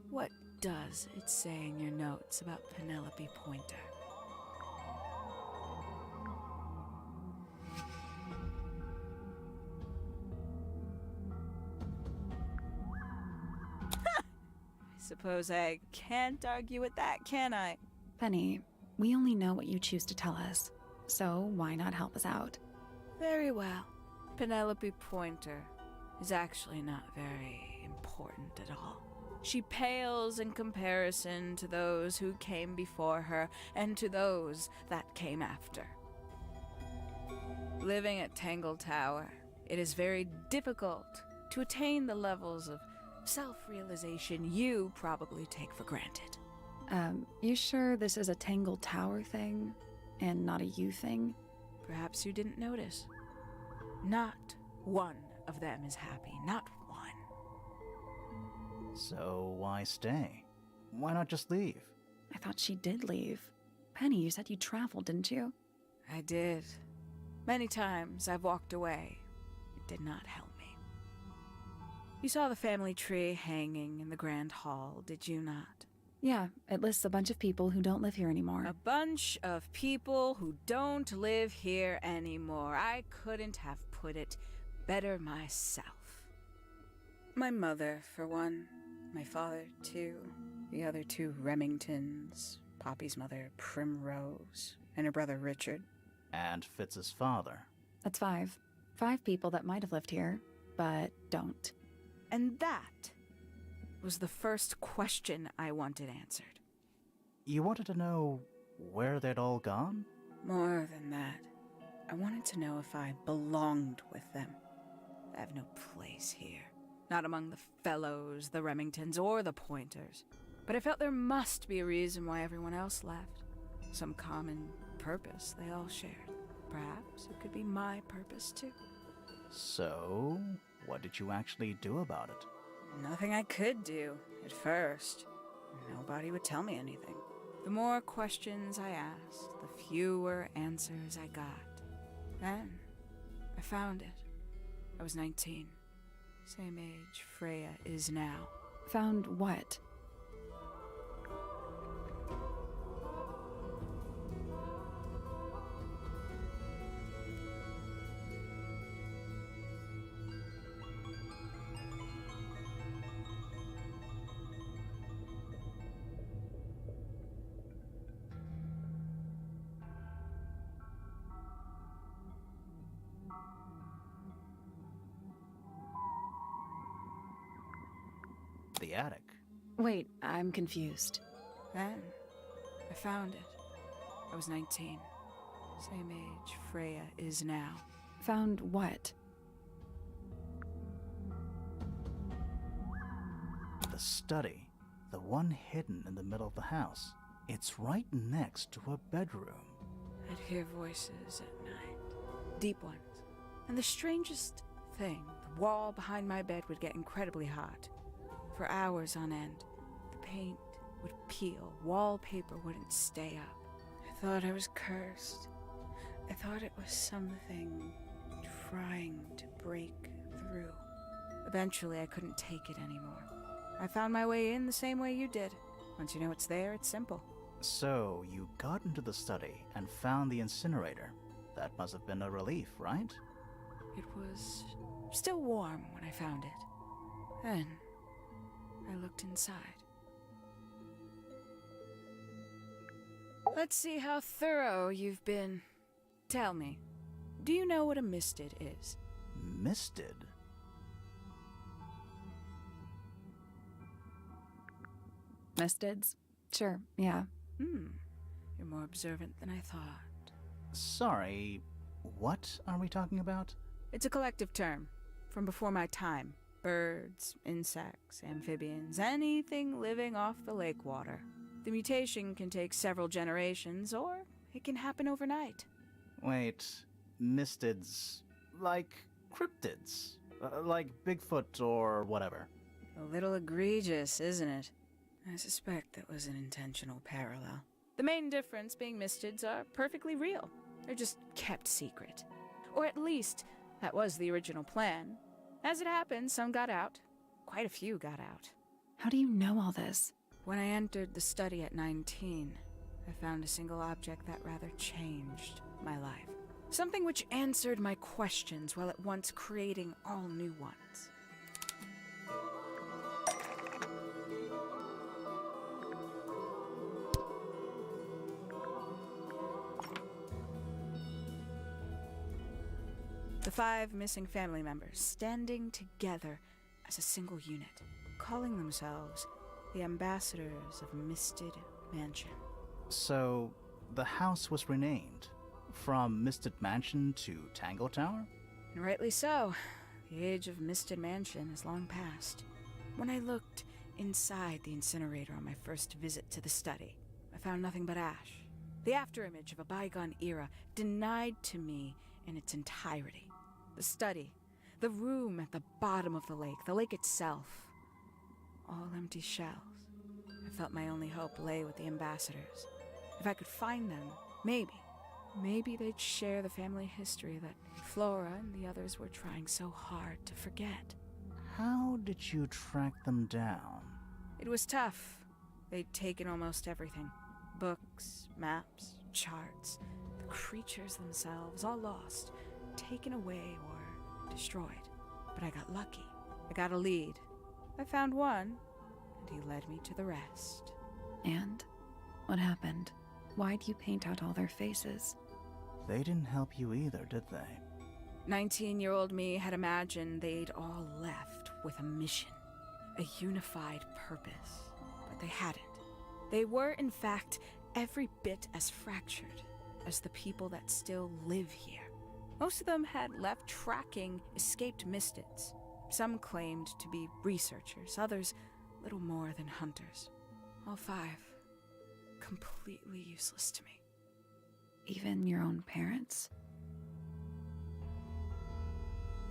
What does it say in your notes about Penelope Pointer? I suppose I can't argue with that, can I? Penny, we only know what you choose to tell us, so why not help us out? Very well. Penelope Pointer is actually not very important at all. She pales in comparison to those who came before her and to those that came after. Living at Tangle Tower, it is very difficult to attain the levels of self-realization you probably take for granted. You sure this is a Tangle Tower thing, and not a you thing? Perhaps you didn't notice. Not one of them is happy, not one. So why stay? Why not just leave? I thought she did leave. Penny, you said you traveled, didn't you? I did. Many times I've walked away. It did not help me. You saw the family tree hanging in the grand hall, did you not? Yeah, it lists a bunch of people who don't live here anymore. A bunch of people who don't live here anymore. I couldn't have put it better myself. My mother, for one. My father, too. The other 2 Remingtons. Poppy's mother, Primrose. And her brother, Richard. And Fitz's father. That's 5. 5 people that might have lived here, but don't. And that was the first question I wanted answered. You wanted to know where they'd all gone? More than that, I wanted to know if I belonged with them. I have no place here. Not among the Fellows, the Remingtons, or the Pointers. But I felt there must be a reason why everyone else left. Some common purpose they all shared. Perhaps it could be my purpose too. So, what did you actually do about it? Nothing I could do, at first. Nobody would tell me anything. The more questions I asked, the fewer answers I got. Then, I found it. I was 19. Same age Freya is now. Found what? The attic. Wait, I'm confused. Then, I found it. I was 19. Same age Freya is now. Found what? The study. The one hidden in the middle of the house. It's right next to a bedroom. I'd hear voices at night. Deep ones. And the strangest thing, the wall behind my bed would get incredibly hot. For hours on end, the paint would peel, wallpaper wouldn't stay up. I thought I was cursed. I thought it was something trying to break through. Eventually, I couldn't take it anymore. I found my way in the same way you did. Once you know it's there, it's simple. So, you got into the study and found the incinerator. That must have been a relief, right? It was still warm when I found it. Then, I looked inside. Let's see how thorough you've been. Tell me, do you know what a misted is? Misted? Mistids? Sure, yeah. You're more observant than I thought. Sorry, what are we talking about? It's a collective term from before my time. Birds, insects, amphibians, anything living off the lake water. The mutation can take several generations, or it can happen overnight. Wait, mistids, like cryptids, like Bigfoot or whatever. A little egregious, isn't it? I suspect that was an intentional parallel. The main difference being mistids are perfectly real. They're just kept secret. Or at least, that was the original plan. As it happened, some got out. Quite a few got out. How do you know all this? When I entered the study at 19, I found a single object that rather changed my life. Something which answered my questions while at once creating all new ones. The 5 missing family members standing together as a single unit, calling themselves the ambassadors of Misted Mansion. So, the house was renamed from Misted Mansion to Tangle Tower? And rightly so. The age of Misted Mansion is long past. When I looked inside the incinerator on my first visit to the study, I found nothing but ash. The afterimage of a bygone era denied to me in its entirety. The study, the room at the bottom of the lake itself, all empty shells. I felt my only hope lay with the ambassadors. If I could find them, maybe they'd share the family history that Flora and the others were trying so hard to forget. How did you track them down? It was tough. They'd taken almost everything. Books, maps, charts, the creatures themselves, all lost, taken away or destroyed. But I got lucky. I got a lead. I found one, and he led me to the rest. And? What happened? Why'd you paint out all their faces? They didn't help you either, did they? 19-year-old me had imagined they'd all left with a mission, a unified purpose, but they hadn't. They were, in fact, every bit as fractured as the people that still live here. Most of them had left tracking escaped mistids. Some claimed to be researchers, others little more than hunters. All 5, completely useless to me. Even your own parents?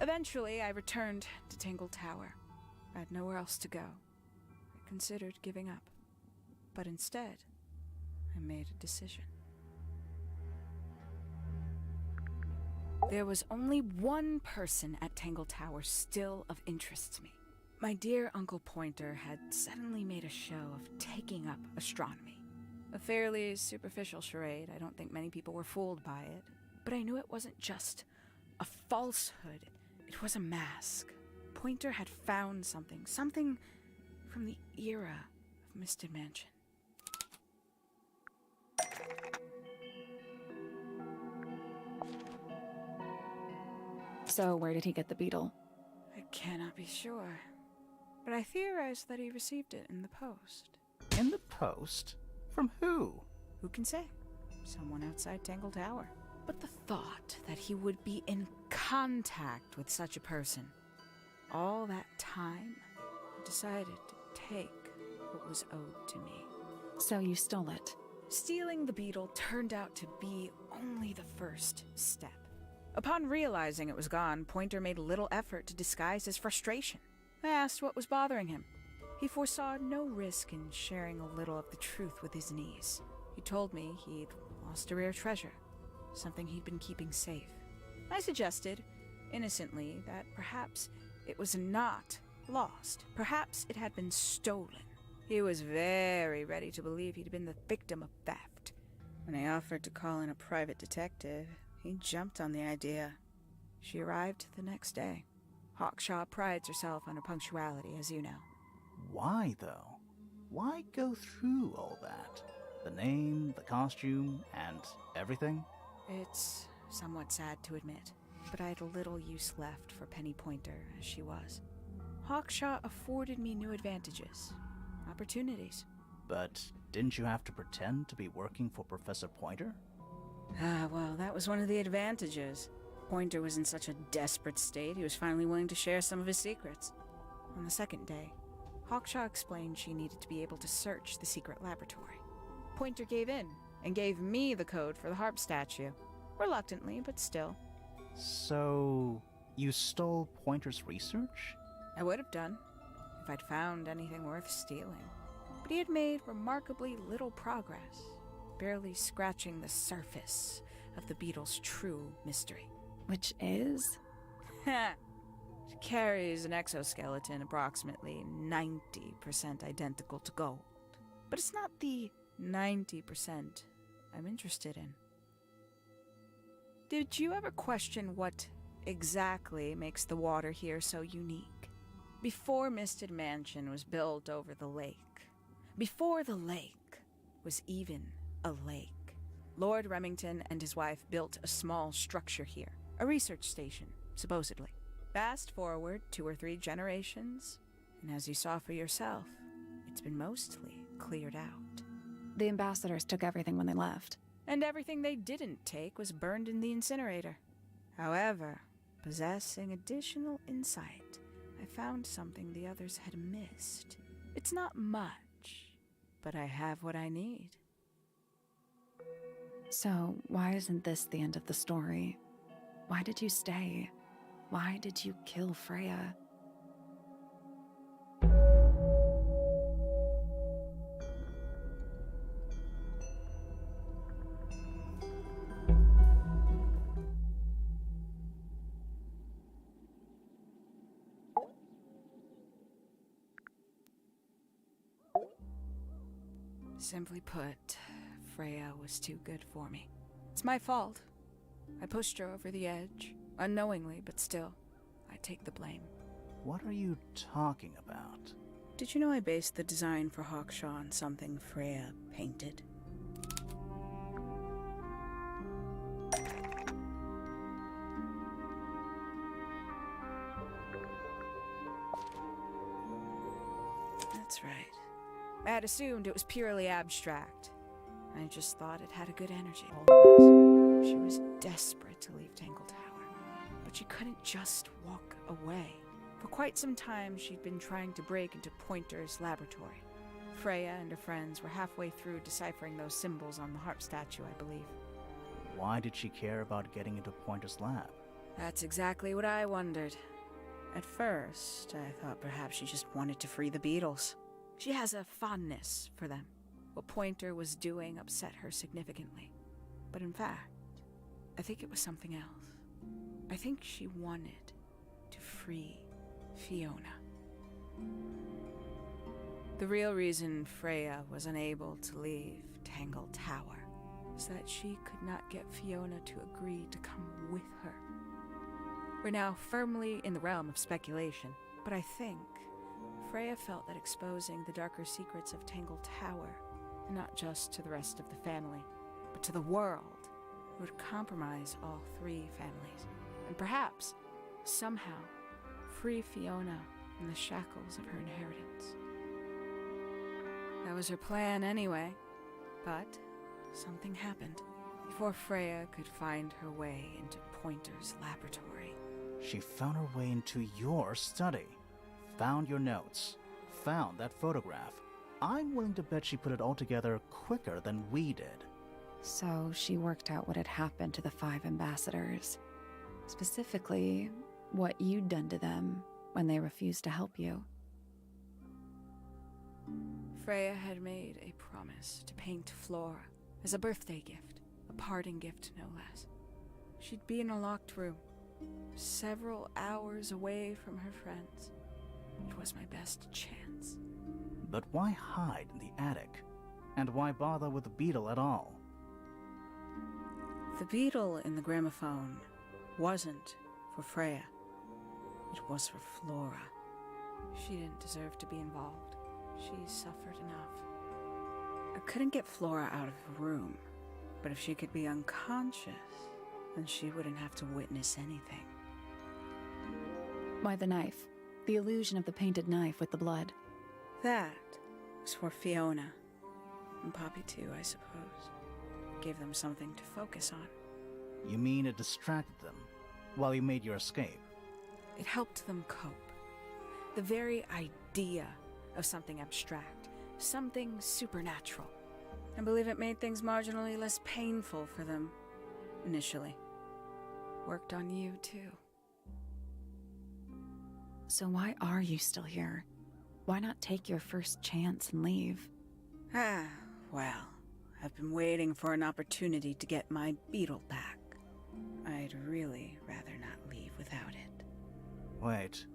Eventually, I returned to Tangle Tower. I had nowhere else to go. I considered giving up. But instead, I made a decision. There was only one person at Tangle Tower still of interest to me. My dear Uncle Pojnter had suddenly made a show of taking up astronomy. A fairly superficial charade. I don't think many people were fooled by it. But I knew it wasn't just a falsehood. It was a mask. Pojnter had found something from the era of Misted Mansion. So where did he get the beetle? I cannot be sure, but I theorize that he received it in the post. In the post? From who? Who can say? Someone outside Tangle Tower. But the thought that he would be in contact with such a person, all that time, I decided to take what was owed to me. So you stole it. Stealing the beetle turned out to be only the first step. Upon realizing it was gone, Pojnter made little effort to disguise his frustration. I asked what was bothering him. He foresaw no risk in sharing a little of the truth with his niece. He told me he'd lost a rare treasure, something he'd been keeping safe. I suggested, innocently, that perhaps it was not lost. Perhaps it had been stolen. He was very ready to believe he'd been the victim of theft. When I offered to call in a private detective, he jumped on the idea. She arrived the next day. Hawkshaw prides herself on her punctuality, as you know. Why, though? Why go through all that? The name, the costume, and everything? It's somewhat sad to admit, but I had little use left for Penny Pojnter as she was. Hawkshaw afforded me new advantages, opportunities. But didn't you have to pretend to be working for Professor Pojnter? Well, that was one of the advantages. Pojnter was in such a desperate state, he was finally willing to share some of his secrets. On the second day, Hawkshaw explained she needed to be able to search the secret laboratory. Pojnter gave in and gave me the code for the harp statue. Reluctantly, but still. So, you stole Pojnter's research? I would have done, if I'd found anything worth stealing. But he had made remarkably little progress, barely scratching the surface of the beetle's true mystery. Which is? It carries an exoskeleton approximately 90% identical to gold. But it's not the 90% I'm interested in. Did you ever question what exactly makes the water here so unique? Before Misted Mansion was built over the lake, before the lake was even a lake, Lord Remington and his wife built a small structure here, a research station, supposedly. Fast forward 2 or 3 generations, and as you saw for yourself, it's been mostly cleared out. The ambassadors took everything when they left. And everything they didn't take was burned in the incinerator. However, possessing additional insight, I found something the others had missed. It's not much, but I have what I need. So, why isn't this the end of the story? Why did you stay? Why did you kill Freya? Simply put, Freya was too good for me. It's my fault. I pushed her over the edge, unknowingly, but still, I take the blame. What are you talking about? Did you know I based the design for Hawkshaw on something Freya painted? That's right. I had assumed it was purely abstract. I just thought it had a good energy. She was desperate to leave Tangle Tower, but she couldn't just walk away. For quite some time, she'd been trying to break into Pojnter's laboratory. Freya and her friends were halfway through deciphering those symbols on the harp statue, I believe. Why did she care about getting into Pojnter's lab? That's exactly what I wondered. At first, I thought perhaps she just wanted to free the beetles. She has a fondness for them. What Pojnter was doing upset her significantly. But in fact, I think it was something else. I think she wanted to free Fiona. The real reason Freya was unable to leave Tangle Tower was that she could not get Fiona to agree to come with her. We're now firmly in the realm of speculation, but I think Freya felt that exposing the darker secrets of Tangle Tower, not just to the rest of the family, but to the world, would compromise all 3 families, and perhaps, somehow, free Fiona from the shackles of her inheritance. That was her plan anyway, but something happened. Before Freya could find her way into Pojnter's laboratory. She found her way into your study, found your notes, found that photograph. I'm willing to bet she put it all together quicker than we did. So she worked out what had happened to the 5 ambassadors. Specifically, what you'd done to them when they refused to help you. Freya had made a promise to paint Flora as a birthday gift, a parting gift no less. She'd be in a locked room, several hours away from her friends. It was my best chance. But why hide in the attic? And why bother with the beetle at all? The beetle in the gramophone wasn't for Freya. It was for Flora. She didn't deserve to be involved. She suffered enough. I couldn't get Flora out of the room, but if she could be unconscious, then she wouldn't have to witness anything. Why the knife? The illusion of the painted knife with the blood. That was for Fiona. And Poppy too, I suppose. Gave them something to focus on. You mean it distracted them while you made your escape? It helped them cope. The very idea of something abstract, something supernatural. I believe it made things marginally less painful for them, initially. Worked on you, too. So why are you still here? Why not take your first chance and leave? Ah, well, I've been waiting for an opportunity to get my beetle back. I'd really rather not leave without it. Wait,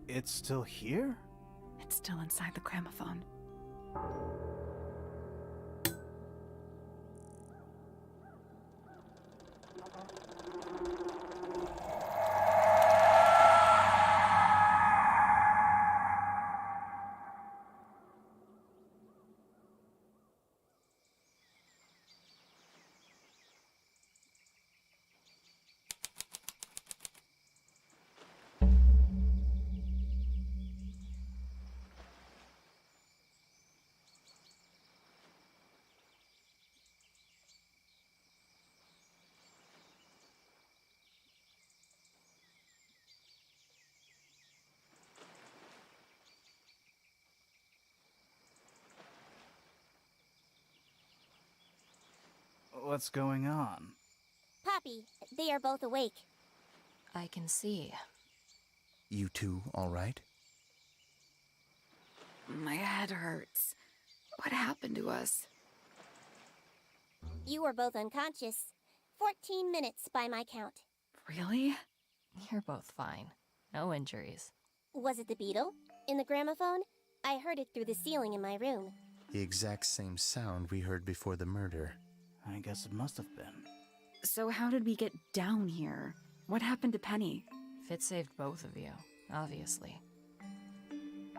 it's still here? It's still inside the gramophone. What's going on? Poppy, they are both awake. I can see. You two all right? My head hurts. What happened to us? You were both unconscious. 14 minutes by my count. Really? You're both fine. No injuries. Was it the beetle? In the gramophone? I heard it through the ceiling in my room. The exact same sound we heard before the murder. I guess it must have been. So how did we get down here? What happened to Penny? Fit saved both of you, obviously.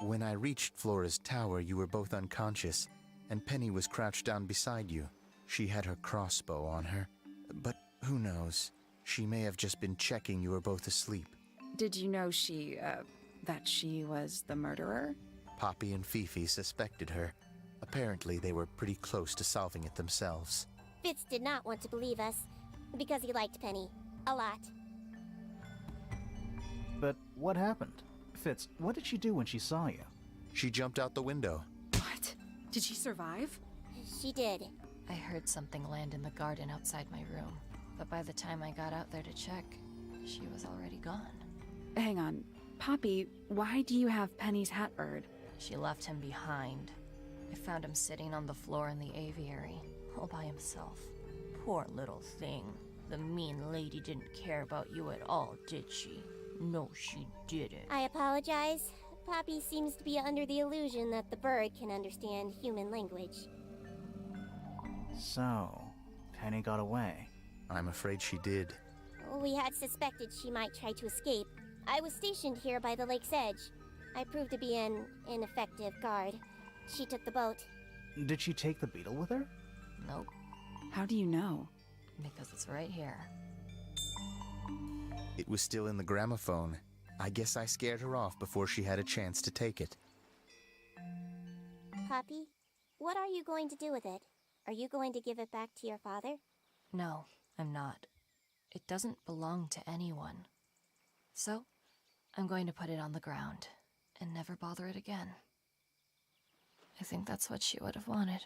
When I reached Flora's tower, you were both unconscious, and Penny was crouched down beside you. She had her crossbow on her, but who knows? She may have just been checking you were both asleep. Did you know that she was the murderer? Poppy and Fifi suspected her. Apparently, they were pretty close to solving it themselves. Fitz did not want to believe us, because he liked Penny. A lot. But what happened? Fitz, what did she do when she saw you? She jumped out the window. What? Did she survive? She did. I heard something land in the garden outside my room, but by the time I got out there to check, she was already gone. Hang on. Poppy, why do you have Penny's hat bird? She left him behind. I found him sitting on the floor in the aviary, all by himself. Poor little thing. The mean lady didn't care about you at all, did she? No, she didn't. I apologize. Poppy seems to be under the illusion that the bird can understand human language. So, Penny got away. I'm afraid she did. We had suspected she might try to escape. I was stationed here by the lake's edge. I proved to be an ineffective guard. She took the boat. Did she take the beetle with her? Nope, How do you know? because it's right here. It was still in the gramophone. I guess I scared her off before she had a chance to take it. Poppy, what are you going to do with it? Are you going to give it back to your father? No, I'm not. It doesn't belong to anyone. So, I'm going to put it on the ground and never bother it again. I think that's what she would have wanted.